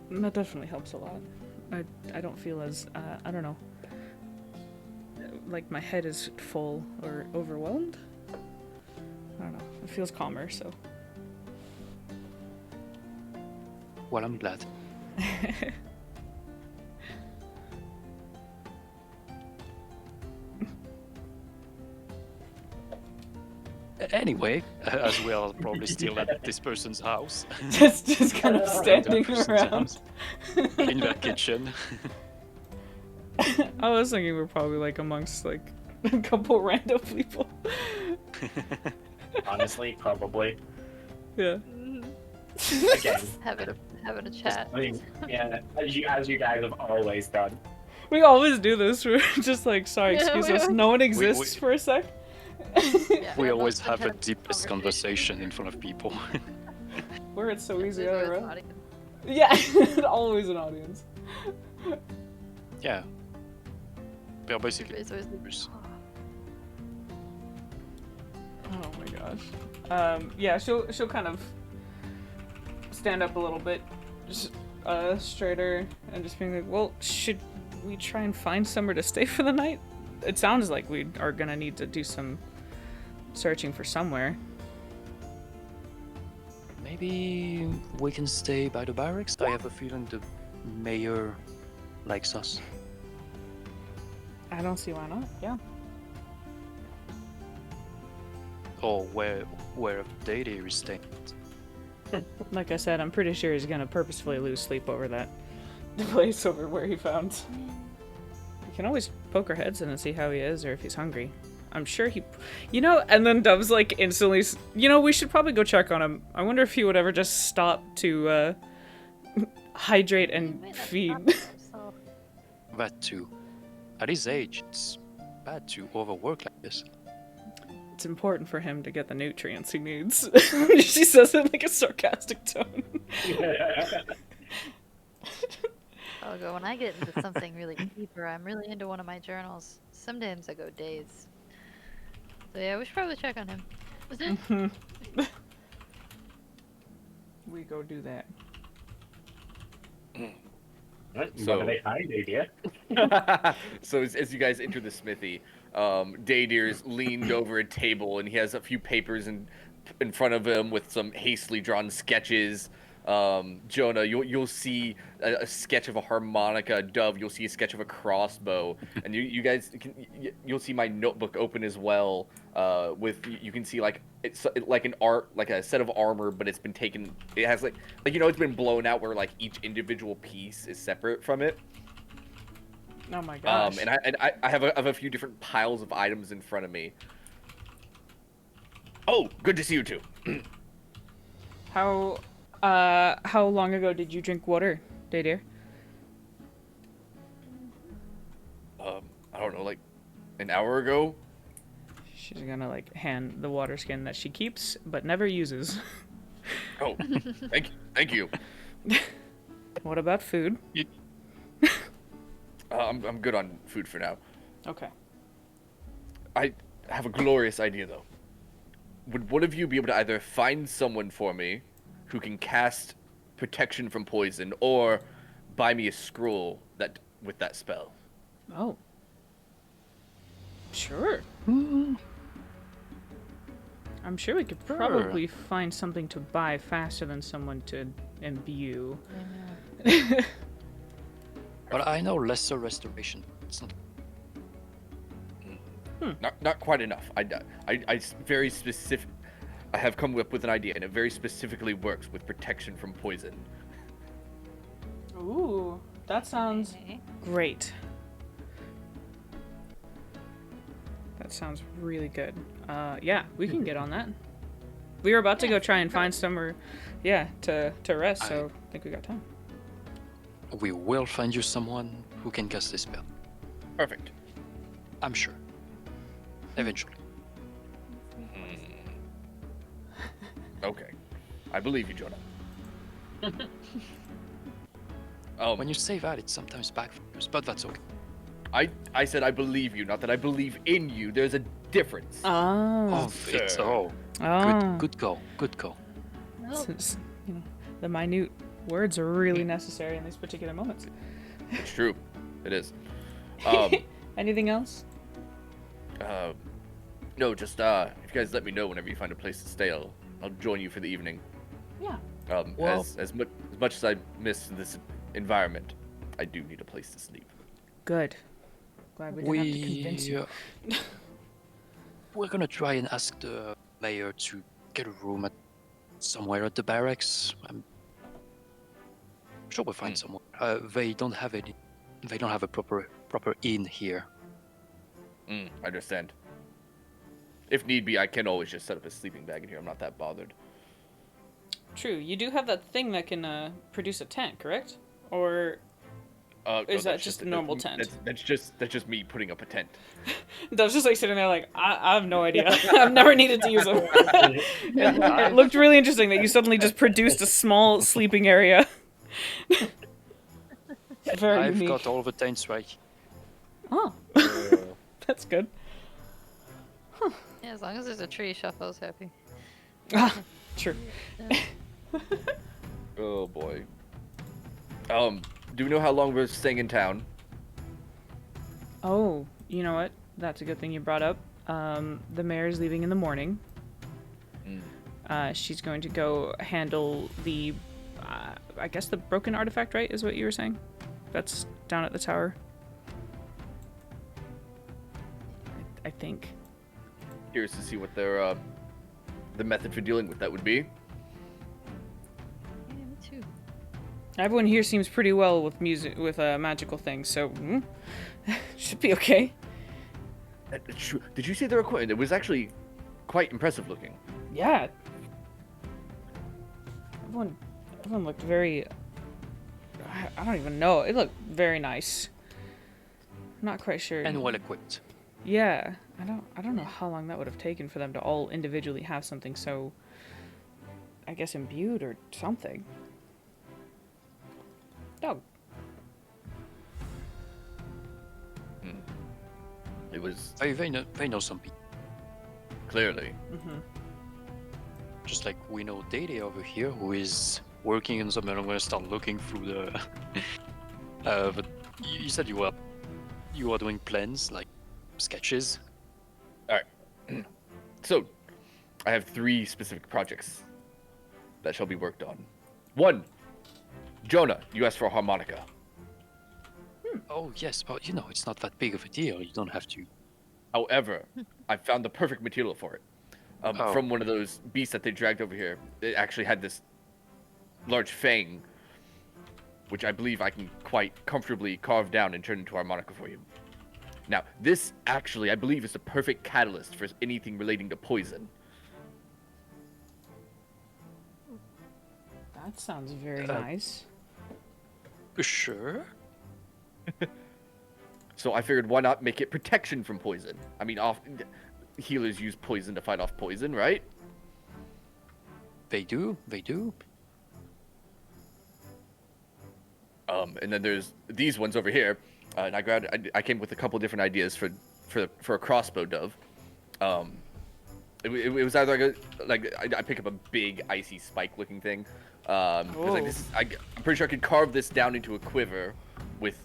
That definitely helps a lot. I don't feel as, I don't know, like my head is full or overwhelmed. I don't know. It feels calmer, so. Well, I'm glad. Anyway, as we are probably still at this person's house. just kind of standing That person's around. house, in their kitchen. I was thinking we're probably like amongst like a couple random people. Honestly, probably. Yeah. Again, having a chat. I mean, yeah, as you guys have always done. We always do this. We're just like, sorry, Yeah, excuse we us. are. No one exists for a sec. Yeah, We I'd always love to have the have deepest conversation in front of people. Where it's so easy. There's Right? always an audience. Yeah, always an audience. Yeah. They're basically There's always neighbors. Oh my gosh. Yeah, she'll kind of stand up a little bit, just straighter, and just being like, well, should we try and find somewhere to stay for the night? It sounds like we are gonna need to do some searching for somewhere. Maybe we can stay by the barracks. I have a feeling the mayor likes us. I don't see why not. Yeah. Or where Dayday is staying. Like I said, I'm pretty sure he's gonna purposefully lose sleep over that place over where he found. We can always poke our heads in and see how he is or if he's hungry. I'm sure he, and then Dove's like instantly, we should probably go check on him. I wonder if he would ever just stop to hydrate He and might not feed. stop himself. That too. At his age, it's bad to overwork like this. It's important for him to get the nutrients he needs. She says it in like a sarcastic tone. Although when I get into something really deeper, I'm really into one of my journals. Sometimes I go days. So yeah, we should probably check on him. We go do that. What So- are they hiding, dear? So as you guys enter the smithy, Daydeer's leaned over a table and he has a few papers in front of him with some hastily drawn sketches. Jonah, you'll see a sketch of a harmonica. Dove, you'll see a sketch of a crossbow, and you guys you'll see my notebook open as well. You can see like it's like like a set of armor, but it's been taken. It has it's been blown out where like each individual piece is separate from it. Oh my gosh. And I have a few different piles of items in front of me. Oh, good to see you too. How long ago did you drink water, Daydeer? I don't know, like an hour ago. She's gonna like hand the water skin that she keeps but never uses. Oh, thank you. What about food? I'm good on food for now. Okay. I have a glorious idea, though. Would one of you be able to either find someone for me who can cast protection from poison, or buy me a scroll that with that spell? Oh. Sure. I'm sure we could Sure. probably find something to buy faster than someone to imbue. But I know lesser restoration. It's not. Not quite enough. I very specific. I have come up with an idea, and it very specifically works with protection from poison. Ooh, that sounds Okay. great. That sounds really good. Yeah, we can get on that. We were about to go try and find somewhere, yeah, to rest, so I think we got time. We will find you someone who can cast this spell. Perfect. I'm sure. Eventually. Okay, I believe you, Jonah. When you say that, it sometimes backfires, but that's okay. I said I believe you, not that I believe in you. There's a difference. Oh. It's sir. good call. Good call. Since, you know, the minute words are really necessary in these particular moments. It's true. It is. Anything else? No, just if you guys let me know whenever you find a place to stay, I'll join you for the evening. Yeah. Well- As much as I miss this environment, I do need a place to sleep. Good. Glad we didn't have to convince you. We're gonna try and ask the mayor to get a room at somewhere at the barracks. I'm sure we'll find somewhere. They don't have any. They don't have a proper inn here. I understand. If need be, I can always just set up a sleeping bag in here. I'm not that bothered. True. You do have that thing that can produce a tent, correct? Or Is that that's just a normal tent? That's just me putting up a tent. I was just like sitting there like, I have no idea. I've never needed to use them. It looked really interesting that you suddenly just produced a small sleeping area. Very I've unique. got all the tents right. Oh, that's good. Yeah, as long as there's a tree, Shuffle's happy. True. Oh boy. Do we know how long we're staying in town? Oh, you know what? That's a good thing you brought up. The mayor's leaving in the morning. She's going to go handle the, I guess the broken artifact, right? Is what you were saying? That's down at the tower. I think. Curious to see what their the method for dealing with that would be. Yeah, me too. Everyone here seems pretty well with with magical things, so should be okay. Did you see their equipment? It was actually quite impressive looking. Yeah. Everyone looked very. I don't even know. It looked very nice. I'm not quite sure. And well equipped. Yeah, I don't know how long that would have taken for them to all individually have something so, I guess, imbued or something. Dog. It was They know some people. clearly. Just like we know Dede over here, who is working on something. I'm gonna start looking through the. But you said you were doing plans, like sketches. So, I have 3 specific projects that shall be worked on. 1, Jonah, you asked for a harmonica. Oh yes, but it's not that big of a deal. You don't have to. However, I found the perfect material for it. Oh. From one of those beasts that they dragged over here. It actually had this large fang, which I believe I can quite comfortably carve down and turn into a harmonica for you. Now, this actually, I believe, is the perfect catalyst for anything relating to poison. That sounds very nice. Sure. So I figured, why not make it protection from poison? I mean, often healers use poison to fight off poison, right? They do. And then there's these ones over here. and I came with a couple different ideas for a crossbow dove. It was either I pick up a big icy spike looking thing. 'Cause, like, I'm pretty sure I could carve this down into a quiver with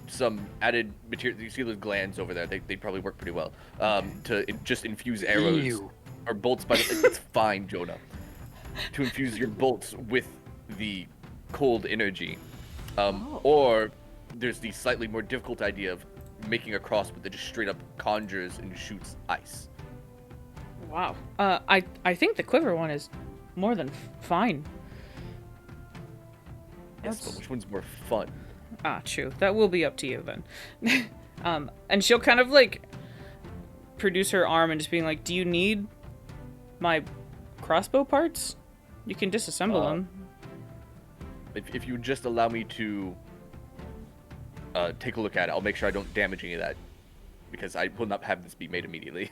some added material. You see those glands over there? They'd probably work pretty well. Just infuse arrows Ew. or bolts. It's fine, Jonah. To infuse your bolts with the cold energy, or there's the slightly more difficult idea of making a crossbow that just straight up conjures and shoots ice. Wow. I think the quiver one is more than fine. Yes, but which one's more fun? Ah, true. That will be up to you then. And she'll kind of like produce her arm and just being like, "Do you need my crossbow parts? You can disassemble them." If you would just allow me to take a look at it, I'll make sure I don't damage any of that, because I will not have this be made immediately.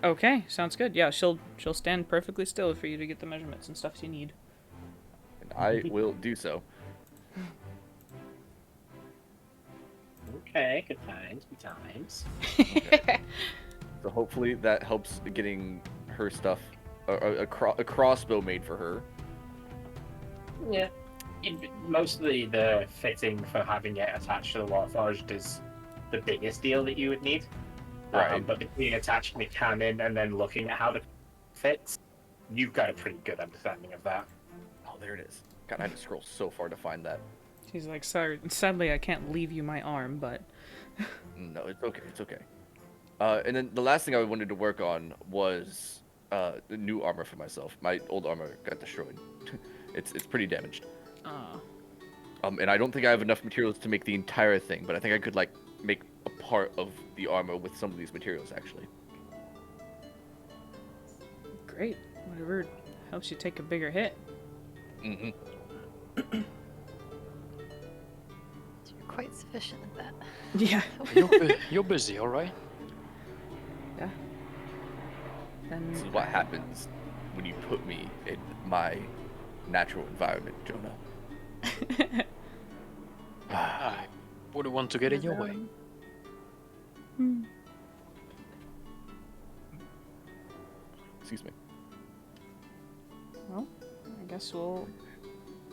Okay, sounds good. Yeah, she'll stand perfectly still for you to get the measurements and stuff you need. And I will do so. Okay, good times, good times. Okay. So hopefully that helps getting her stuff, a crossbow made for her. Yeah. Mostly the fitting for having it attached to the Warforged is the biggest deal that you would need. Right. But between attaching the cannon and then looking at how it fits, you've got a pretty good understanding of that. Oh, there it is. God, I had to scroll so far to find that. She's like, "Sorry, sadly I can't leave you my arm, but..." No, it's okay. It's okay. And then the last thing I wanted to work on was the new armor for myself. My old armor got destroyed. It's pretty damaged. Ah. And I don't think I have enough materials to make the entire thing, but I think I could like make a part of the armor with some of these materials actually. Great. Whatever helps you take a bigger hit. Mm-hmm. You're quite sufficient at that. Yeah. You're busy, all right? Yeah. Then This is what happens when you put me in my natural environment, Jonah. I wouldn't want to get in your way. Excuse me. Well, I guess we'll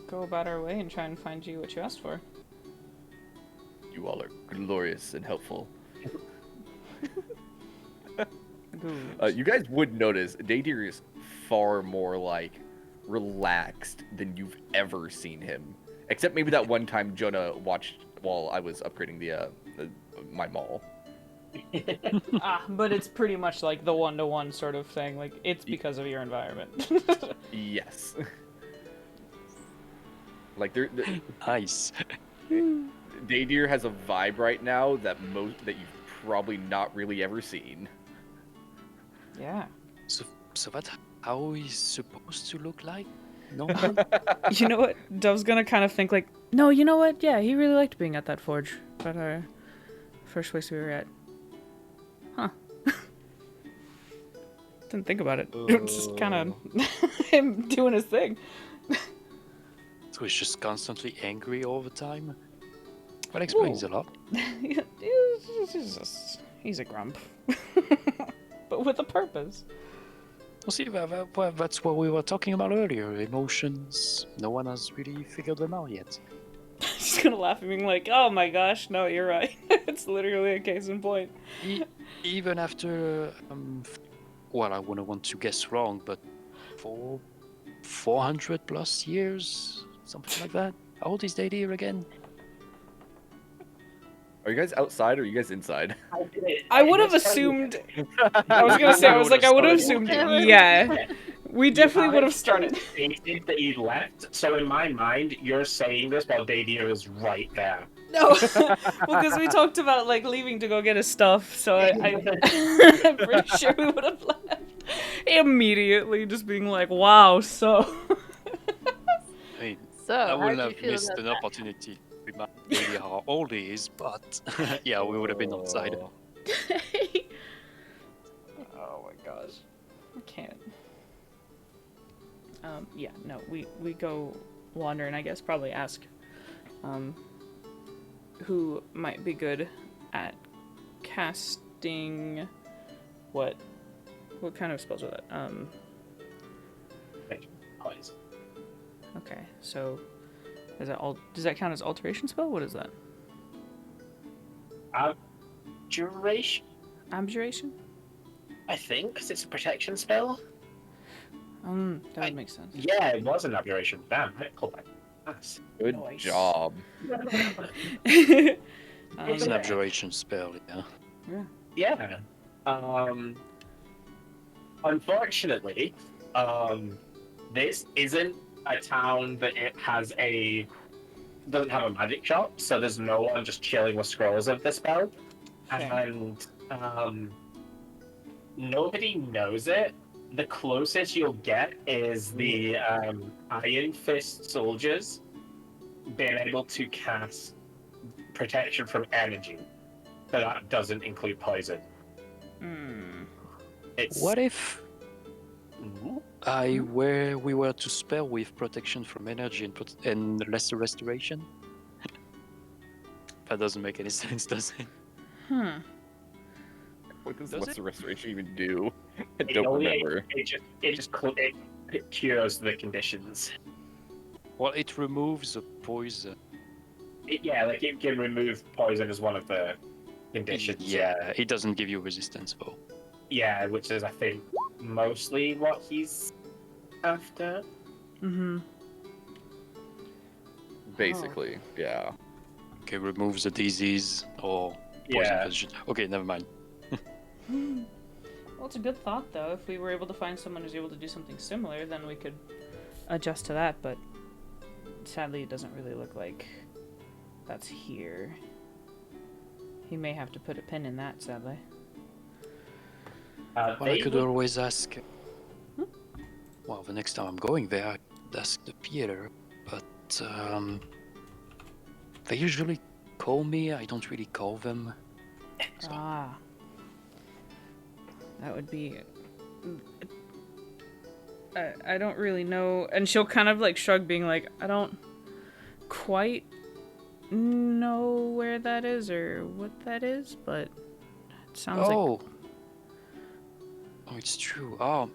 go about our way and try and find you what you asked for. You all are glorious and helpful. Good. You guys would notice Daydeer is far more like relaxed than you've ever seen him. Except maybe that one time Jonah watched while I was upgrading my mall. But it's pretty much like the one-to-one sort of thing. Like, it's because of your environment. Yes. Like they're Nice. Daydeer has a vibe right now that you've probably not really ever seen. Yeah. So that's how he's supposed to look like? No. You know what? Dove's gonna kind of think like, no, you know what? Yeah, he really liked being at that forge. But our first place we were at. Huh. Didn't think about it. It was just kind of him doing his thing. So he's just constantly angry all the time? That explains a lot. He's a grump. But with a purpose. Well, see, that's what we were talking about earlier. Emotions. No one has really figured them out yet. She's gonna laugh at me like, oh my gosh, no, you're right. It's literally a case in point. Even after, well, I wouldn't want to guess wrong, but 400 plus years? Something like that? How old is Daydeer again? Are you guys outside or are you guys inside? I would have assumed. I was gonna say, I would have assumed. Yeah. We definitely would have started. Stated that you left, so in my mind, you're saying this while Daydeer is right there. No, because we talked about like leaving to go get his stuff, so I'm pretty sure we would have left immediately, just being like, "Wow, so." I mean, So, I how wouldn't do you have feel missed about an that? opportunity to remind Daydeer how old he is, but yeah, we would have been outside. Oh my gosh, I can't. Yeah, no, we go wander and I guess probably ask, who might be good at casting what kind of spells are that? Poison. Okay, so is that all? Does that count as alteration spell? What is that? Duration, Abjuration? I think, because it's a protection spell. That would make sense. Yeah, it was an abjuration. Damn, I pulled my ass. Good Nice. job. It's an abjuration spell, yeah. Yeah. Unfortunately, this isn't a town that doesn't have a magic shop, so there's no one just chilling with scrolls of the spell. Okay. And nobody knows it. The closest you'll get is the Iron Fist soldiers being able to cast protection from energy, but that doesn't include poison. It's What if Mhm. we were to spell with protection from energy and lesser restoration? That doesn't make any sense, does it? What does Does Lesser it? Restoration even do? I It don't only- remember. it cures the conditions. Well, it removes the poison. It can remove poison as one of the conditions. Yeah, it doesn't give you resistance though. Yeah, which is I think mostly what he's after. Mm-hmm. Basically, yeah. Okay, removes the disease or poison Yeah. position. Okay, never mind. Well, it's a good thought, though. If we were able to find someone who's able to do something similar, then we could adjust to that, but sadly, it doesn't really look like that's here. He may have to put a pin in that, sadly. Well, I They could would- always ask. Well, the next time I'm going there, I could ask the theater, but they usually call me. I don't really call them. So, Ah. That would be... I don't really know. And she'll kind of like shrug, being like, I don't quite know where that is or what that is, but it sounds like... oh, it's true. Oh,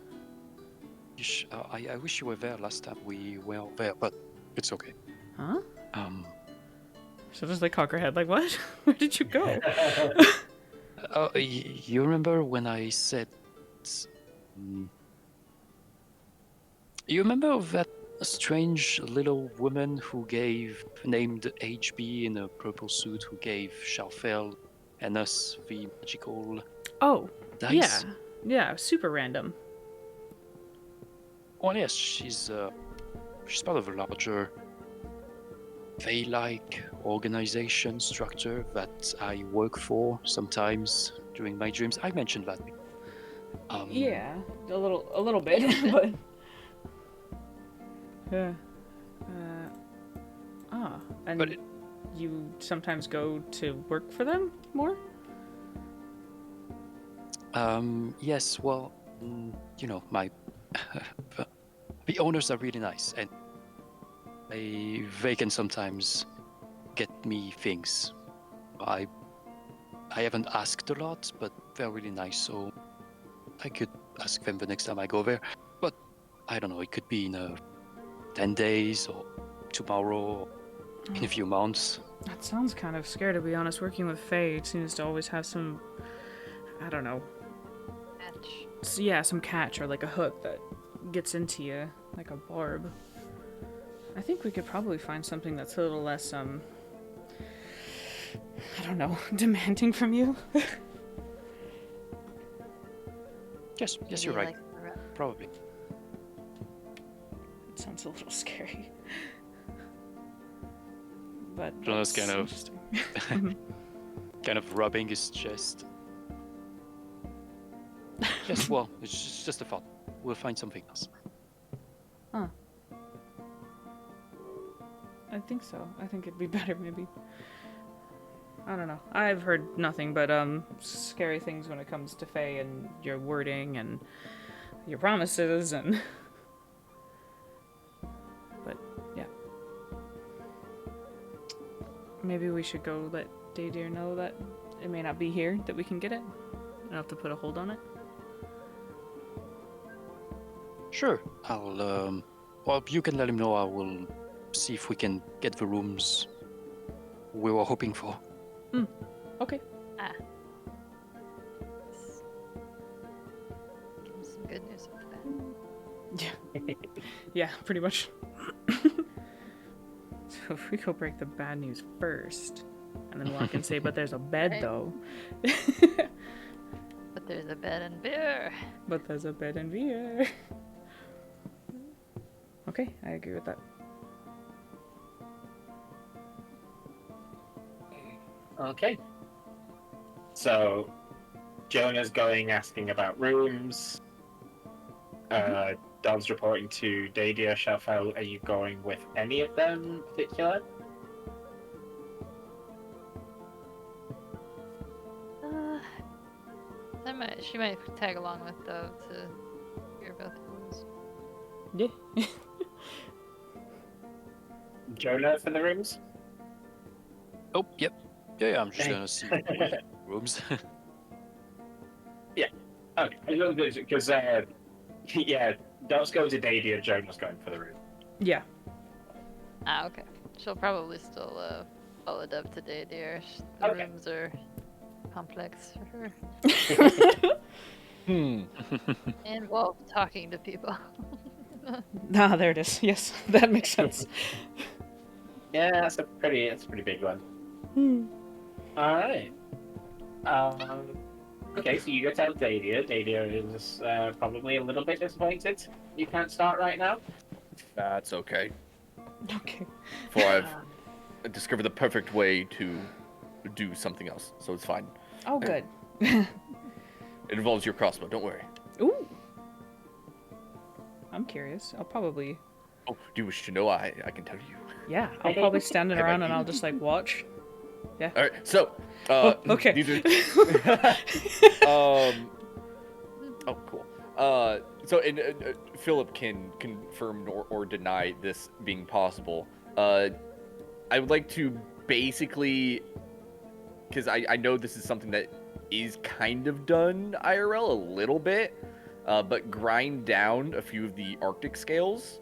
I wish you were there last time we were there, but it's okay. Huh? So She'll just like cock her head like, what? Where did you go? you remember when I said? You remember that strange little woman who named HB in a purple suit, who gave Sharfel and us the magical Oh, dice? yeah. Yeah, super random. Well, yes, she's part of a larger Fey-like organization structure that I work for sometimes during my dreams. I mentioned that. Yeah, a little bit, but... Yeah. And But you sometimes go to work for them more? Yes, well, you know, my the owners are really nice, and they can sometimes get me things. I haven't asked a lot, but they're really nice, so I could ask them the next time I go there. But I don't know, it could be in 10 days or tomorrow, or in a few months. That sounds kind of scary, to be honest. Working with Faye seems to always have some, I don't know, some catch or like a hook that gets into you, like a barb. I think we could probably find something that's a little less, I don't know, demanding from you. Yes, you're right. Probably. It sounds a little scary. But Jonas that's kind of- interesting. Kind of rubbing his chest. Yes, well, it's just a thought. We'll find something else. I think so. I think it'd be better, maybe. I don't know. I've heard nothing but scary things when it comes to Faye and your wording and your promises and... But, yeah. maybe we should go let Daydeer know that it may not be here that we can get it. I'll have to put a hold on it. Sure. I'll well, you can let him know. I will see if we can get the rooms we were hoping for. Okay. Ah. Give him some good news with that. Yeah, pretty much. So if we go break the bad news first, and then walk and say, but there's a bed Right. though. But there's a bed and beer. But there's a bed and beer. Okay, I agree with that. Okay. So, Jonah's going asking about rooms. Dog's reporting to Daydeer. Shelfo, are you going with any of them in particular? She might tag along with Dove to hear about the rooms. Yeah. Jonah for the rooms? Oh, yep. Yeah, I'm just gonna see rooms. Okay, because yeah, Dove's going to Daydeer, Jonah's going for the room. Yeah. Ah, okay. She'll probably still follow Dove to Daydeer. The Okay. rooms are complex for her. Involve talking to people. Ah, there it is. Yes, that makes sense. Yeah, that's a pretty big one. All right. Okay, so you go tell Daydeer. Daydeer is probably a little bit disappointed. You can't start right now. That's okay. Okay. For I've discovered the perfect way to do something else, so it's fine. Oh, good. It involves your crossbow, don't worry. Ooh. I'm curious. I'll probably, Oh, do you wish to know? I can tell you. yeah, I'll probably stand it around and I'll just like watch. All right, so okay. these are, oh, cool. So Philip can confirm or deny this being possible. I would like to basically, because I know this is something that is kind of done IRL a little bit, but grind down a few of the Arctic scales,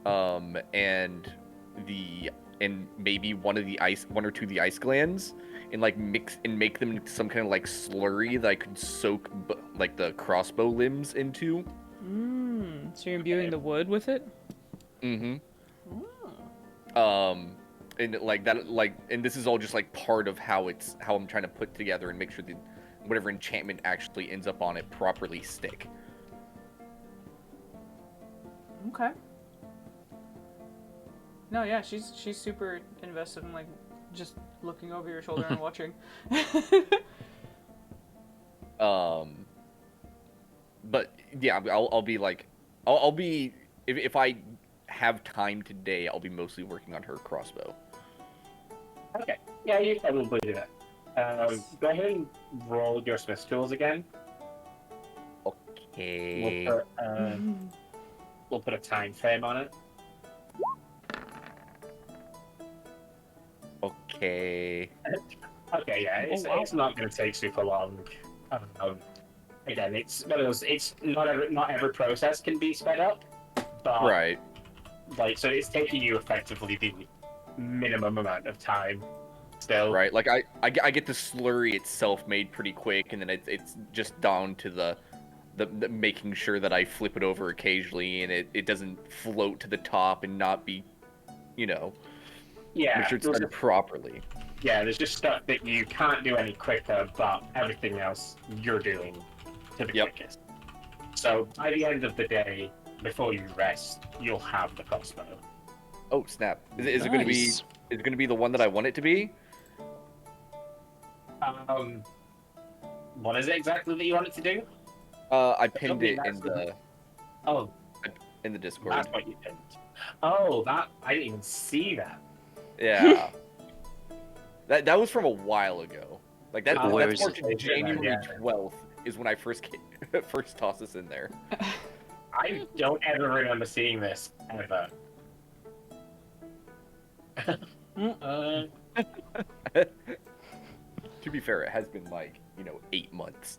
and maybe one or two of the ice glands, and like mix and make them into some kind of like slurry that I could soak like the crossbow limbs into. So you're imbuing the wood with it? Mm-hmm. And like that, like, and this is all just like part of how I'm trying to put together and make sure that whatever enchantment actually ends up on it properly stick. Okay. No, yeah, she's super invested in like just looking over your shoulder and watching. But yeah, I'll be like, I'll be if I have time today, I'll be mostly working on her crossbow. Okay. Yeah, you probably do that. Go ahead and roll your Smith's tools again. Okay. We'll put a time frame on it. Okay. Okay, yeah, it's not going to take super long. Again, it's one of those. It's not every process can be sped up, but Right. like so, it's taking you effectively the minimum amount of time. Still, Right. Like I get the slurry itself made pretty quick, and then it's just down to the making sure that I flip it over occasionally, and it doesn't float to the top and not be, Yeah, make sure it's done properly. yeah. There's just stuff that you can't do any quicker, but everything else you're doing to the Yep. quickest. So by the end of the day, before you rest, you'll have the crossbow. Oh snap! Is it going to be? Nice. Is it going to be the one that I want it to be? What is it exactly that you want it to do? I pinned think it in that's the Oh, Discord. that's what you pinned. Oh, that I didn't even see that. Yeah. that was from a while ago. Like that. Oh, where That's is marked it? January Yeah. 12th is when I first first tossed this in there. I don't ever remember seeing this ever. To be fair, it has been like 8 months.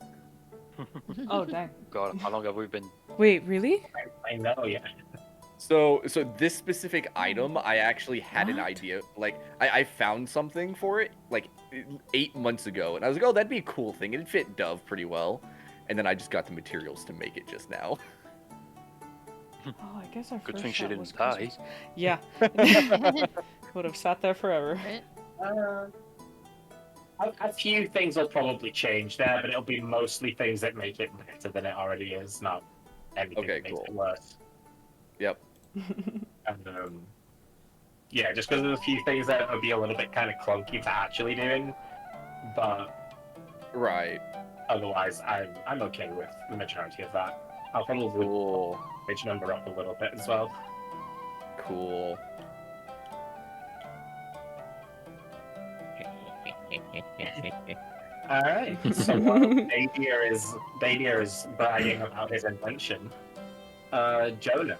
Oh dang. God, how long have we been? Wait, really? I know, yeah. So this specific item, I actually had an What? idea. Like, I found something for it like 8 months ago, and I was like, oh, that'd be a cool thing. It'd fit Dove pretty well. And then I just got the materials to make it just now. Oh, I guess our Good first thing she shot didn't was die. Christmas. Yeah. Would have sat there forever. Right? A few things will probably change there, but it'll be mostly things that make it better than it already is, not anything Okay, that makes cool. it worse. Yep. And, yeah, just because there's a few things that will be a little bit kind of clunky to actually doing, but Right. otherwise, I'm okay with the majority of that. I'll probably Cool. page number up a little bit as well. Cool. All right. So while Davier is bragging about his invention, Jonah,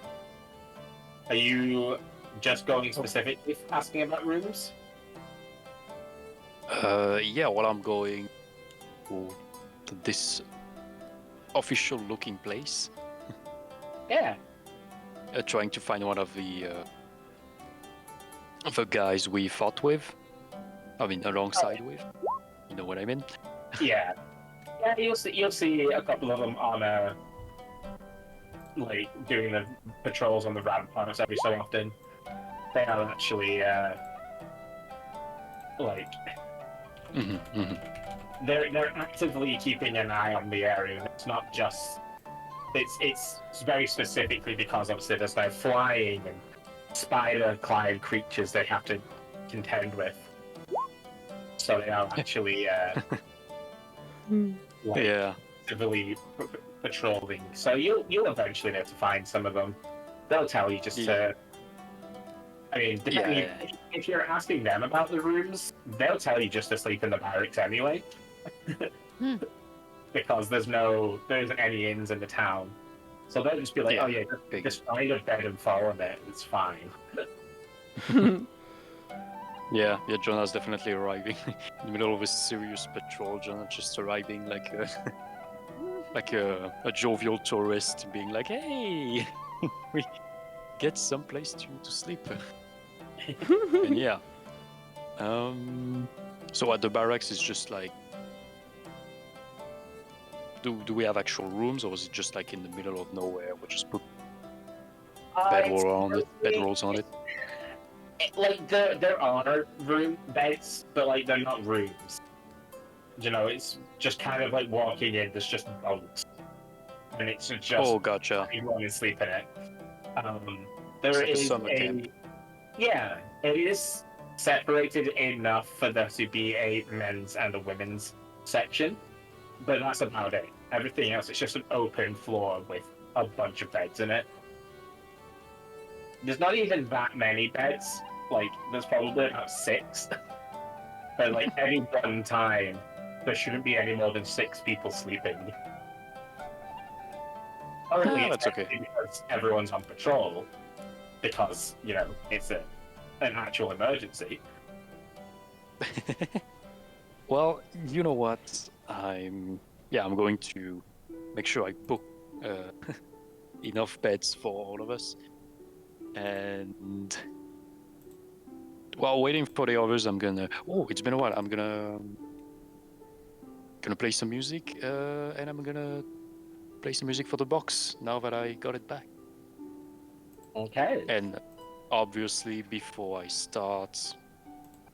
are you just going specifically asking about rooms? Yeah, well, I'm going to this official-looking place, Yeah. trying to find one of the guys we fought with. I mean, alongside with. You know what I mean? Yeah. Yeah, you'll see a couple of them on like doing the patrols on the ramparts every so often. They are actually like they're actively keeping an eye on the area. It's not just it's very specifically because obviously there's no flying and spider-clad creatures they have to contend with. So they are actually like Yeah. actively patrolling. So you'll eventually be able to find some of them. They'll tell you just to. I mean, depending Yeah. if you're asking them about the rooms, they'll tell you just to sleep in the barracks anyway. Because there isn't any inns in the town. So they'll just be like, Yeah, oh yeah, big. just find a bed and fall on it. It's fine. Yeah, Jonah's definitely arriving in the middle of a serious patrol. Jonah just arriving like a jovial tourist, being like, "Hey, we get someplace to sleep." And yeah, so at the barracks is just like, do we have actual rooms, or is it just like in the middle of nowhere? We just put bedrolls on it. Like there are room beds, but like they're not rooms. You know, it's just kind of like walking in. There's just bunks, and it's just Oh, gotcha. everyone is sleeping in it. There It's like a is summer camp. yeah, it is separated enough for there to be a men's and a women's section, but that's about it. Everything else, it's just an open floor with a bunch of beds in it. There's not even that many beds. Like, there's probably about 6. But like any one time, there shouldn't be any more than 6 people sleeping. Or at least that's okay. because everyone's on patrol. Because, you know, it's an actual emergency. Well, you know what? I'm going to make sure I book enough beds for all of us. And while waiting for the others, I'm gonna. Oh, it's been a while. I'm gonna play some music, and I'm gonna play some music for the box now that I got it back. Okay. And obviously, before I start,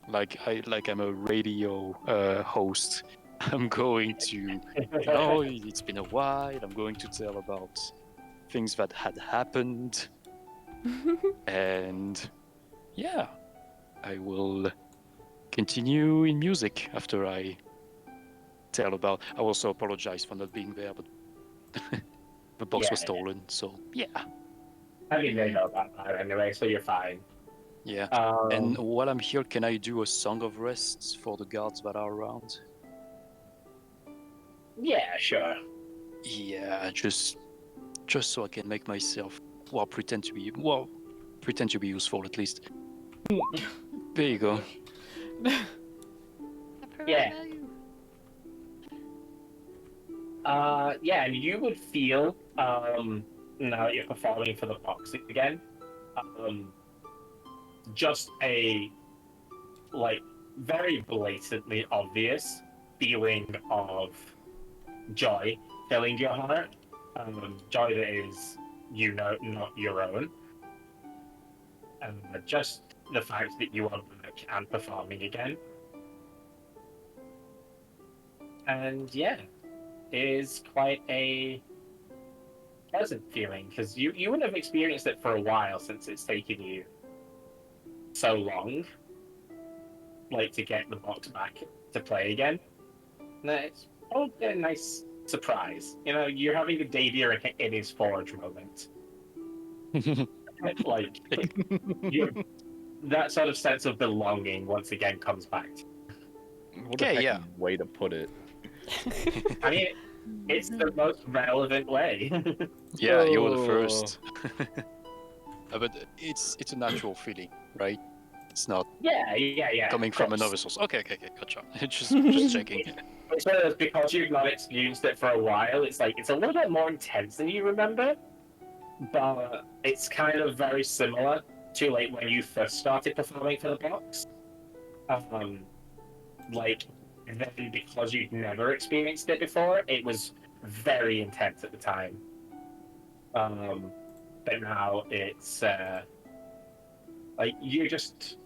like I'm a radio host, I'm going to. It's been a while. I'm going to tell about things that had happened. And yeah, I will continue in music after I tell about. I also apologize for not being there, but the box was Yeah. stolen. So yeah, I mean, they know about that anyway, so you're fine. yeah. And while I'm here, can I do a song of rest for the guards that are around? Yeah, sure. Yeah, just so I can make myself pretend to be useful at least. There you go. I provide Yeah. value. Yeah, and you would feel, now that you're performing for the box again, just a, like, very blatantly obvious feeling of joy filling your heart. Joy that is, not your own. Just the fact that you are back and performing again. And yeah, is quite a pleasant feeling because you wouldn't have experienced it for a while since it's taken you so long, like to get the box back to play again. And it's probably a nice surprise. You know, you're having a Davir in his forge moment. Like that sort of sense of belonging once again comes back. What a Okay, heckin' yeah. way to put it. I mean, it's the most relevant way. Yeah, you were the Oh. first. But it's a natural feeling, right? It's not yeah. coming of from course. another source. Okay, gotcha. just checking. It's one of those, because you've not experienced it for a while, it's like it's a little bit more intense than you remember, but it's kind of very similar to like when you first started performing for the box. Like then because you'd never experienced it before, it was very intense at the time. But now it's like you're just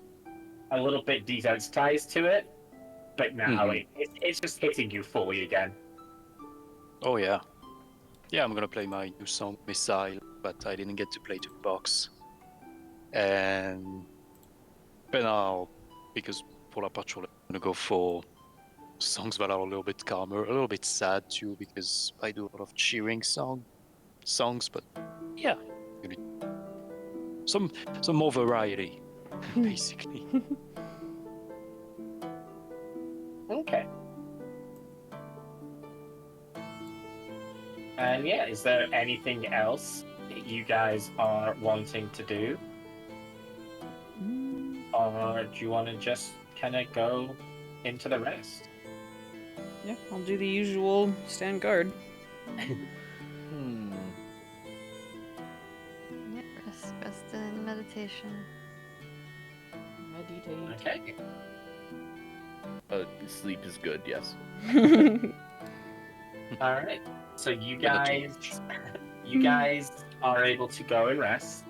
a little bit desensitized to it. But now it's just hitting you fully again. Oh yeah. Yeah, I'm gonna play my new song Missile, but I didn't get to play to the box. And but now, because for La Patrol, I'm gonna go for songs that are a little bit calmer, a little bit sad too, because I do a lot of cheering songs, but yeah, some more variety, basically. Okay. And yeah, is there anything else that you guys are wanting to do? Or do you want to just kind of go into the rest? Yeah, I'll do the usual stand guard. Hmm. Yeah, rest in meditation. Meditate. Okay. Sleep is good, yes. All right. So you Meditate. guys are able to go and rest.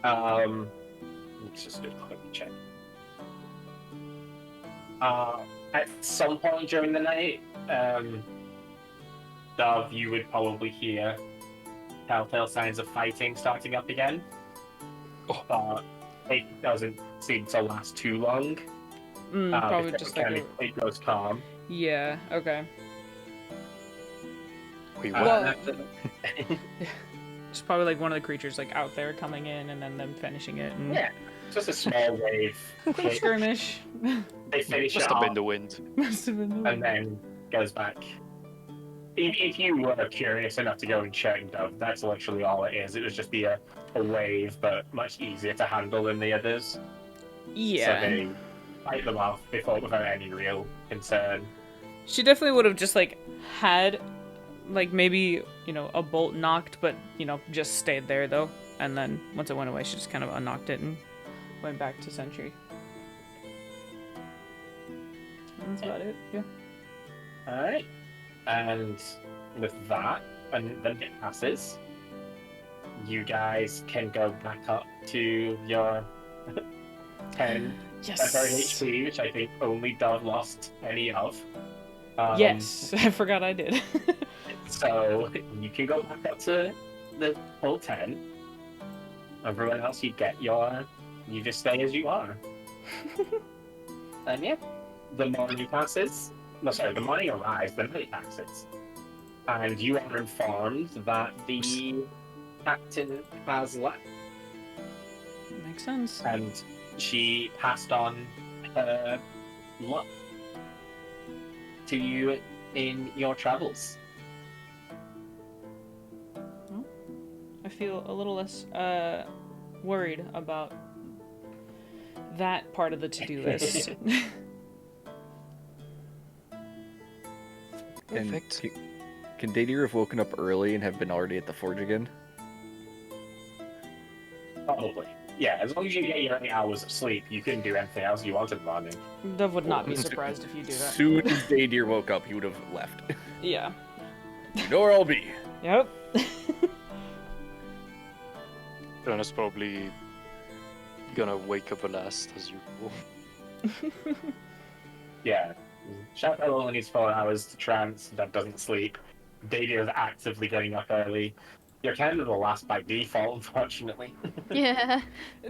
Let's just do a quick check. At some point during the night, Dove, you would probably hear telltale signs of fighting starting up again. Oh. But it doesn't seem to last too long. Probably before just like a... it goes calm. Yeah, okay. Wait, Well- what? It's probably like one of the creatures like out there coming in and then them finishing it. And... Yeah, just a small wave. Quick skirmish. They finish Must it have off, been the wind. Must have been the and then goes back. If you were curious enough to go and check, Dove, that's literally all it is. It was just be a wave, but much easier to handle than the others. Yeah. So they fight them off without any real concern. She definitely would have just like had like maybe, you know, a bolt knocked, but you know, just stayed there though. And then once it went away, she just kind of unknocked it and went back to sentry. That's about it, yeah. Alright. And with that, and then it passes, you guys can go back up to your 10 temporary Yes. HP, which I think only Dove lost any of. Yes, I forgot I did. So you can go back up to the full 10. Everyone else, you just stay as you are. And yeah, the morning passes. No, sorry, the morning arrives, the night passes. And you are informed that the captain has left, Makes sense. and she passed on her luck to you in your travels. I feel a little less worried about that part of the to-do list. And Perfect. can Dadir have woken up early and have been already at the forge again? Probably. Yeah, as long as you get your 8 hours of sleep, you can do anything else you want in the morning. Dev would not be surprised if you do that. Soon as Dadir woke up, he would have left. Yeah. You know where I'll be. Yep. Jonas probably gonna wake up the last as usual. Yeah. Chappelle only needs 4 hours to trance, that doesn't sleep. Dadia is actively getting up early. You're kind of the last by default, unfortunately. Yeah.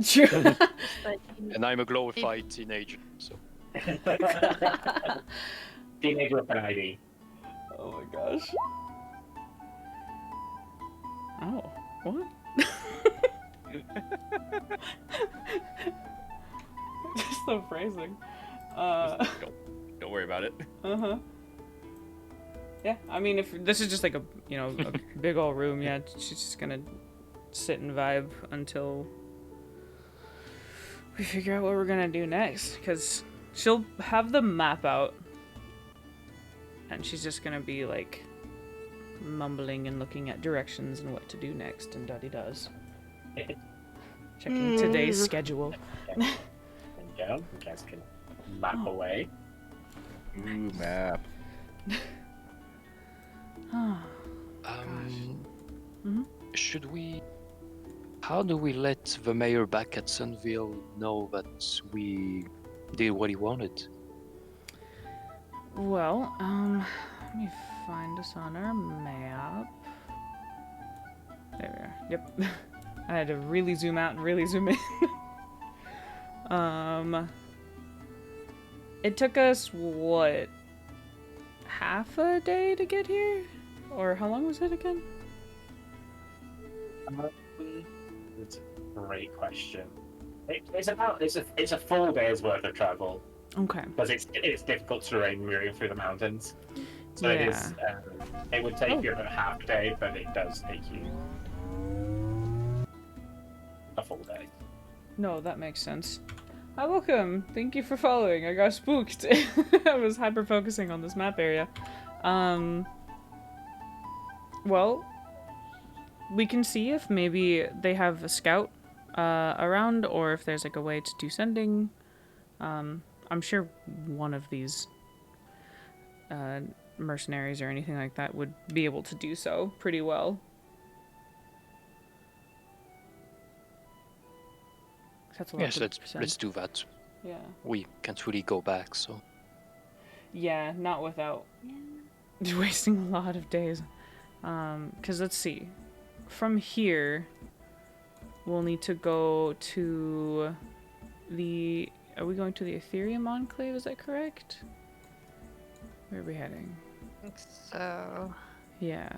True. But you- And I'm a glorified teenager, so Teenager with an ID. Oh my gosh. Oh, what? Just the phrasing. Don't worry about it. Uh-huh. Yeah, I mean, if this is just like a, you know, a big old room, yeah, she's just gonna sit and vibe until we figure out what we're gonna do next. Because she'll have the map out, and she's just gonna be like mumbling and looking at directions and what to do next, and Dottie does. Checking today's schedule. There you go. You guys can map away. Ooh, map. Mhm. Should we? How do we let the mayor back at Sunville know that we did what he wanted? Well, let me find us on our map. There we are. Yep. I had to really zoom out and really zoom in. It took us, what, half a day to get here? Or how long was it again? It's a great question. It's a full day's worth of travel Okay. because it's difficult terrain moving through the mountains. So it is. It would take you about half a day, but it does take you a full day. No, that makes sense. Hi, welcome. Thank you for following. I got spooked. I was hyper focusing on this map area. Well, we can see if maybe they have a scout around, or if there's like a way to do sending. I'm sure one of these mercenaries or anything like that would be able to do so pretty well. That's a lot Yes, to let's send. do that. Yeah. We can't really go back, so Yeah, not without wasting a lot of days. Because let's see. From here, we'll need to go to the... Are we going to the Ethereum Enclave? Is that correct? Where are we heading? So, Yeah.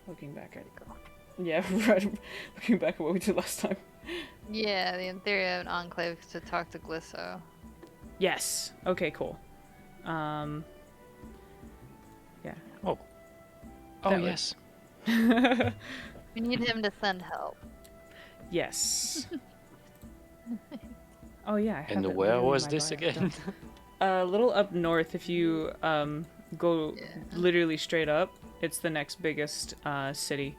Looking back at it. Yeah, right. Looking back at what we did last time. yeah, the Ethereum Enclave to talk to Glisso. Yes. Okay, cool. Yeah. oh That way. yes, We need him to send help. Yes. Oh yeah. I have and it where literally in was my this bio. again? A little up north. If you go Yeah. literally straight up, it's the next biggest city.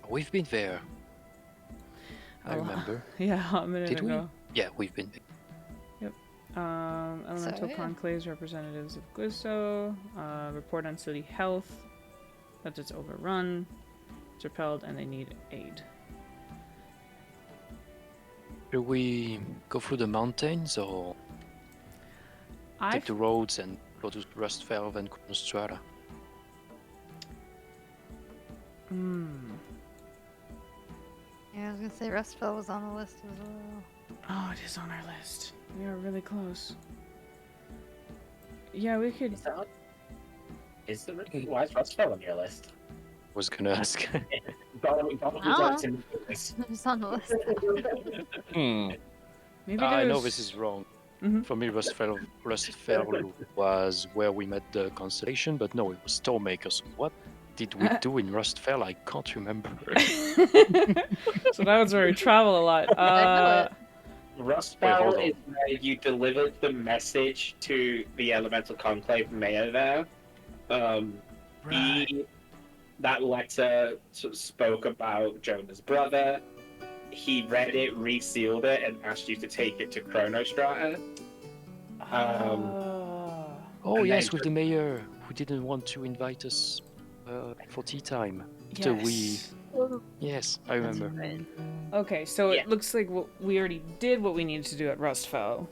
We've been there. I Oh, remember. Yeah, a minute Did we? ago. Yeah, we've been. Elemental yeah. conclaves, representatives of Glisso, report on city health, that it's overrun, it's repelled, and they need aid. Should we go through the mountains or I take the roads and go to Rustfell and Kronstrata? Yeah, I was gonna say Rustfell was on the list as well. Oh, it is on our list. We are really close. Yeah, we could. Why is Rustfell on your list? Was gonna ask. It's on the list. Maybe I know there's- this is wrong. Mhm. For me, Rustfell was where we met the Constellation, but no, it was Stormmaker. So what? did we do in Rustfell? I can't remember. So that was where we travel a lot. I know it. Rustfell hold on. is where you delivered the message to the Elemental Conclave mayor there. That letter sort of spoke about Jonah's brother. He read it, resealed it, and asked you to take it to Chronostrata. Oh And yes, then with the mayor who didn't want to invite us for tea time. After Yes. Yes, I That's remember. right. Okay, so Yeah. it looks like we already did what we needed to do at Rustfell.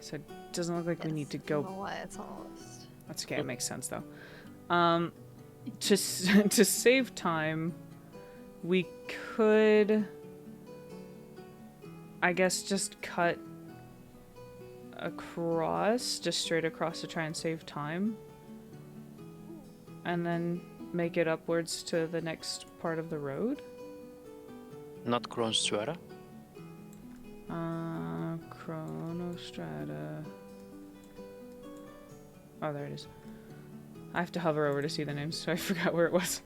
So it doesn't look like we need to Yes, I don't go. know why it's on the list. That's okay, it makes sense though. To save time, we could, I guess, just cut across, just straight across to try and save time, and then make it upwards to the next part of the road. Not Chronostrata. Chronostrata. Oh, there it is. I have to hover over to see the names, so I forgot where it was.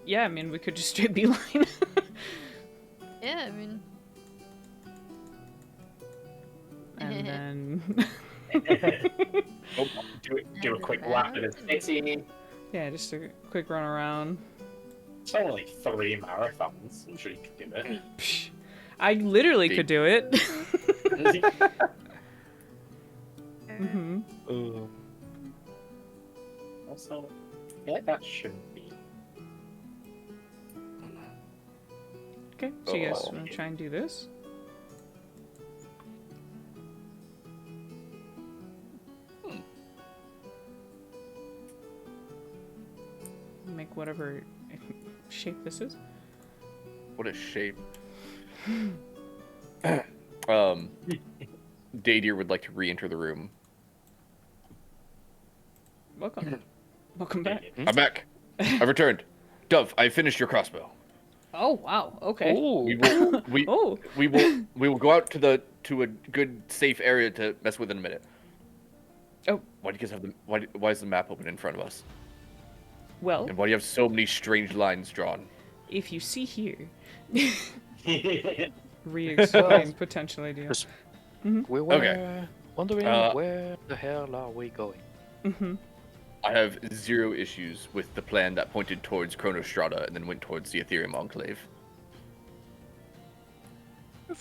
Yeah, I mean, we could just straight beeline. Yeah, I mean, And then... Do a quick lap of the city. yeah, just a quick run around. It's only 3 marathons. I'm sure you can do it. Psh, I literally could do it. hmm Also, yeah, that shouldn't be. Okay, so you guys Oh. want to try and do this? Make whatever shape this is. What a shape. Daydeer would like to re-enter the room. Welcome. Welcome back. I'm back. I've returned. Dove, I finished your crossbow. Oh wow. Okay. We will Oh. we will go out to a good safe area to mess with in a minute. Oh. Why do you guys have why is the map open in front of us? Well, And why do you have so many strange lines drawn? if you see here, Yeah. re-explain potential idea. Just- Mhm. We were wondering Uh, where the hell are we going? Mm-hmm. I have zero issues with the plan that pointed towards Chronostrata and then went towards the Ethereum Enclave.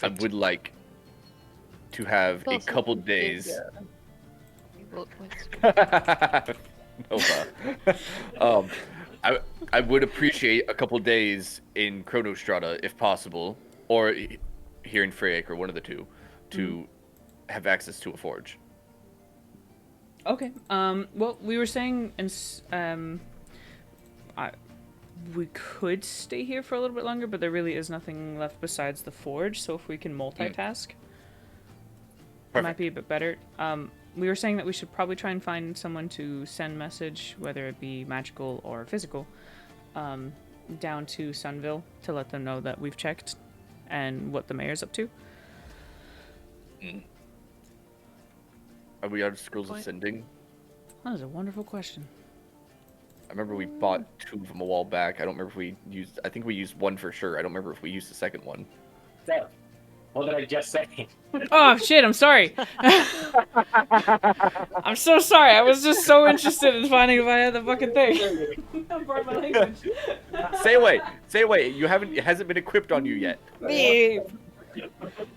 I would like to have a Also, couple we days. did, we both went Nova. I would appreciate a couple days in Chronostrata if possible, or here in Freyacre, one of the two, to have access to a forge. Okay. Well, we were saying, we could stay here for a little bit longer, but there really is nothing left besides the forge. So if we can multitask, it might be a bit better. We were saying that we should probably try and find someone to send message, whether it be magical or physical, down to Sunville to let them know that we've checked and what the mayor's up to. Are we out of scrolls of Point. sending? That is a wonderful question. I remember we bought 2 of them a while back. I don't remember if we used. I think we used one for sure. I don't remember if we used the second one. So, what did I just say? Oh shit! I'm sorry. I'm so sorry. I was just so interested in finding if I had the fucking thing. Pardon my language. Say away. Say away. You haven't. It hasn't been equipped on you yet. Beep.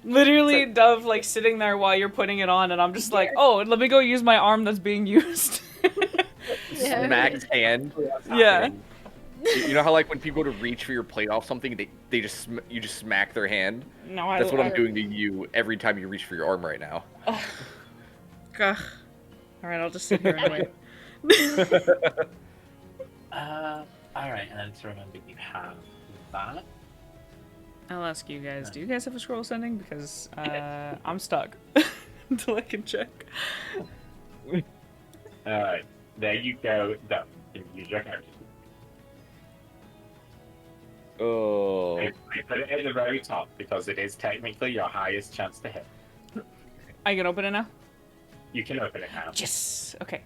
Literally, Dove like sitting there while you're putting it on, and I'm just like, oh, let me go use my arm that's being used. Yeah. Smacked hand. Yeah. You know how like when people go to reach for your plate off something, they just you just smack their hand. No, I. That's what I'm doing to you every time you reach for your arm right now. Ugh. All right, I'll just sit here and wait. Alright, and then to remember you have that. I'll ask you guys. Do you guys have a scroll sending? Because I'm stuck until I can check. Alright, there you go. Done. You can use your character. Oh. I put it at the very top because it is technically your highest chance to hit. I can open it now. You can open it now. Yes. Okay.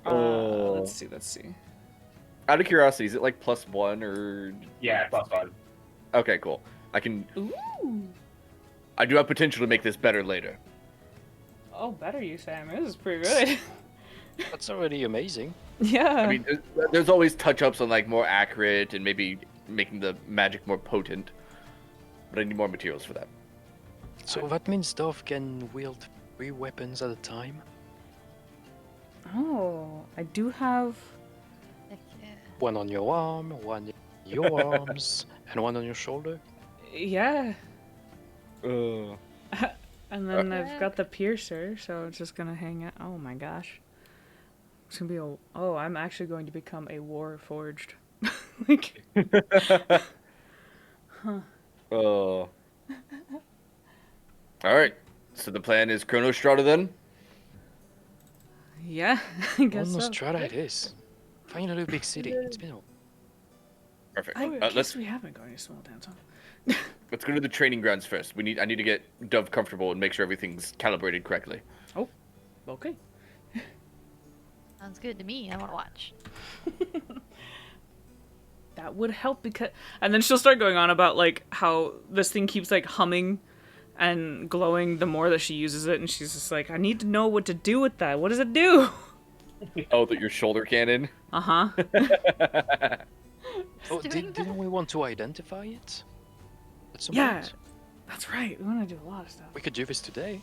Oh. Let's see. Out of curiosity, is it like +1 or? Yeah, +1. Okay, cool. I can. Ooh. I do have potential to make this better later. Oh, better you say. I mean, this is pretty good. That's already amazing. Yeah. I mean, there's always touch-ups on like more accurate and maybe making the magic more potent, but I need more materials for that. So that means Dove can wield 3 weapons at a time? Oh, I do have. Heck yeah. One on your arm, one in your arms, and one on your shoulder? Yeah. Uh, And then I've got the piercer, so it's just gonna hang out. Oh my gosh. It's gonna be a. Oh, I'm actually going to become a war forged. Like. Oh. All right. So the plan is Chronostrata then? Yeah, I guess On so. Nostrada it is. Finally a big city. It's been a Perfect. I guess let's we haven't gone to small towns, huh? let's go to the training grounds first. I need to get Dove comfortable and make sure everything's calibrated correctly. Okay. Sounds good to me. I want to watch. That would help because. And then she'll start going on about like how this thing keeps like humming and glowing the more that she uses it, and she's just like, I need to know what to do with that. What does it do? Oh, that your shoulder cannon? Uh huh. Oh, doing didn't we want to identify it? At some Yeah. point? That's right. We want to do a lot of stuff. We could do this today.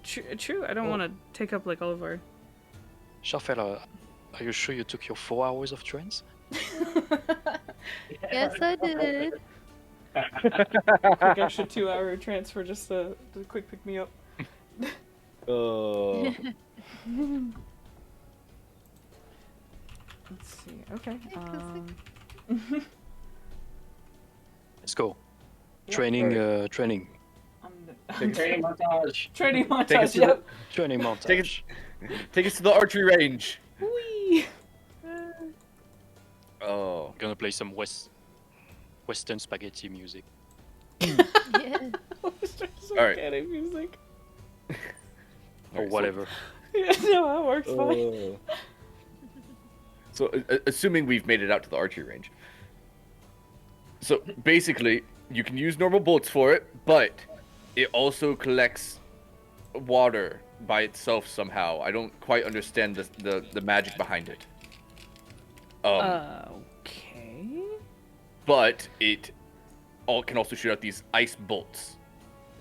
True. I don't want to take up like all of our. Sharfella, are you sure you took your 4 hours of trains? Yes, I did. Quick extra 2-hour transfer just to quick pick me up. Oh. Let's see. Okay. Let's go. Yeah. Training, training Training montage. Training Take us montage. to the- Yep. Training montage. Take us to the archery range. Whee! Oh. Gonna play some Western spaghetti music. Yeah. Alright. Music. Or whatever. Yeah, no, that works fine. Oh. So, assuming we've made it out to the archery range. So, basically, you can use normal bolts for it, but it also collects water by itself somehow. I don't quite understand the magic behind it. Okay. But it can also shoot out these ice bolts,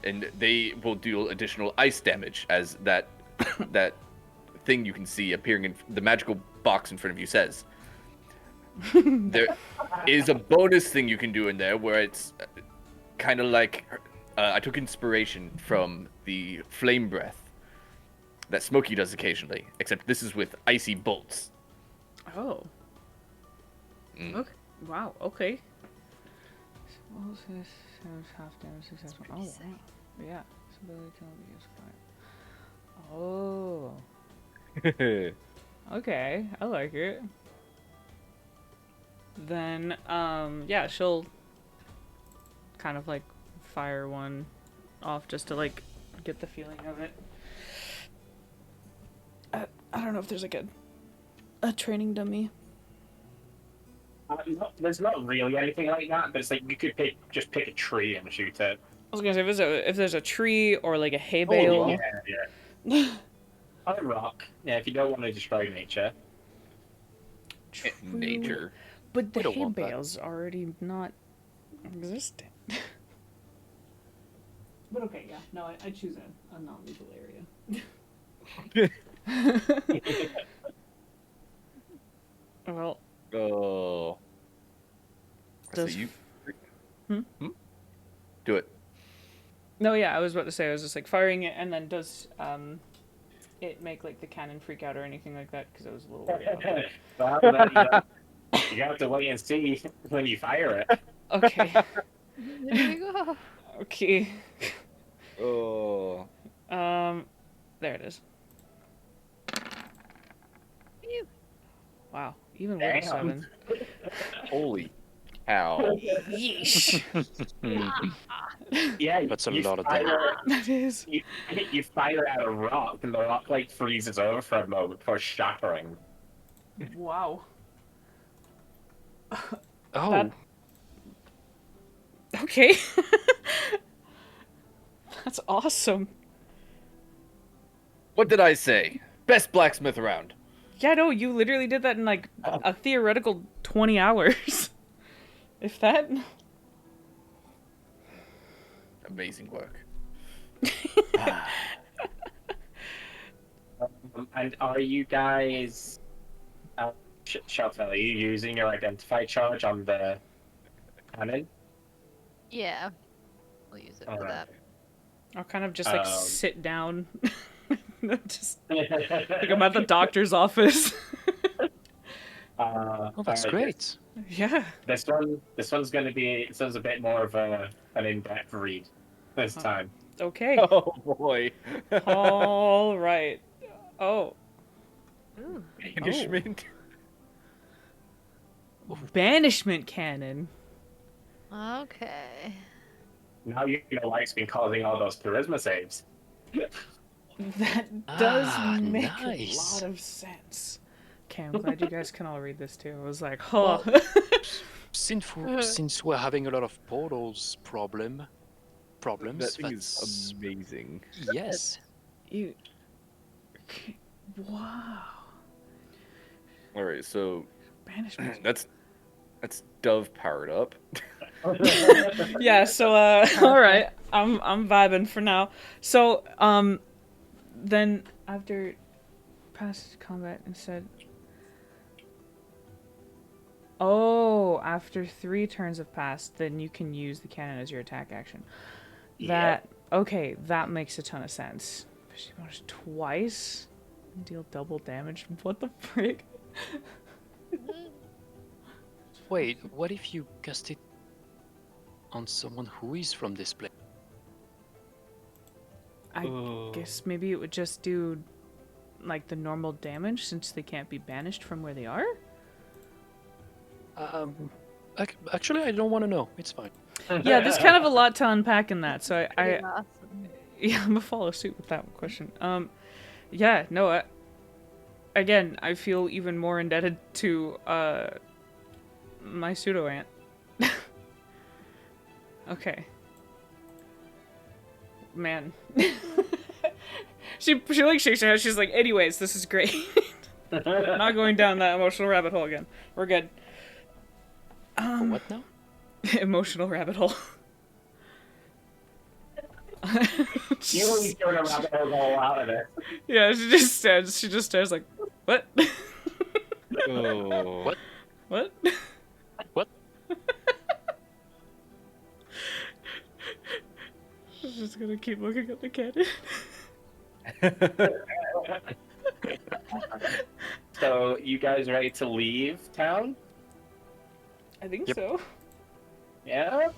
and they will deal additional ice damage, as that that thing you can see appearing in the magical box in front of you says. There is a bonus thing you can do in there where it's kind of like I took inspiration from the flame breath that Smokey does occasionally, except this is with icy bolts. Oh. Mm. Okay. Wow. Okay. Half damage successful. Oh, sick. wow. Yeah. This ability can only be used by. Oh. Okay. I like it. Then, yeah, she'll kind of like fire one off just to like get the feeling of it. I don't know if there's like a training dummy. There's not really anything like that, but it's like you could just pick a tree and shoot it. I was gonna say if there's a tree or like a hay Oh, bale. yeah. On a rock. Yeah, if you don't want to destroy nature. True. Nature. But the We don't hay want that. bale's already not existent. But okay, yeah. No, I choose a non-lethal area. Well, Oh. So Does- you. Hmm? Do it. no, yeah, I was about to say I was just like firing it, and then does it make like the cannon freak out or anything like that? Because I was a little worried about that. Well, you have to wait and see when you fire it. Okay, There we go. okay. Oh. There it is. Phew. Wow, even with a Damn. 7. Holy cow. Yeesh. Yeah, That's a you lot of fire, That is. you fire at a rock, and the rock like freezes over for a moment before shattering. Wow. Oh, That- Okay. That's awesome. What did I say? Best blacksmith around. Yeah, no, you literally did that in like a theoretical 20 hours. If that. Amazing work. And are you guys, Shelton, are you using your identify charge on the cannon? Yeah. We'll use it for Alright. that. I'll kind of just like Um. sit down. Just like I'm at the doctor's office. oh, that's alright, great. Yeah. This one's going to be, this one's a bit more of an in-depth read this time. Okay. Oh boy. All right. Oh. Ooh. Banishment. Banishment cannon. Okay. Now you know why it's been causing all those charisma saves. That does Ah, make nice. a lot of sense. Okay, I'm glad you guys can all read this too. I was like, oh. Since we're having a lot of portals problems, That thing that's is amazing. yes. You. Wow. All right, so Banishment. that's Dove powered up. Yeah, so all right. I'm vibing for now. So then after past combat instead. Oh, after 3 turns have passed, then you can use the cannon as your attack action. That okay, that makes a ton of sense. She damage twice, deal double damage. What the frick? Wait, what if you cast it on someone who is from this place? I guess maybe it would just do like the normal damage since they can't be banished from where they are. Actually, I don't want to know. It's fine. Yeah, there's kind of a lot to unpack in that, so I Pretty awesome. yeah, I'm gonna follow suit with that question. Yeah, no, again, I feel even more indebted to my pseudo aunt. Okay. Man. she like shakes her head. She's like, anyways, this is great. Not going down that emotional rabbit hole again. We're good. What now? Emotional rabbit hole. You will be going around the whole out of it. Yeah, she just stares like, what? Oh. What? What? What? I'm just gonna keep looking at the cannon. So, you guys ready to leave town? I think Yep. so. Yeah?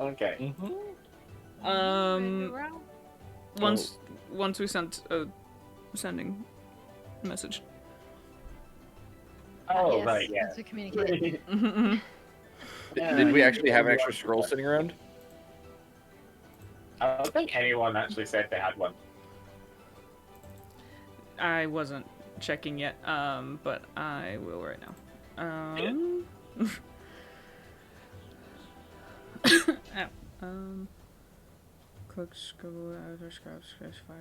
Okay. Once we sent a sending message. Oh, Yes, right, yeah. once we communicate. Did we actually have an extra scroll sitting around? I don't think anyone actually said they had one. I wasn't checking yet, but I will right now. Ow. Click scribble outer scrap scratch 5.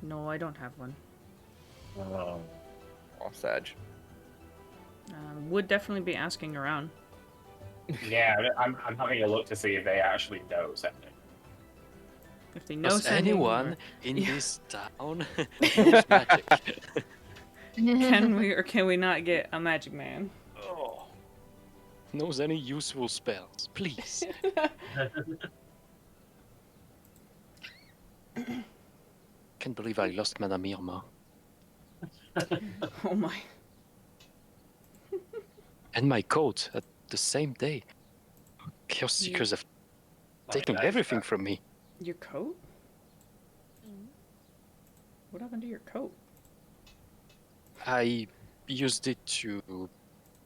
No, I don't have one. Oh, Sag. Would definitely be asking around. Yeah, I'm having a look to see if they actually know something. If they know Does sending, anyone in Yeah. this town knows magic? can we or can we not get a magic man? Oh. Knows any useful spells, please. Can't believe I lost Madame Irma. Oh my. And my coat at the same day. Chaos Seekers have taken everything from me. Your coat? What happened to your coat? I used it to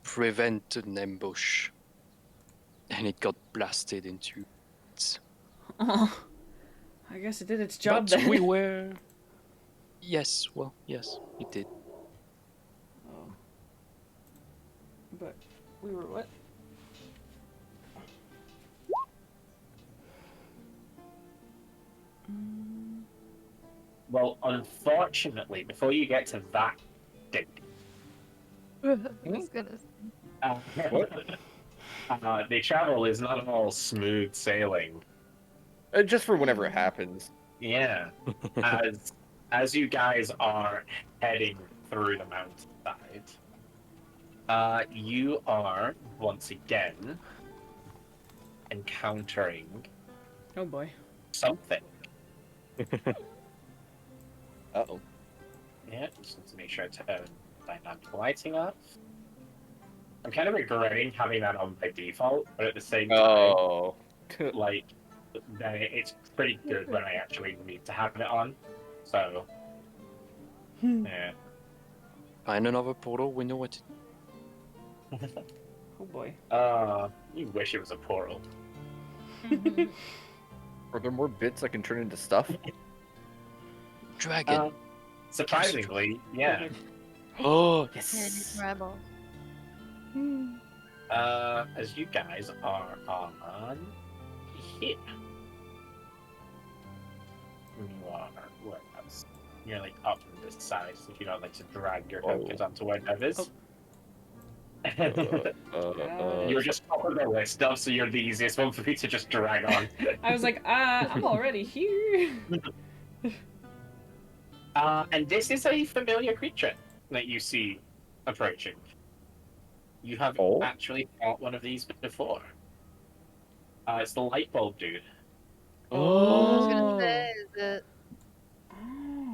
prevent an ambush. And it got blasted into Oh, I guess it did its job But then. we were. Yes, well, yes, it did. Oh. But we were what? Well, unfortunately, before you get to that date, I was gonna. What? The travel is not all smooth sailing. Just for whenever it happens. Yeah, as you guys are heading through the mountainside, you are once again encountering Oh boy. something. Uh-oh. Yeah, just need to make sure I turn dynamic lighting off. I'm kind of regretting having that on by default, but at the same time, Oh. like, then it's pretty good when I actually need to have it on. So, yeah. Find another portal, we know what. Oh boy. You wish it was a portal. Are there more bits I can turn into stuff? Dragon. Surprisingly, yeah. Oh, Yeah, yes. new rebel. As you guys are on here. You are where else? You're like up on this side, so you don't like to drag your tokens onto whatever it is. You're just top of the list up, so you're the easiest one for me to just drag on. I was like, I'm already here. And this is a familiar creature that you see approaching. You have Oh. actually fought one of these before. It's the light bulb dude. I was gonna Oh. say, is it?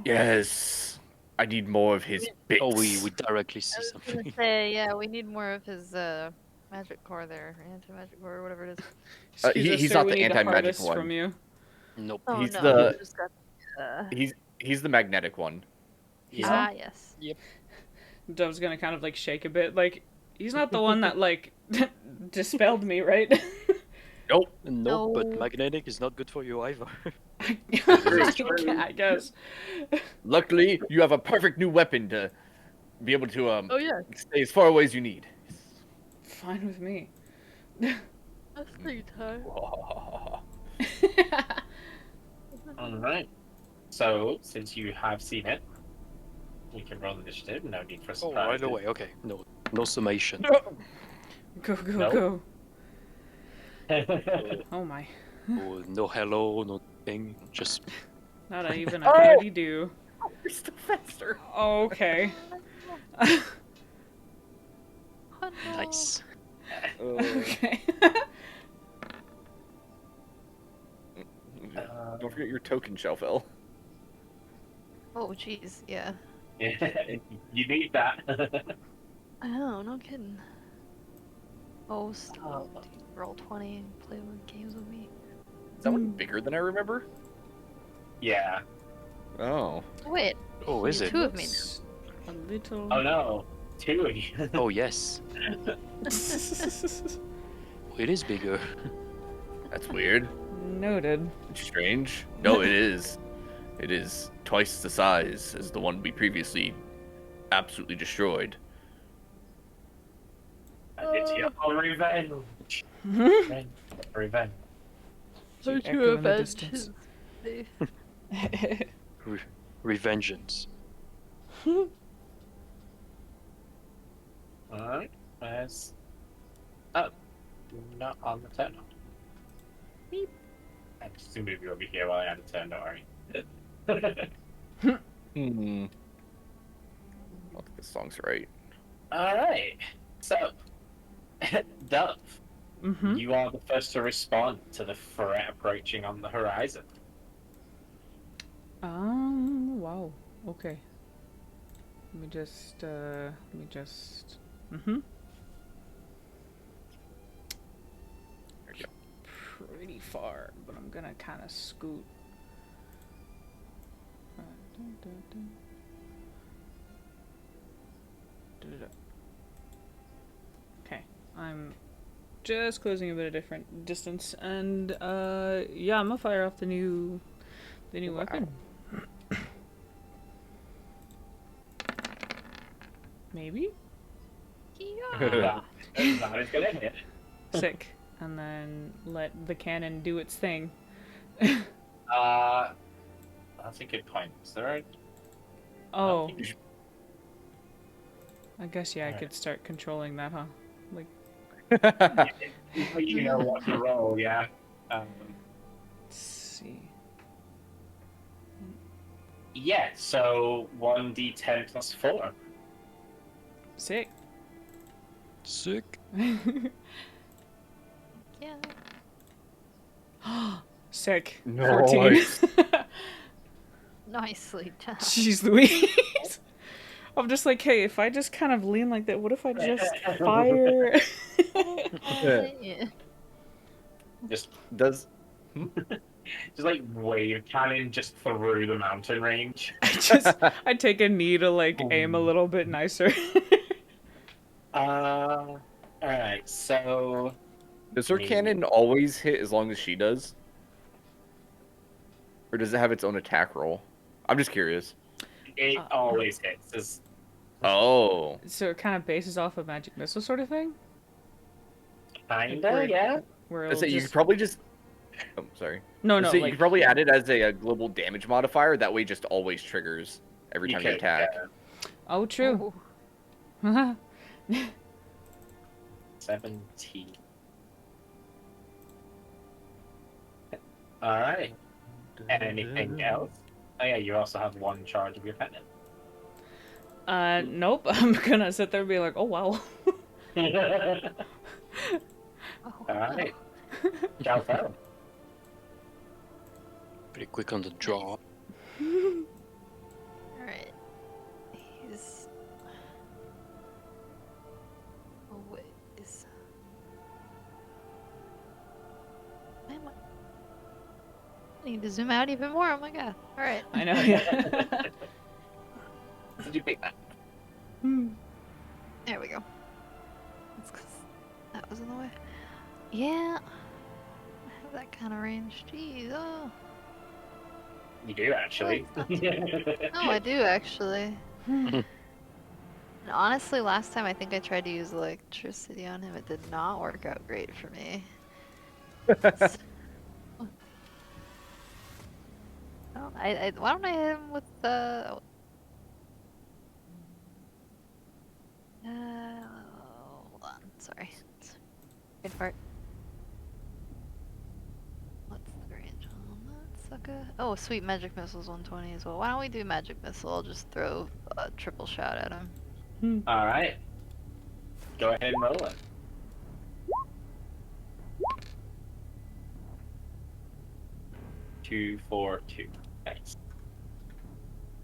Yes. I need more of his bits. Oh, we directly see I was gonna something. say, yeah, we need more of his magic core there, anti-magic core, or whatever it is. Excuse us, he's sir, not we the need anti-magic harvest one. from you. Nope. Oh He's no, the- he just got. He's the magnetic one. Ah, yes. Dove's gonna kind of like shake a bit. Like, he's not the one that like dispelled me, right? Nope. Nope, but No. magnetic is not good for you either. I guess. Luckily, you have a perfect new weapon to be able to Oh yeah, stay as far away as you need. Fine with me. that's the time. Alright. So, since you have seen it, we can roll initiative. No need for Oh, surprise. right away. Okay. No summation. Go, go, Nope. go. Oh my. Oh, no hello, no thing. Just Not even a howdy do. You're still faster. Oh, okay. Oh, no. nice. Okay. Don't forget your token, Shelfel. Oh jeez, yeah. You need that. I know, no kidding. Oh, stop. Dude, roll 20 and play with games with me. Is that one bigger than I remember? Yeah. Oh. Wait, Oh, is it? two of me Looks a little. Oh no. Two of you. Oh, yes. It is bigger. That's weird. Noted. Strange. No, it is. It is twice the size as the one we previously absolutely destroyed. It's your revenge. Revenge. Revenge. So Echo to in the avenge distance. his Revengeance. Alright. As. Oh. Not on the turn. Beep. I just to move you over here while I had a turn, don't worry. Hmm. I don't think this song's right. Alright. So. Dove, Mm-hmm. you are the first to respond to the threat approaching on the horizon. Wow. Okay. Let me just. Mm-hmm. There you go. Pretty far, but I'm gonna kind of scoot. Okay, I'm just closing a bit of different distance, and yeah, I'm gonna fire off the new Wow. weapon. Maybe. Yeah. That is gonna hit. Sick. And then let the cannon do its thing. That's a good point. Is there? Oh, I guess yeah, I could start controlling that, huh? Like, You know what to roll, yeah. let's see. Yeah. So 1d10 plus 4. Sick. Sick. Yeah. Sick. Nice. 14. Nicely done. Jeez Louise. I'm just like, hey, if I just kind of lean like that, what if I just fire? Yeah. Just Does like wave cannon just through the mountain range. I take a knee to like aim a little bit nicer. Alright, so does her cannon always hit as long as she does? Or does it have its own attack roll? I'm just curious. it always hits. Oh. So it kind of bases off a magic missile sort of thing, Kinda, yeah. where I it'll say you just... could probably just. Oh, sorry. No, So you like could probably add it as a global damage modifier. That way, it just always triggers every time you could, attack. oh, true. Ooh. 17. Alright. Anything else? Oh yeah, you also have one charge of your pendant. Nope. I'm gonna sit there and be like, oh wow. Oh, Alright. Ciao, Fel. Pretty quick on the draw. Alright. He's. Oh, wait. Is. Man, what? I need to zoom out even more. Oh my god. Alright. I know. Yeah. Did you pick that? There we go. That's 'cause that was in the way. Yeah. I have that kind of range. Jeez. Oh. You do, actually. No, I do actually. And honestly, last time I think I tried to use electricity on him. It did not work out great for me. Oh, why don't I hit him with the? Hold on. Sorry. Good part. What's the range on that sucker? Oh, sweet magic missile's 120 as well. Why don't we do magic missile? I'll just throw a triple shot at him. Alright. Go ahead and roll it. 2, 4, 2. Nice.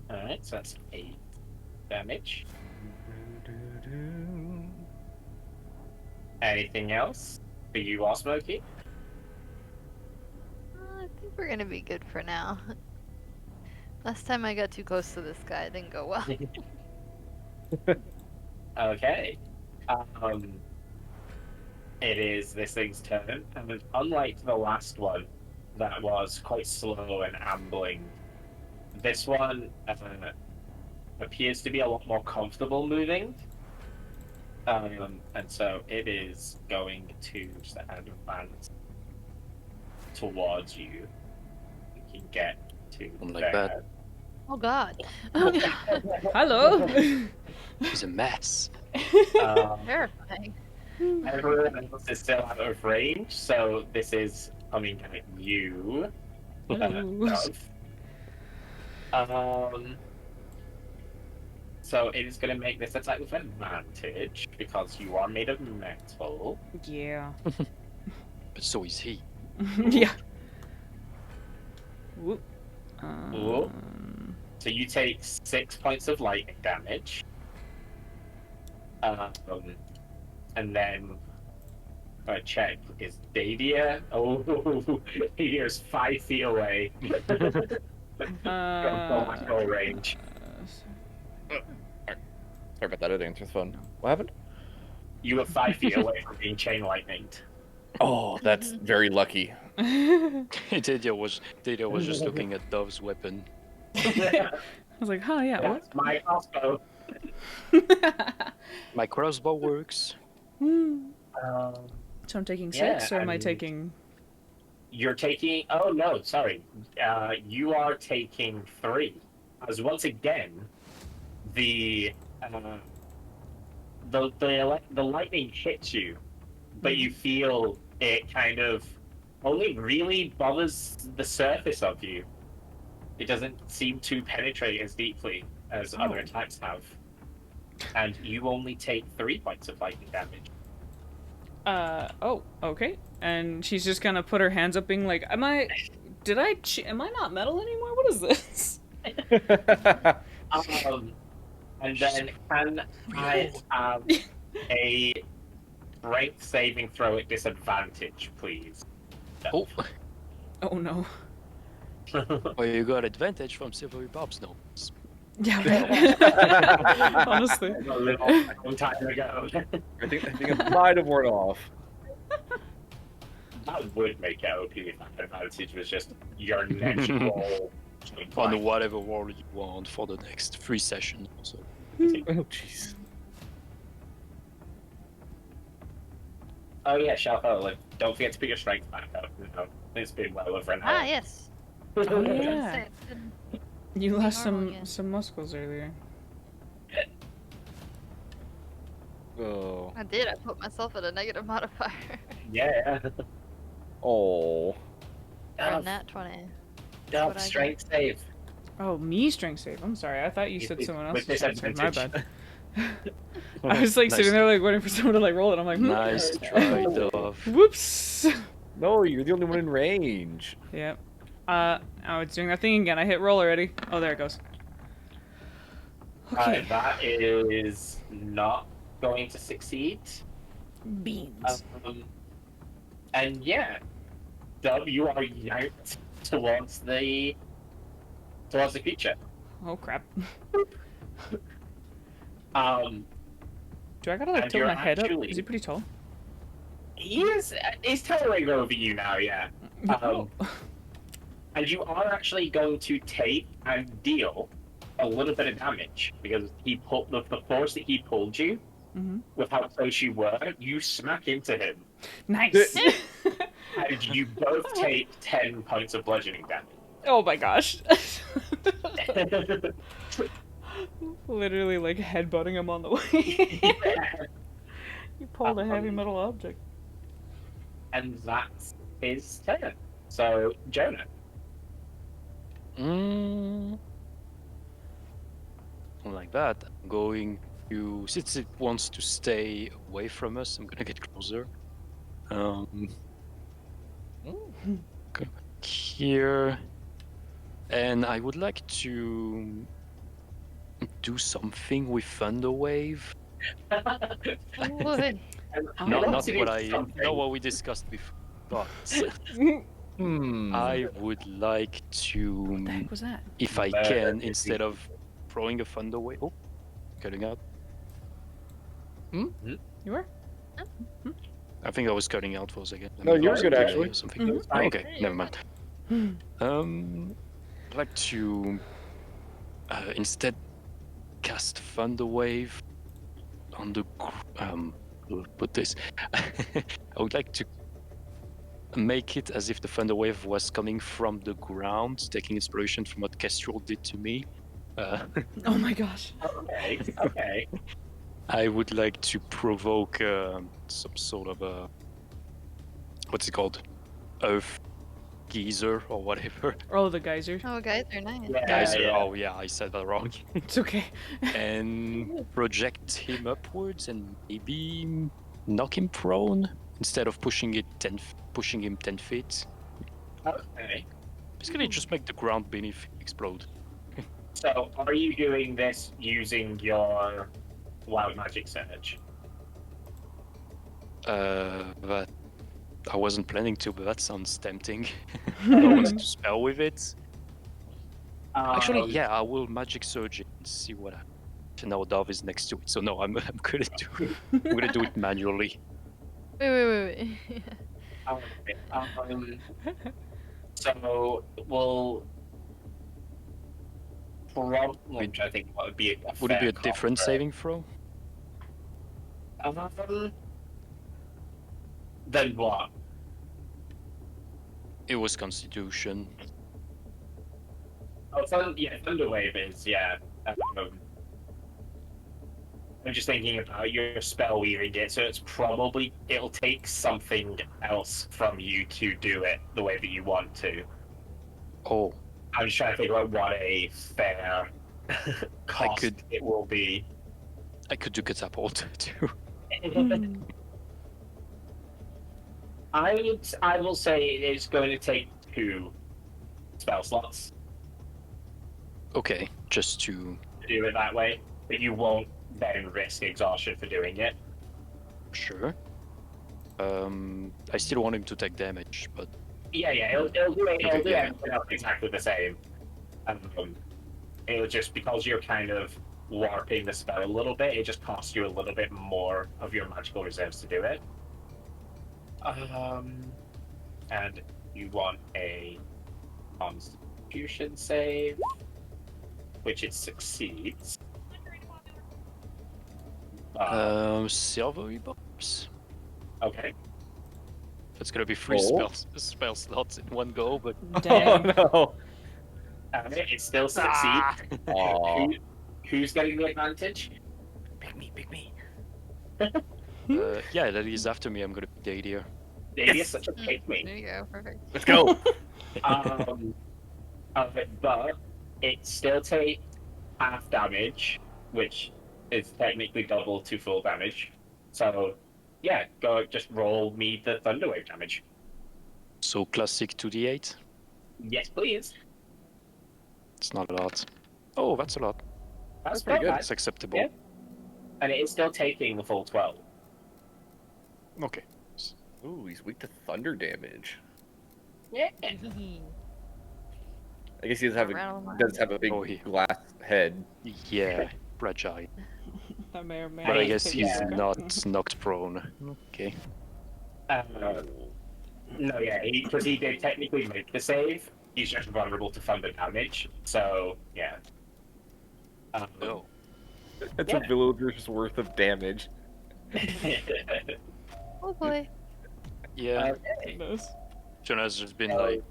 Alright, so that's 8 damage. Anything else for you all, Smokey? I think we're gonna be good for now. Last time I got too close to this guy, it didn't go well. Okay. It is this thing's turn, and unlike the last one, that was quite slow and ambling, this one appears to be a lot more comfortable moving. And so it is going to just advance towards you. You can get to I'm like there. that. Oh god. Hello. He's a mess. Terrifying. Everyone else is still out of range, so this is coming at you. Ooh. So it is going to make this attack with advantage because you are made of metal. Yeah. But so is he. Yeah. Whoop. Ooh. So you take 6 points of lightning damage. And then I check, is Dadia? Oh, he is 5 feet away from full range. Sorry about that. I didn't answer the phone. What happened? You were 5 feet away from being chain lightninged. Oh, that's very lucky. Didier was just looking at Dove's weapon. I was like, huh, yeah, what? That's my crossbow. My crossbow works. Um, So I'm taking Yeah, 6, or am I and- taking... you're taking. Oh no, sorry. You are taking 3. As once again, the lightning hits you, but you feel it kind of only really bothers the surface of you. It doesn't seem to penetrate as deeply as other attacks have, and you only take 3 points of lightning damage. Oh, okay. And she's just gonna put her hands up being like, am I not metal anymore? What is this? And then can I have a strength saving throw at disadvantage, please? Oh, Oh no. well, you got advantage from Silvery Bob's no. Yeah, right. Honestly. A long time ago. I think it might have worn off. That would make it OP if that advantage was just your next roll. On whatever wall you want for the next 3 sessions. So. Oh jeez. Oh yeah, Shalfo, like, don't forget to put your strength back up. You know, it's been well over an hour. Ah, yes. Oh, Say yeah. it's been- You lost Normal some again. some muscles earlier. Oh. I did. I put myself at a negative modifier. Yeah. Oh. For a nat 20. Dub, what I strength save. Oh, me strength save. I'm sorry. I thought you said With someone else's this strength save. My advantage. bad. I was like Nice. sitting there like waiting for someone to like roll it. I'm like, Nice try, Dove. whoops. No, you're the only one in range. Yep. Oh, it's doing that thing again. I hit roll already. Oh, there it goes. Okay. That is not going to succeed. Beans. And yeah, Dub, you are yanked towards the creature. Oh crap. Um, Do I gotta like And tilt you're my head up? actually- Is he pretty tall? he's towering over you now, yeah. Oh. And you are actually going to take and deal a little bit of damage because he pulled the force that he pulled you Mm-hmm. with how close you were. You smack into him, Nice. and you both take 10 points of bludgeoning damage. Oh my gosh. Literally like headbutting him on the way. You pulled a heavy metal object. And that's his turn. So, Jonah. Like that, I'm going to, since it wants to stay away from us, I'm gonna get closer. Go back here, and I would like to do something with Thunderwave. Would. Not what we discussed before, but I would like What the to, heck was that? if I can, instead of throwing a thunder wave. Oh, cutting out. You were? I think I was cutting out for a second. No, you were good, delay actually. or something. Mhm. Oh, okay, never mind. I'd like to instead cast thunder wave on the. Put this. I would like to make it as if the thunder wave was coming from the ground, taking inspiration from what Kestrel did to me. Oh my gosh. Okay. I would like to provoke some sort of a what's it called, earth geyser or whatever. Oh, the geyser. Oh, guys are nice. Yeah, Geyser. yeah. Oh yeah, I said that wrong. It's okay. And project him upwards and maybe knock him prone instead of pushing him 10 feet. Okay. Basically, just make the ground beneath explode. So, are you doing this using your wild magic surge? But I wasn't planning to, but that sounds tempting. I wanted to spell with it. Actually, yeah, I will magic surge it and see what happens. Now Dove is next to it, so no, I'm gonna do it manually. Wait. Okay, so we'll probably. I'm trying to think what would be a Would it be fair a different combo. saving throw? Then what? It was Constitution. Oh, Thunderwave is I'm just thinking about your spell weaving it, so it'll take something else from you to do it the way that you want to. Oh, I'm just trying to think about what a fair cost it will be. I could do catapult too. I will say it's going to take 2 spell slots Okay, just to to do it that way, but you won't then risk exhaustion for doing it. sure. I still want him to take damage, but Yeah, it'll do it. It'll Okay, do yeah. everything else exactly the same. It'll just because you're kind of warping the spell a little bit, it just costs you a little bit more of your magical reserves to do it. And you want a Constitution save, which it succeeds. silvery bombs. Okay. That's gonna be 3 Oh. spell slots in one go, but Dang. Oh It still succeeds. no! Aw. Who's getting the advantage? Pick me. yeah, that is after me. I'm gonna be Dadier. Davey is such a pick There me. you go. Perfect. Let's go. But it still takes half damage, which is technically double to full damage. So, yeah, just roll me the Thunderwave damage. So classic 2d8. Yes, please. It's not a lot. Oh, that's a lot. That's pretty not good. bad. That's acceptable. Yeah. And it is still taking the full 12. Okay. Ooh, he's weak to thunder damage. Yeah. I guess he does have a big Oh, he- glass head. Yeah, fragile. That may or may But I not guess take he's it. not knocked prone. Okay. No, yeah, because he did technically make the save. He's just vulnerable to thunder damage. So, yeah. Oh. That's Yeah. a villager's worth of damage. Oh boy. Yeah, Okay. Those. Jonas has been Oh. like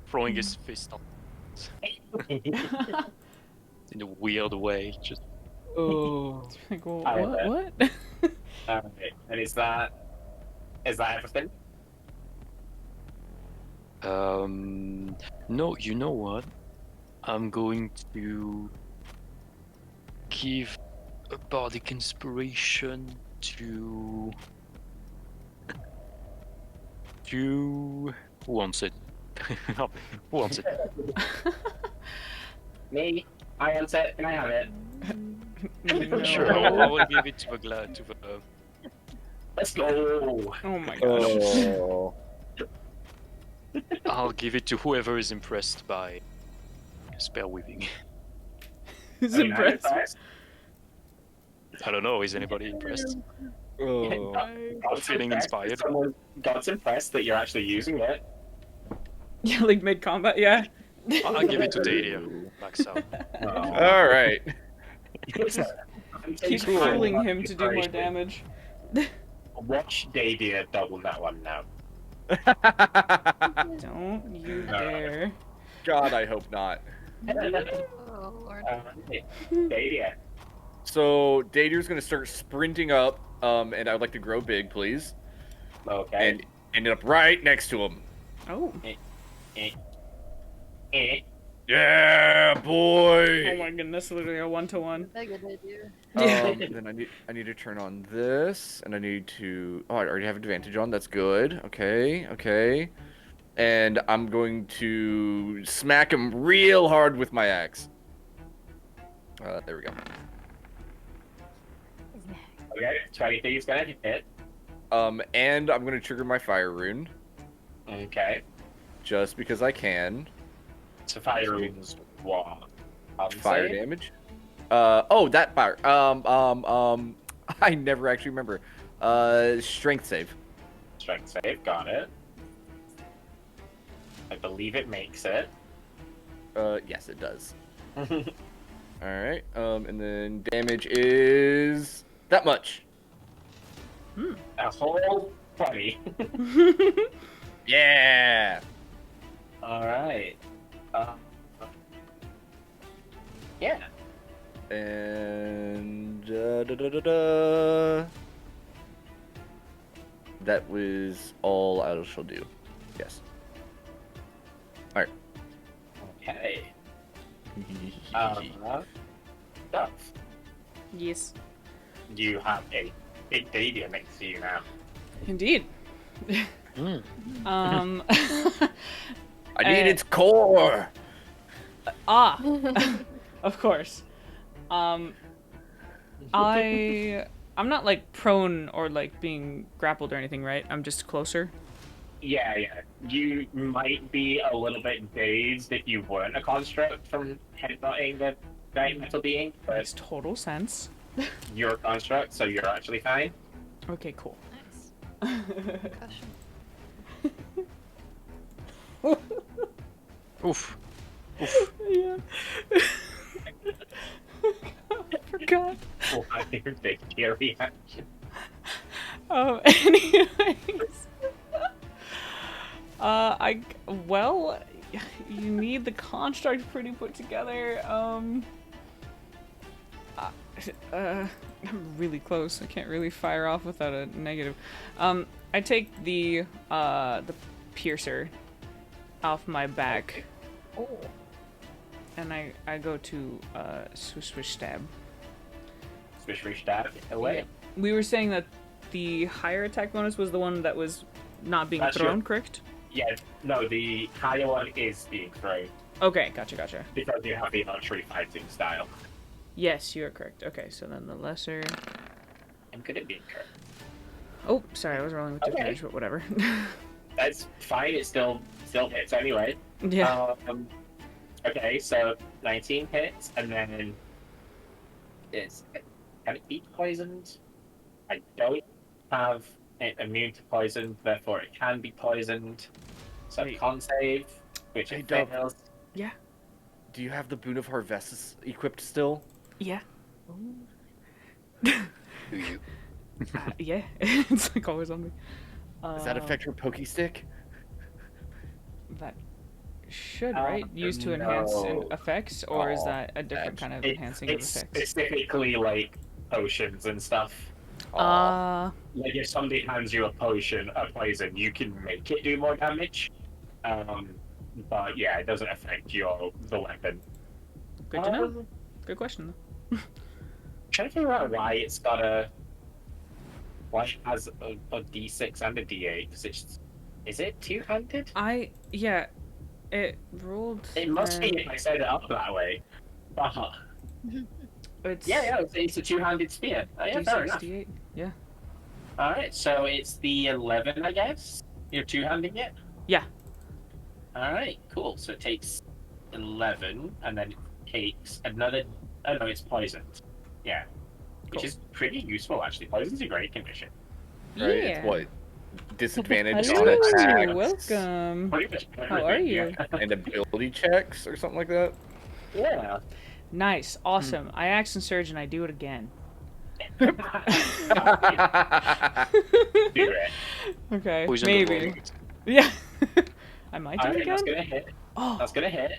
throwing his fist up in a weird way. Just Oh. Like, well, I what? bet. What? Okay. And is that everything? no, you know what? I'm going to give a bardic inspiration to who wants it? Who wants it? Me? I want it. Can I have it? No. Sure, I will give it to the Let's go. Oh my gosh. Oh. I'll give it to whoever is impressed by spell weaving. Who's Are you not impressed? impressed? I don't know, is anybody impressed? Oh. God's Feeling impressed inspired. that God's impressed that you're actually using it. Yeah, like mid combat, yeah. I'll give it to Dadia. Max out. All right. Keep fooling him to do more damage. Watch Dadia double that one now. Don't you No. dare. God, I hope not. Oh lord. Dadia. So Dadier's gonna start sprinting up, and I would like to grow big, please, Okay. and ended up right next to him. Oh. Eh. Yeah, Oh boy. my goodness, literally a 1-to-1. That's a good idea. Then I need to turn on this, and I need to. Oh, I already have advantage on. That's good. Okay. And I'm going to smack him real hard with my axe. There we go. Okay. 23 is gonna hit. And I'm gonna trigger my fire rune Okay. just because I can. So fire runes what? Fire damage. Oh, that fire. I never actually remember. Strength save. Strength save. Got it. I believe it makes it. Yes, it does. Alright, and then damage is that much. A whole 20. Yeah! Alright. Yeah. And that was all I shall do. Yes. Alright. Okay. Duff, Yes. you have a big baby next to you now. Indeed. Mm. I need its core! Of course. I'm not like prone or like being grappled or anything, right? I'm just closer. Yeah. You might be a little bit dazed if you weren't a construct from headbutting the giant metal being, but Makes total sense. you're a construct, so you're actually fine. Okay, cool. Nice. Concussion. Oof. Yeah. I forgot. Why your big reaction? Anyways. Well, you need the construct pretty put together. I'm really close. I can't really fire off without a negative. I take the piercer off my back. Oh. And I go to swish stab. Swish, stab away. We were saying that the higher attack bonus was the one that was not being That's thrown, your- correct? Yeah, no, the higher one is being thrown Okay, gotcha. because you have the archery fighting style. Yes, you are correct. Okay, so then the lesser. I'm good at being correct. Oh, sorry, I was rolling with Okay. advantage, but whatever. That's fine. It still hits anyway. Yeah. Okay, so 19 hits, and then can it be poisoned? I don't have it immune to poison, therefore it can be poisoned. So Wait. con save, which Hey, it Dove. fails. Do you have the Boon of Harvestus equipped still? Yeah. Do you? Yeah. It's like always on me. Does that affect your Poke Stick? That should, right? Used to enhance no. effects, or is Oh, that a different kind of enhancing of It's effects? specifically like potions and stuff. Uh, Like if somebody hands you a potion, a poison, you can make it do more damage. But yeah, it doesn't affect the weapon. good to know. Good question, though. Trying to figure out why it has a D6 and a D8. Because is it two-handed? Yeah, it rolled. It must be and if I set it up that way. It's Yeah, it's a two-handed spear. Yeah, fair enough. D68. Yeah. Alright, so it's the 11, I guess? You're two-handing it? Yeah. Alright, cool. So it takes 11, and then it takes another... Oh no, it's poisoned. Yeah. Which Cool. is pretty useful, actually. Poison's a great condition. Right? It's what? Disadvantage on Hello, attacks welcome. Pretty much How are everything, you? yeah. and ability checks or something like that. Yeah. Nice, awesome. I accent surge and I do it again. Do it. Okay, Poison the maybe. rolling. Yeah. I might do it Alright, again. that's gonna hit. Oh, That's gonna hit.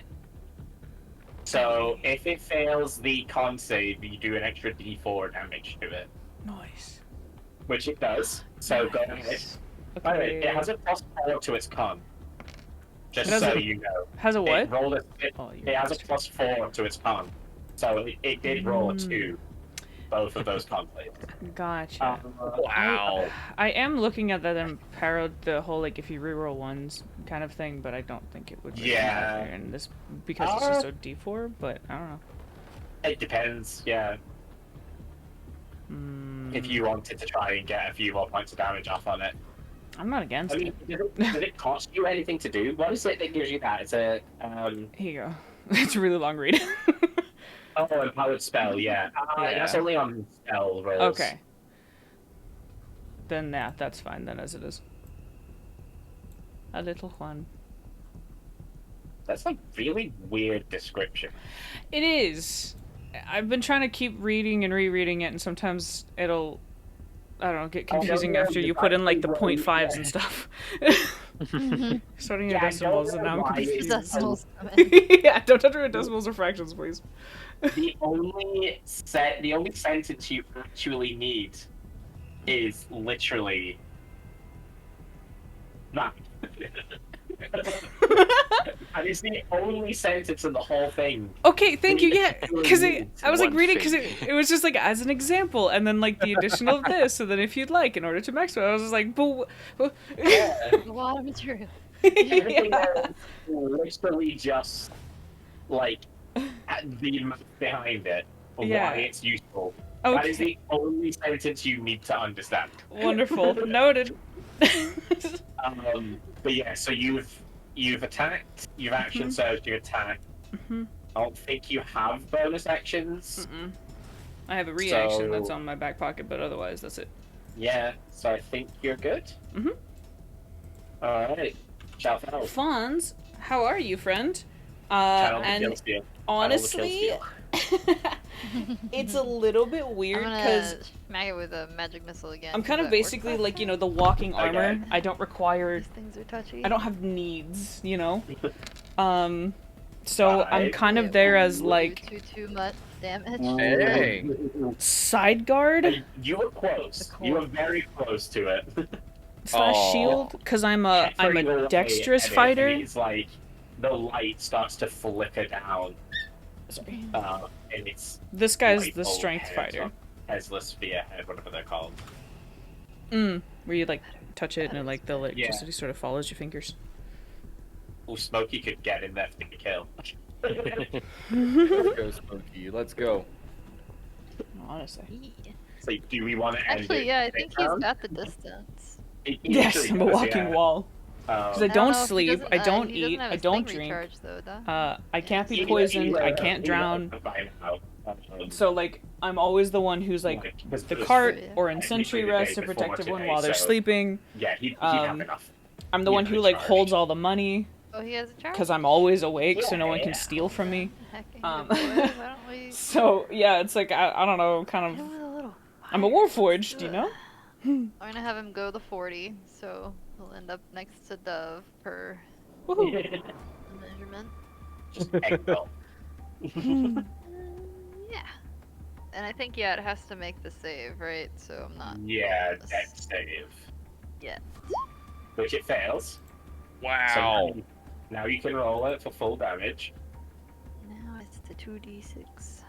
So if it fails the con save, you do an extra D4 damage to it, nice. which it does. So go ahead. Nice. By the way, Okay. it has a +4 to its con. Just It has so a- you know. Has a It what? rolled Oh, you're it has a right. +4 to its con. So it did roll a Mm. 2. Both of those con saves. Gotcha. Wow. I am looking at that and parallel the whole like if you reroll ones kind of thing, but I don't think it would. Really Yeah. matter in this because it's just a D4. But I don't know. It depends, yeah. Mm, If you wanted to try and get a few more points of damage off on it. I'm not against I mean, it. does it cost you anything to do? What is it that gives you that? It's a Here you go. It's a really long read. empowered spell, yeah. Yeah. That's only on spell rolls. Okay. Then yeah, that's fine then as it is. A little one. That's like really weird description. It is. I've been trying to keep reading and rereading it, and sometimes it'll, I don't know, get confusing after you put in like the 0.5s and stuff. Starting at Yeah, I decimals, don't and now know I'm why it's confused. Decimals come in. Yeah, don't enter in decimals or fractions, please. The only sentence you actually need is literally that. And it's the only sentence in the whole thing. Okay, thank you. Yeah, because I was like One reading because thing. it was just like as an example, and then like the addition of this, and then if you'd like, in order to maximize, I was just like, but A lot of material. Everything yeah. else is literally just like the math behind it, or Yeah. why it's useful. That is Okay, the only sentence you need to understand. wonderful, noted. But yeah, so you've attacked, you've action surged, you attack. Mhm. I don't think you have bonus actions. Mm-mm. I have a reaction that's So- on my back pocket, but otherwise that's it. Yeah, so I think you're good. Mhm. Alright. Shout out. Fonz, how are you, friend? Channel the And kill steal. honestly, it's a little bit I'm weird gonna because smack it with a magic missile again. I'm kind Does of that work basically last like, you time? know, the walking Okay. armor. I don't require, These things are touchy. I don't have needs, you know? So I'm Alright. kind of Yeah, there will as you like too much damage. Hey. side guard You were close. Cool. You were very close to it. slash Aw. shield because I'm a Turning away dexterous and it- fighter. and it's like the light starts to flicker down, Sorry. and it's This guy's light the bulb strength heads fighter. or Headless spearhead, whatever they're called. Where you like touch it and it, like the electricity Yeah. sort of follows your fingers. Oh, Smokey could get in there for the kill. Let's go, Smokey. Let's go. Honestly. Yeah. So do we want to end Actually, it yeah, I next think he's round? got the distance. He Yes, usually I'm a does, walking yeah. wall. Because I don't don't know if he sleep, doesn't- I don't he doesn't eat, have I his don't thing drink. recharged, though, duh. I can't be He- poisoned, I he- can't he- drown. by now. So like I'm always the one who's like because the this- cart Yeah. or in technically sentry the rest day to before protect everyone today, while they're so- sleeping. Yeah, he'd have Um, enough. I'm the Yeah, one who like recharged. holds all the money Oh, he has a charge? because I'm always awake, so no one Yeah. can steal from me. Hecking Um, good boy, why don't we So yeah, it's like I don't know, kind hit him of. with a little I'm a fire? warforged, you know. I'm gonna have him go the 40, so he'll end up next to Dove per Woohoo. measurement. Just egg roll. Yeah. And I think, yeah, it has to make the save, right? So I'm not. Yeah, deck save. Yeah. Which it fails. So Wow. now you can roll it for full damage. Now it's the 2d6.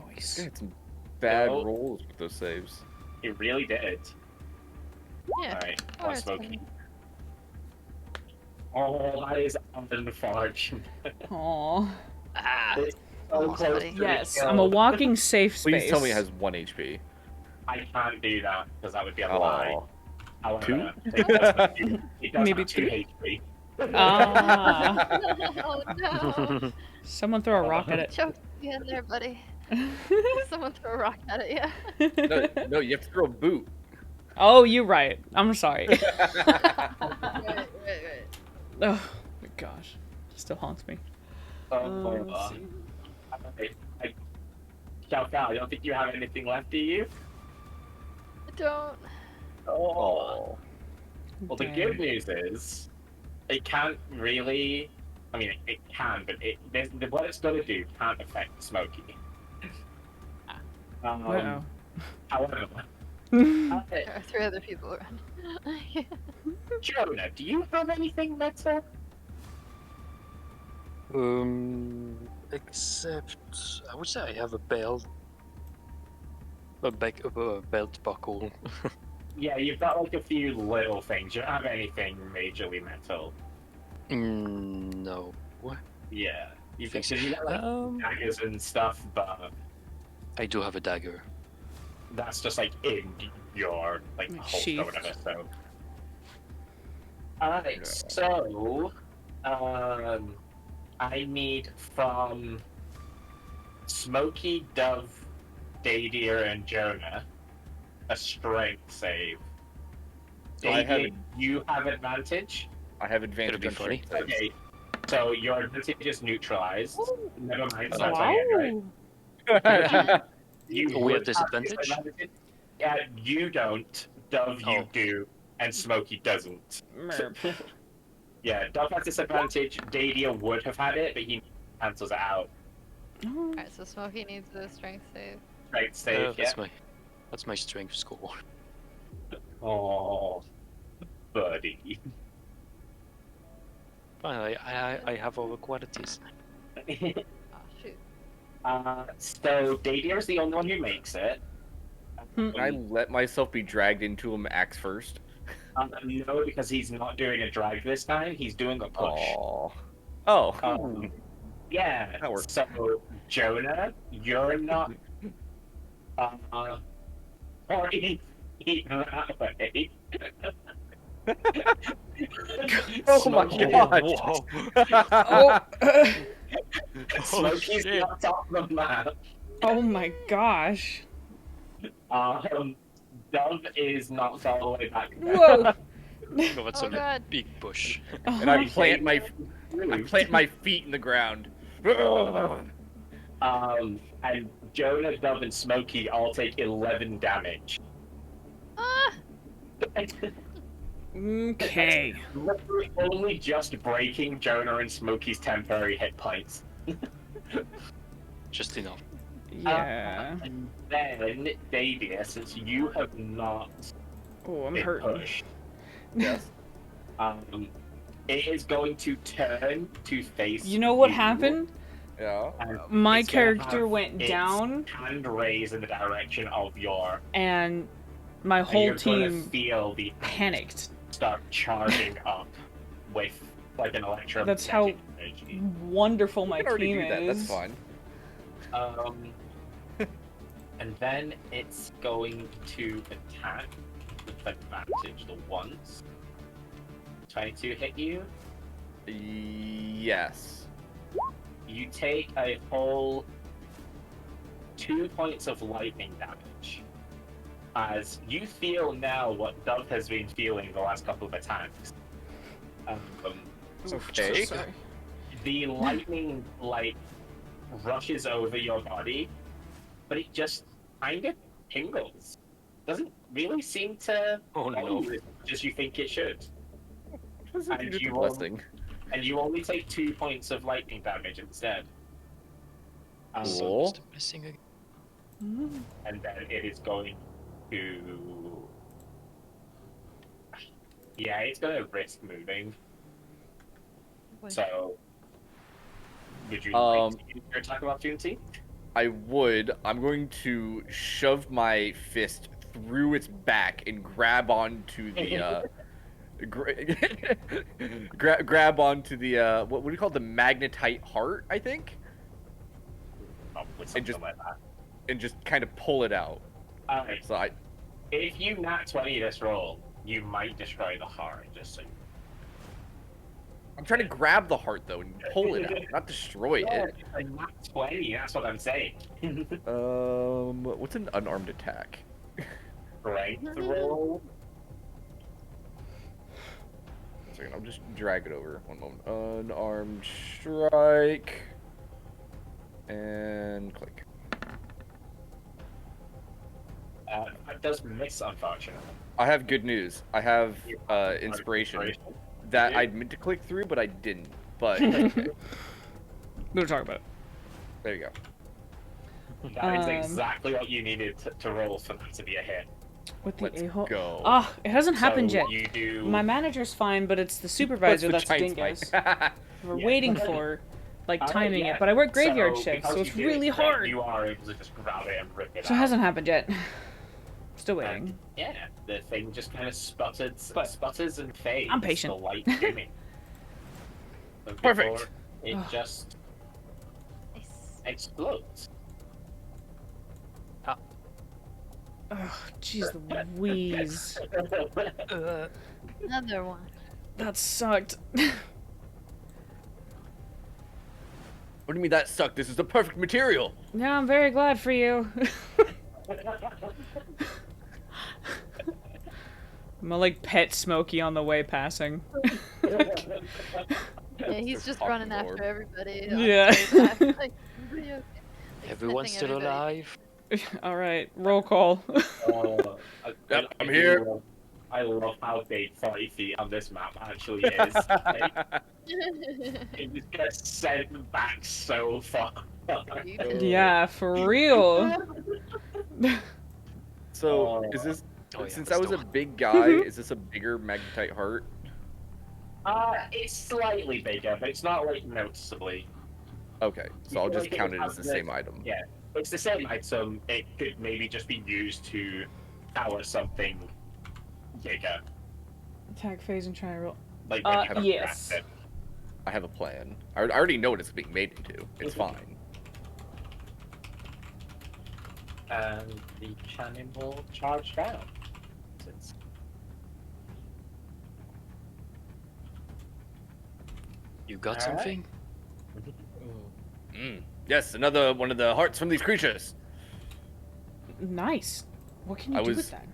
Nice. I had some bad No. rolls with those saves. It really did. Yeah. Alright, Oh, one it's smoky. fine. Oh, that is unfortunate. Aww. Ah. It's so Almost, close buddy. to the Yes, kill. I'm a walking safe space. Please tell me it has 1 HP. I can't do that because that would be a lie. Oh. However, Two? it does have two- it does Maybe have 2 three. HP. Ah. Oh no! Someone throw a rock at it. Choke me in there, buddy. Someone throw a rock at it, yeah. No, you have to throw a boot. Oh, you're right. I'm sorry. Right. Oh my gosh, still haunts me. Let's see. Xiao Kao, I don't think you have anything left, do you? I don't. Oh. Well, the Damn. good news is, it can't really. I mean, it can, but what it's going to do can't affect Smokey. Uh-oh. However, There are 3 other people around. Jonah, do you have anything metal? Except I would say I have a belt, a belt buckle. Yeah, you've got like a few little things. You don't have anything majorly metal. No. Yeah, you think you got like Um, daggers and stuff, but I do have a dagger. that's just like in your like Like holster sheath. or whatever. So, alright. So, I need from Smokey, Dove, Dadier, and Jonah a strength save. So I have Dadier, you have advantage. I have advantage It'll be on funny. strength saves. Okay. So your advantage is neutralized. Never mind, it's not Wow. 20, right? You Oh, we have would disadvantage? disadvantage. You don't. Dove, you Oh. do, and Smokey doesn't. Merp. Yeah, Dove has disadvantage. Dadia would have had it, but he cancels it out. Oh. Alright, so Smokey needs a strength save. Right, save. Yeah. That's my strength score. Oh, buddy. Fine, I have all the qualities. Oh, shoot. So Dadia is the only one who makes it. Can I let myself be dragged into him axe first? No, because he's not doing a drag this time. He's doing a push. Oh. Oh. Yeah. That works. So Jonah, you're not. Or eating that way. Oh my Smokey- god! Oh. Smokey's shit. not off the map. Oh my gosh. Dove is knocked all the way back. Whoa. Oh, that's Oh a god. big push. And I plant my feet in the ground. And Jonah, Dove, and Smokey all take 11 damage. Ah! Okay. Literally only just breaking Jonah and Smokey's temporary hit points. Just enough. Yeah. And then, Dadia, since you have not Oh, I'm been hurting. pushed, Yes. it is going to turn to face. You know what you, happened? Yeah. and My it's gonna character have went its down, hand raised in the direction of your. and my And whole you're gonna team feel the panicked. start charging up with like an electro. That's how wonderful my I can already team do that. is. That's fine. And then it's going to attack with advantage the once. 22 hit you. Yes. You take a whole 2 points of lightning damage. As you feel now what Dove has been feeling the last couple of attacks. Okay. Sorry. The lightning, like, rushes over your body, but it just kind of tingles. Doesn't really seem to Oh bother no. you as much as you think it should. Just And a you blessing. And you only take 2 points of lightning damage instead. So Cool. just missing again. Mm. And then it is going to. Yeah, it's going to risk moving. Wait. So. Would you Um, like to use your attack of opportunity? I would. I'm going to shove my fist through its back and grab onto the grab onto the what do you call it? The magnetite heart, I think, Oh, with something just- like that. and just kind of pull it out. Alright, So I if you nat 20 this roll, you might destroy the heart, just so you I'm trying to grab the heart though and pull it out, not destroy it. A nat 20, that's what I'm saying. What's an unarmed attack? Strength roll. One second, I'll just drag it over. One moment. Unarmed strike. And click. That does miss, unfortunately. I have good news. I have inspiration that Yeah. I meant to click through, but I didn't. But We'll talk about it. there you go. That is Um, exactly what you needed to roll for that to be a hit. With the Let's a-hole. go. Ah, it hasn't happened So yet. You do. My manager's fine, but it's the What's supervisor the that's giant dingus. spike? We're Yeah. waiting for, like, Alright, timing yeah. it. But I work graveyard So, shifts, because so you it's did really it, hard. You are able to just grab it and rip it So it out. hasn't happened yet. Still waiting. And, yeah, the thing just kind of sputters and fades. I'm patient. The light dimming. So Perfect. before It just Nice. explodes. Oh, jeez Louise. Another one. That sucked. What do you mean that sucked? This is the perfect material. Yeah, I'm very glad for you. I'm gonna, like, pet Smokey on the way passing. Yeah, he's just Talking running after orb. everybody. Yeah. Like, everybody okay? Like, Everyone's sniffing still everybody. alive? All right, roll call. Yep, I'm do here. I love how big 40 feet on this map actually is. Like, it just gets sent back so far. Yeah, for real. So, Oh. is this Oh yeah, since the I was a store. big guy? Is this a bigger magnetite heart? It's slightly bigger, but it's not like noticeably. Okay, so I'll feel just like it count would it as have the same item. Yeah, it's the same item. It could maybe just be used to power something bigger, Attack phase and try to roll. like when you Yes. craft it. I have a plan. I already know what it's being made into. It's fine. And the cannon will charge down. Since You got Alright. something? Yes, another one of the hearts from these creatures. Nice. What can you I do was- with that?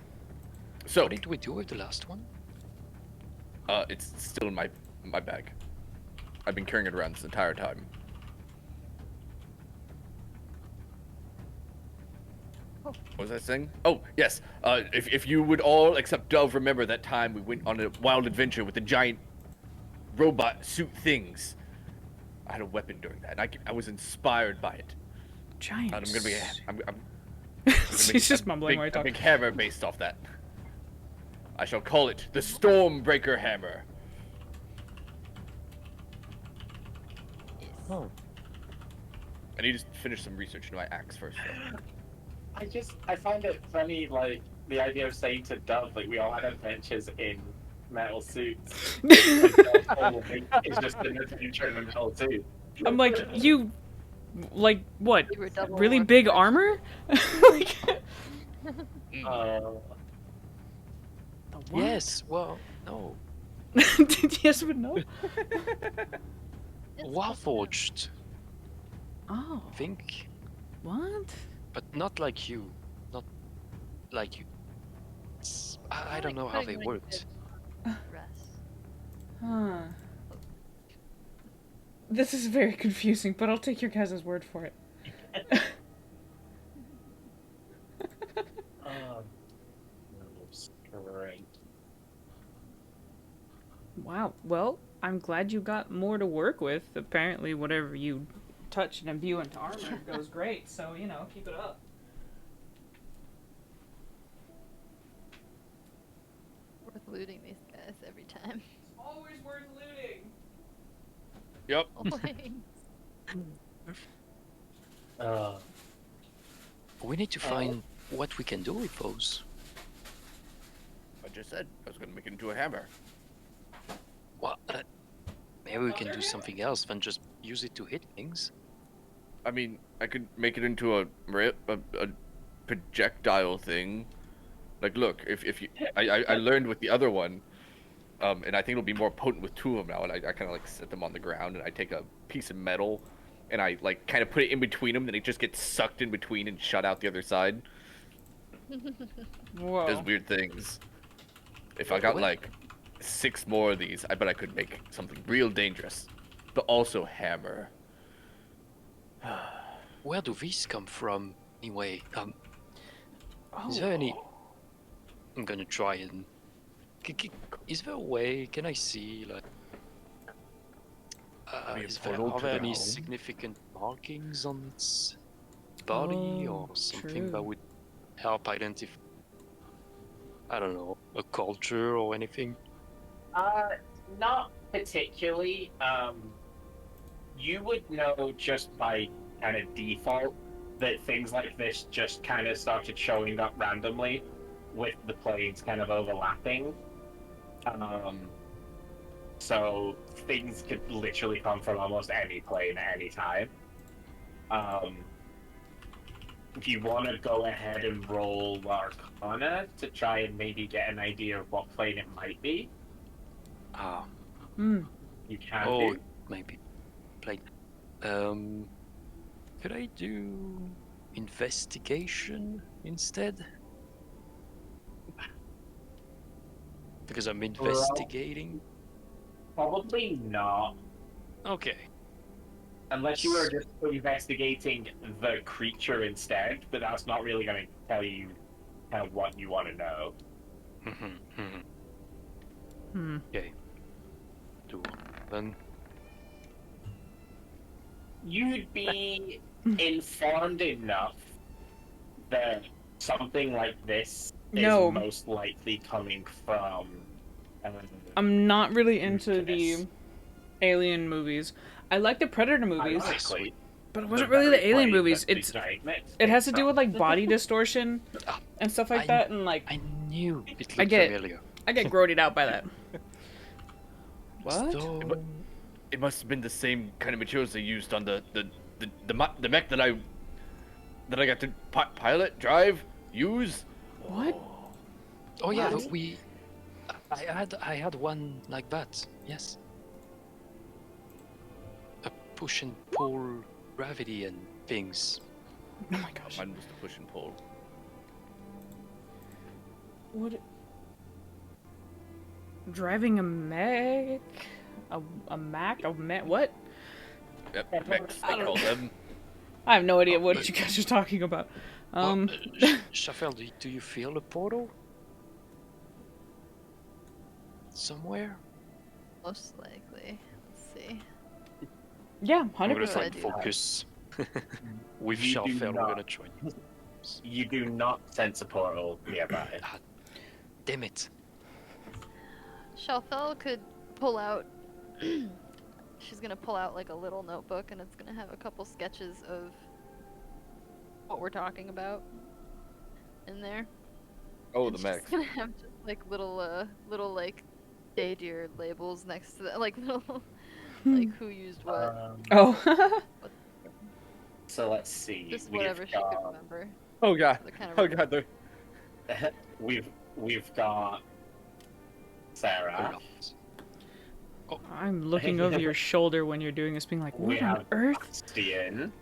So, What did we do with the last one? it's still in my bag. I've been carrying it around this entire time. What was I saying? Oh, yes. If you would all, except Dove, remember that time we went on a wild adventure with the giant robot suit things. I had a weapon during that, and I was inspired by it. Giant. And I'm gonna be. I'm gonna He's make just a mumbling big, while he a talks. big hammer based off that. I shall call it the Stormbreaker Hammer. Oh. I need to finish some research into my axe first. Though. I find it funny, like the idea of saying to Dove, like we all had adventures in metal suits. It's just an adventure in a metal suit. I'm like, you, like, what? You were double Really warped. big armor? Like, Uh, what? Yes, well, no. Yes, but no. It's Warforged, Oh, I think. what? But not like you. Not like you. I don't like know how putting, they like, worked. the rest. Huh. This is very confusing, but I'll take your guys' word for it. great. Wow. Well, I'm glad you got more to work with. Apparently, whatever you touch and imbue into armor goes great. So, you know, keep it up. Worth looting these guys every time. It's always worth looting. Yep. Always. We need to find what we can do with those. I just said I was gonna make it into a hammer. Well, maybe we can do something else than just use it to hit things. I mean, I could make it into a projectile thing. Like, look, if you, I learned with the other one, and I think it'll be more potent with two of them now. And I kind of like set them on the ground, and I take a piece of metal, and I like kind of put it in between them, then it just gets sucked in between and shut out the other side. Whoa. Does weird things. If I got like 6 more of these, I bet I could make something real dangerous, but also hammer. Where do these come from, anyway? Oh. Is there any? I'm gonna try and. Is there a way? Can I see like? Maybe a Is there, portal are to there the any home? significant markings on its body Oh, or something true. that would help identify? I don't know, a culture or anything. Not particularly. You would know just by kind of default that things like this just kind of started showing up randomly with the planes kind of overlapping. So things could literally come from almost any plane at any time. If you want to go ahead and roll Arcana to try and maybe get an idea of what plane it might be, Ah, Hmm. you can oh, do. maybe. Like, could I do investigation instead? Because I'm investigating. Probably not. Okay. Unless you were just investigating the creature instead, but that's not really going to tell you kind of what you want to know. Okay. Do then. You'd be informed enough that something like this No. is most likely coming from. I'm not really into Yes. the Alien movies. I like the Predator movies, Ironically, but it wasn't really the Alien movies. It It has to do with like body distortion and stuff like that, and like I knew it looked I get- familiar. I get grodied out by that. What? So, It must have been the same kind of materials they used on the mech that I got to pilot, drive, use. What? oh yeah, What? I had one like that. Yes. A push and pull gravity and things. Oh my gosh. Mine was the push and pull. What? Driving a mech? A Mac? A mech? What? Yep, mechs, they call them. I have no idea what you guys are talking about. Shafel, do you feel a portal? Somewhere? Most likely. Let's see. Yeah, I'm gonna 100%. try I and do. focus. With You do Shafel, we're not. gonna try. You do not sense a portal nearby. Damn it. Shelfell could pull out. She's gonna pull out like a little notebook, and it's gonna have a couple sketches of what we're talking about in there. Oh, And the she's mech. gonna have just like little like day deer labels next to that, like little like who used what, Oh. So let's see. just We've whatever she could got- remember. Oh god. The kind of Oh god. They're... We've got Sarah. I'm looking over your shoulder when you're doing this, being like, We what on have earth? Bastian.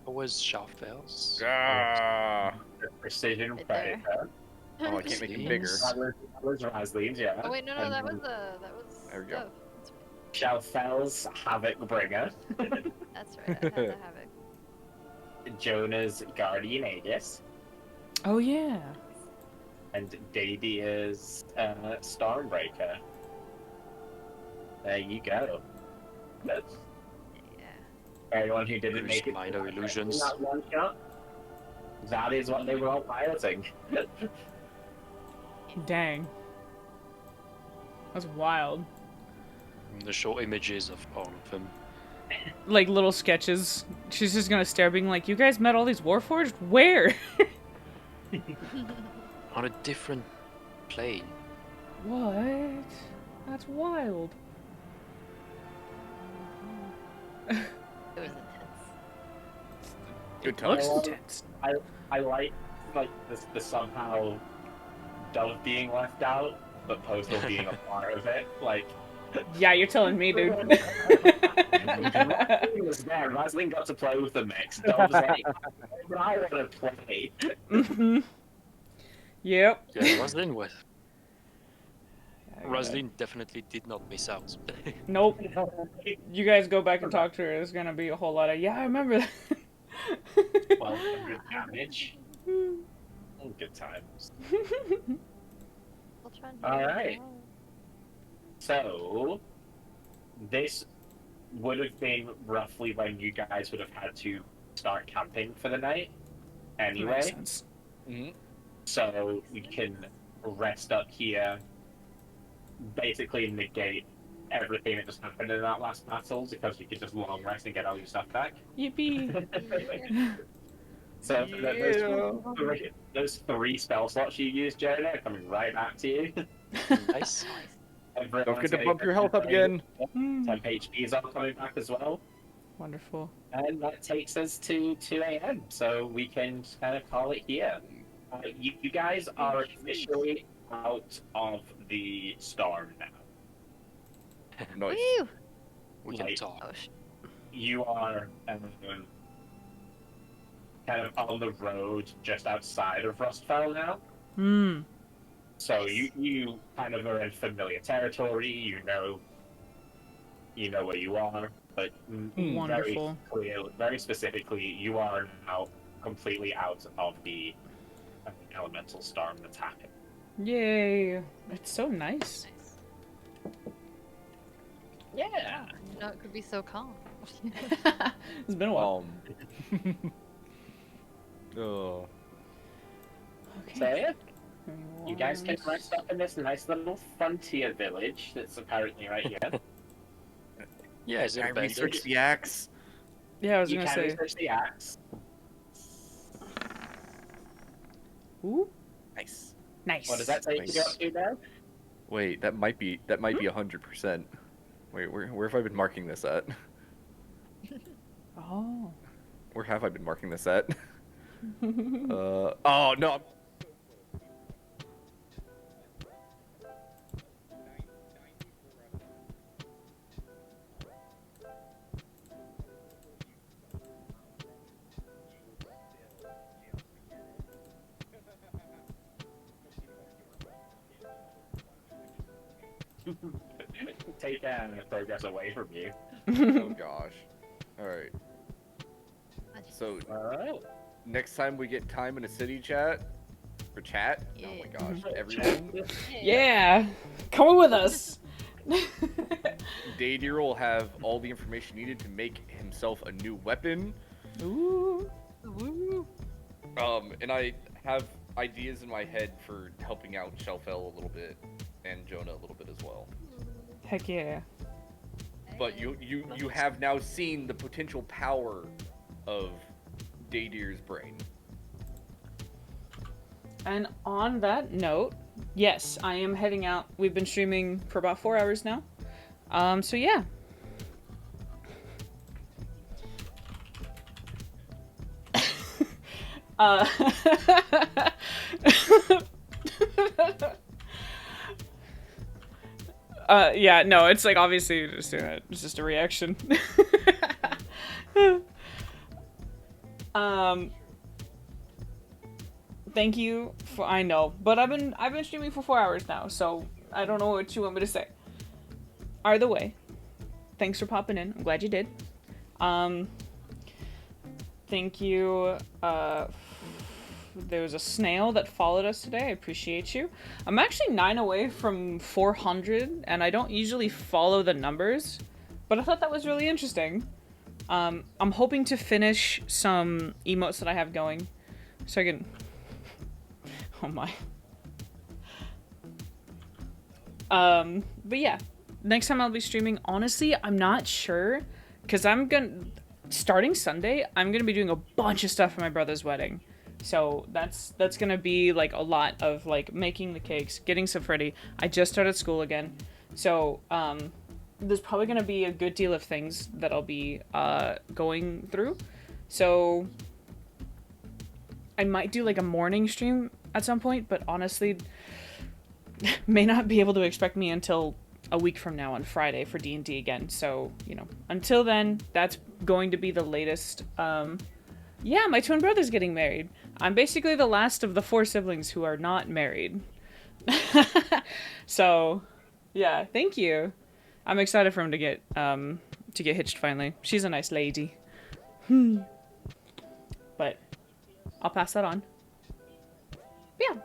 What was Shafel's? Ah. The precision Right there. predator. Oh, I can't make him bigger. That was Rasleen's, yeah. Oh wait, no, And that was There we go. Stove. Shelfel's Havoc Bringer. That's right. I had to have it. Jonah's Guardian Aegis. Oh, yeah. And Dadia's Stormbreaker. There you go. That's Yeah. everyone who didn't Use make it. minor in illusions. that one shot. That is what they were all piloting. Dang. That's wild. The short images of all of them. Like little sketches. She's just gonna stare, being like, you guys met all these Warforged? Where? On a different plane. What? That's wild. It was intense. Good Looks times. intense. I like the somehow Dove being left out, but Postal being a part of it. Like Yeah, you're telling me, dude. Raslene was there. Raslene got to play with the mix. Dove's like, I want to play. hmm Yep. Yeah, Roslyn was. Roslyn definitely did not miss out. Nope. You guys go back and talk to her. There's gonna be a whole lot of, yeah, I remember that. 1200 damage. Good times. I'll try and All do it right. tomorrow. So, this would have been roughly when you guys would have had to start camping for the night. Anyway, Makes sense. Mhm. so we can rest up here, basically negate everything that just happened in that last battle because you could just long rest and get all your stuff back. Yippee. So those three spell slots you used, Jonah, are coming right back to you. Nice. Don't Everyone's forget to getting bump your health up again. Hmm. 10 HP is all coming back as well. Wonderful. And that takes us to 2 a.m. So we can kind of call it here. You guys are officially out of the storm now. Nice. Woo! We can Like, talk. Oh, You are kind of on the road just outside of Rustfell now. Hmm. So you kind of are in familiar territory. You know you know where you are, but Wonderful. very specifically, you are now completely out of the elemental storm that's happening. Yay! It's so nice. Nice. Yeah. You know, it could be so calm. It's been a while. Oh. Okay. So yeah, you guys can rest up in this nice little frontier village that's apparently right here. Yeah, is it Can I abandoned? research the axe? Yeah, I was You gonna can say. research the axe. Ooh, Nice. nice. What does that take you Nice. up to now? Wait, that might be 100%. Wait, where have I been marking this at? Oh. Where have I been marking this at? Oh no. Take progress away from you. Oh gosh. All right. So Alright. next time we get time in a city chat, or chat. Oh my gosh, everyone. Yeah, come with us. Daydeer will have all the information needed to make himself a new weapon. Ooh. And I have ideas in my head for helping out Shelfell a little bit and Jonah a little bit as well. Heck yeah. But you have now seen the potential power of Daydeer's brain. And on that note, yes, I am heading out. We've been streaming for about 4 hours now. So yeah. Yeah, no, it's like obviously it's just a reaction. Thank you for, I know, but I've been streaming for 4 hours now, so I don't know what you want me to say. Either way, thanks for popping in. I'm glad you did. Thank you. There was a snail that followed us today. I appreciate you. I'm actually 9 away from 400, and I don't usually follow the numbers, but I thought that was really interesting. I'm hoping to finish some emotes that I have going, so I can. Oh my. But yeah, next time I'll be streaming. Honestly, I'm not sure, because starting Sunday, I'm gonna be doing a bunch of stuff for my brother's wedding. So that's gonna be like a lot of like making the cakes, getting stuff ready. I just started school again, so there's probably gonna be a good deal of things that I'll be going through. So I might do like a morning stream at some point, but honestly, may not be able to expect me until a week from now on Friday for D&D again. So, you know, until then, that's going to be the latest. Yeah, my twin brother's getting married. I'm basically the last of the 4 siblings who are not married. So, yeah, thank you. I'm excited for him to get hitched finally. She's a nice lady. But I'll pass that on. Yeah.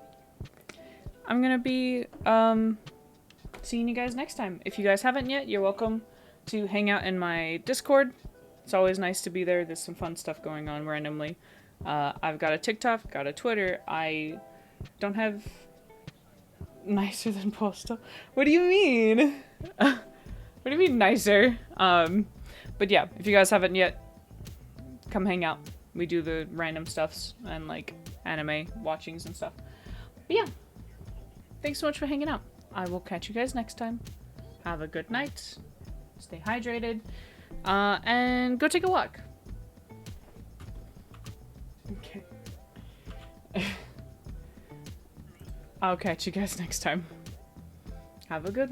I'm gonna be seeing you guys next time. If you guys haven't yet, you're welcome to hang out in my Discord. It's always nice to be there. There's some fun stuff going on randomly. I've got a TikTok, got a Twitter. I don't have nicer than Postal. What do you mean? What do you mean nicer? But yeah, if you guys haven't yet, come hang out. We do the random stuffs and like anime watchings and stuff. But yeah, thanks so much for hanging out. I will catch you guys next time. Have a good night. Stay hydrated. And go take a walk. Okay. I'll catch you guys next time. Have a good one.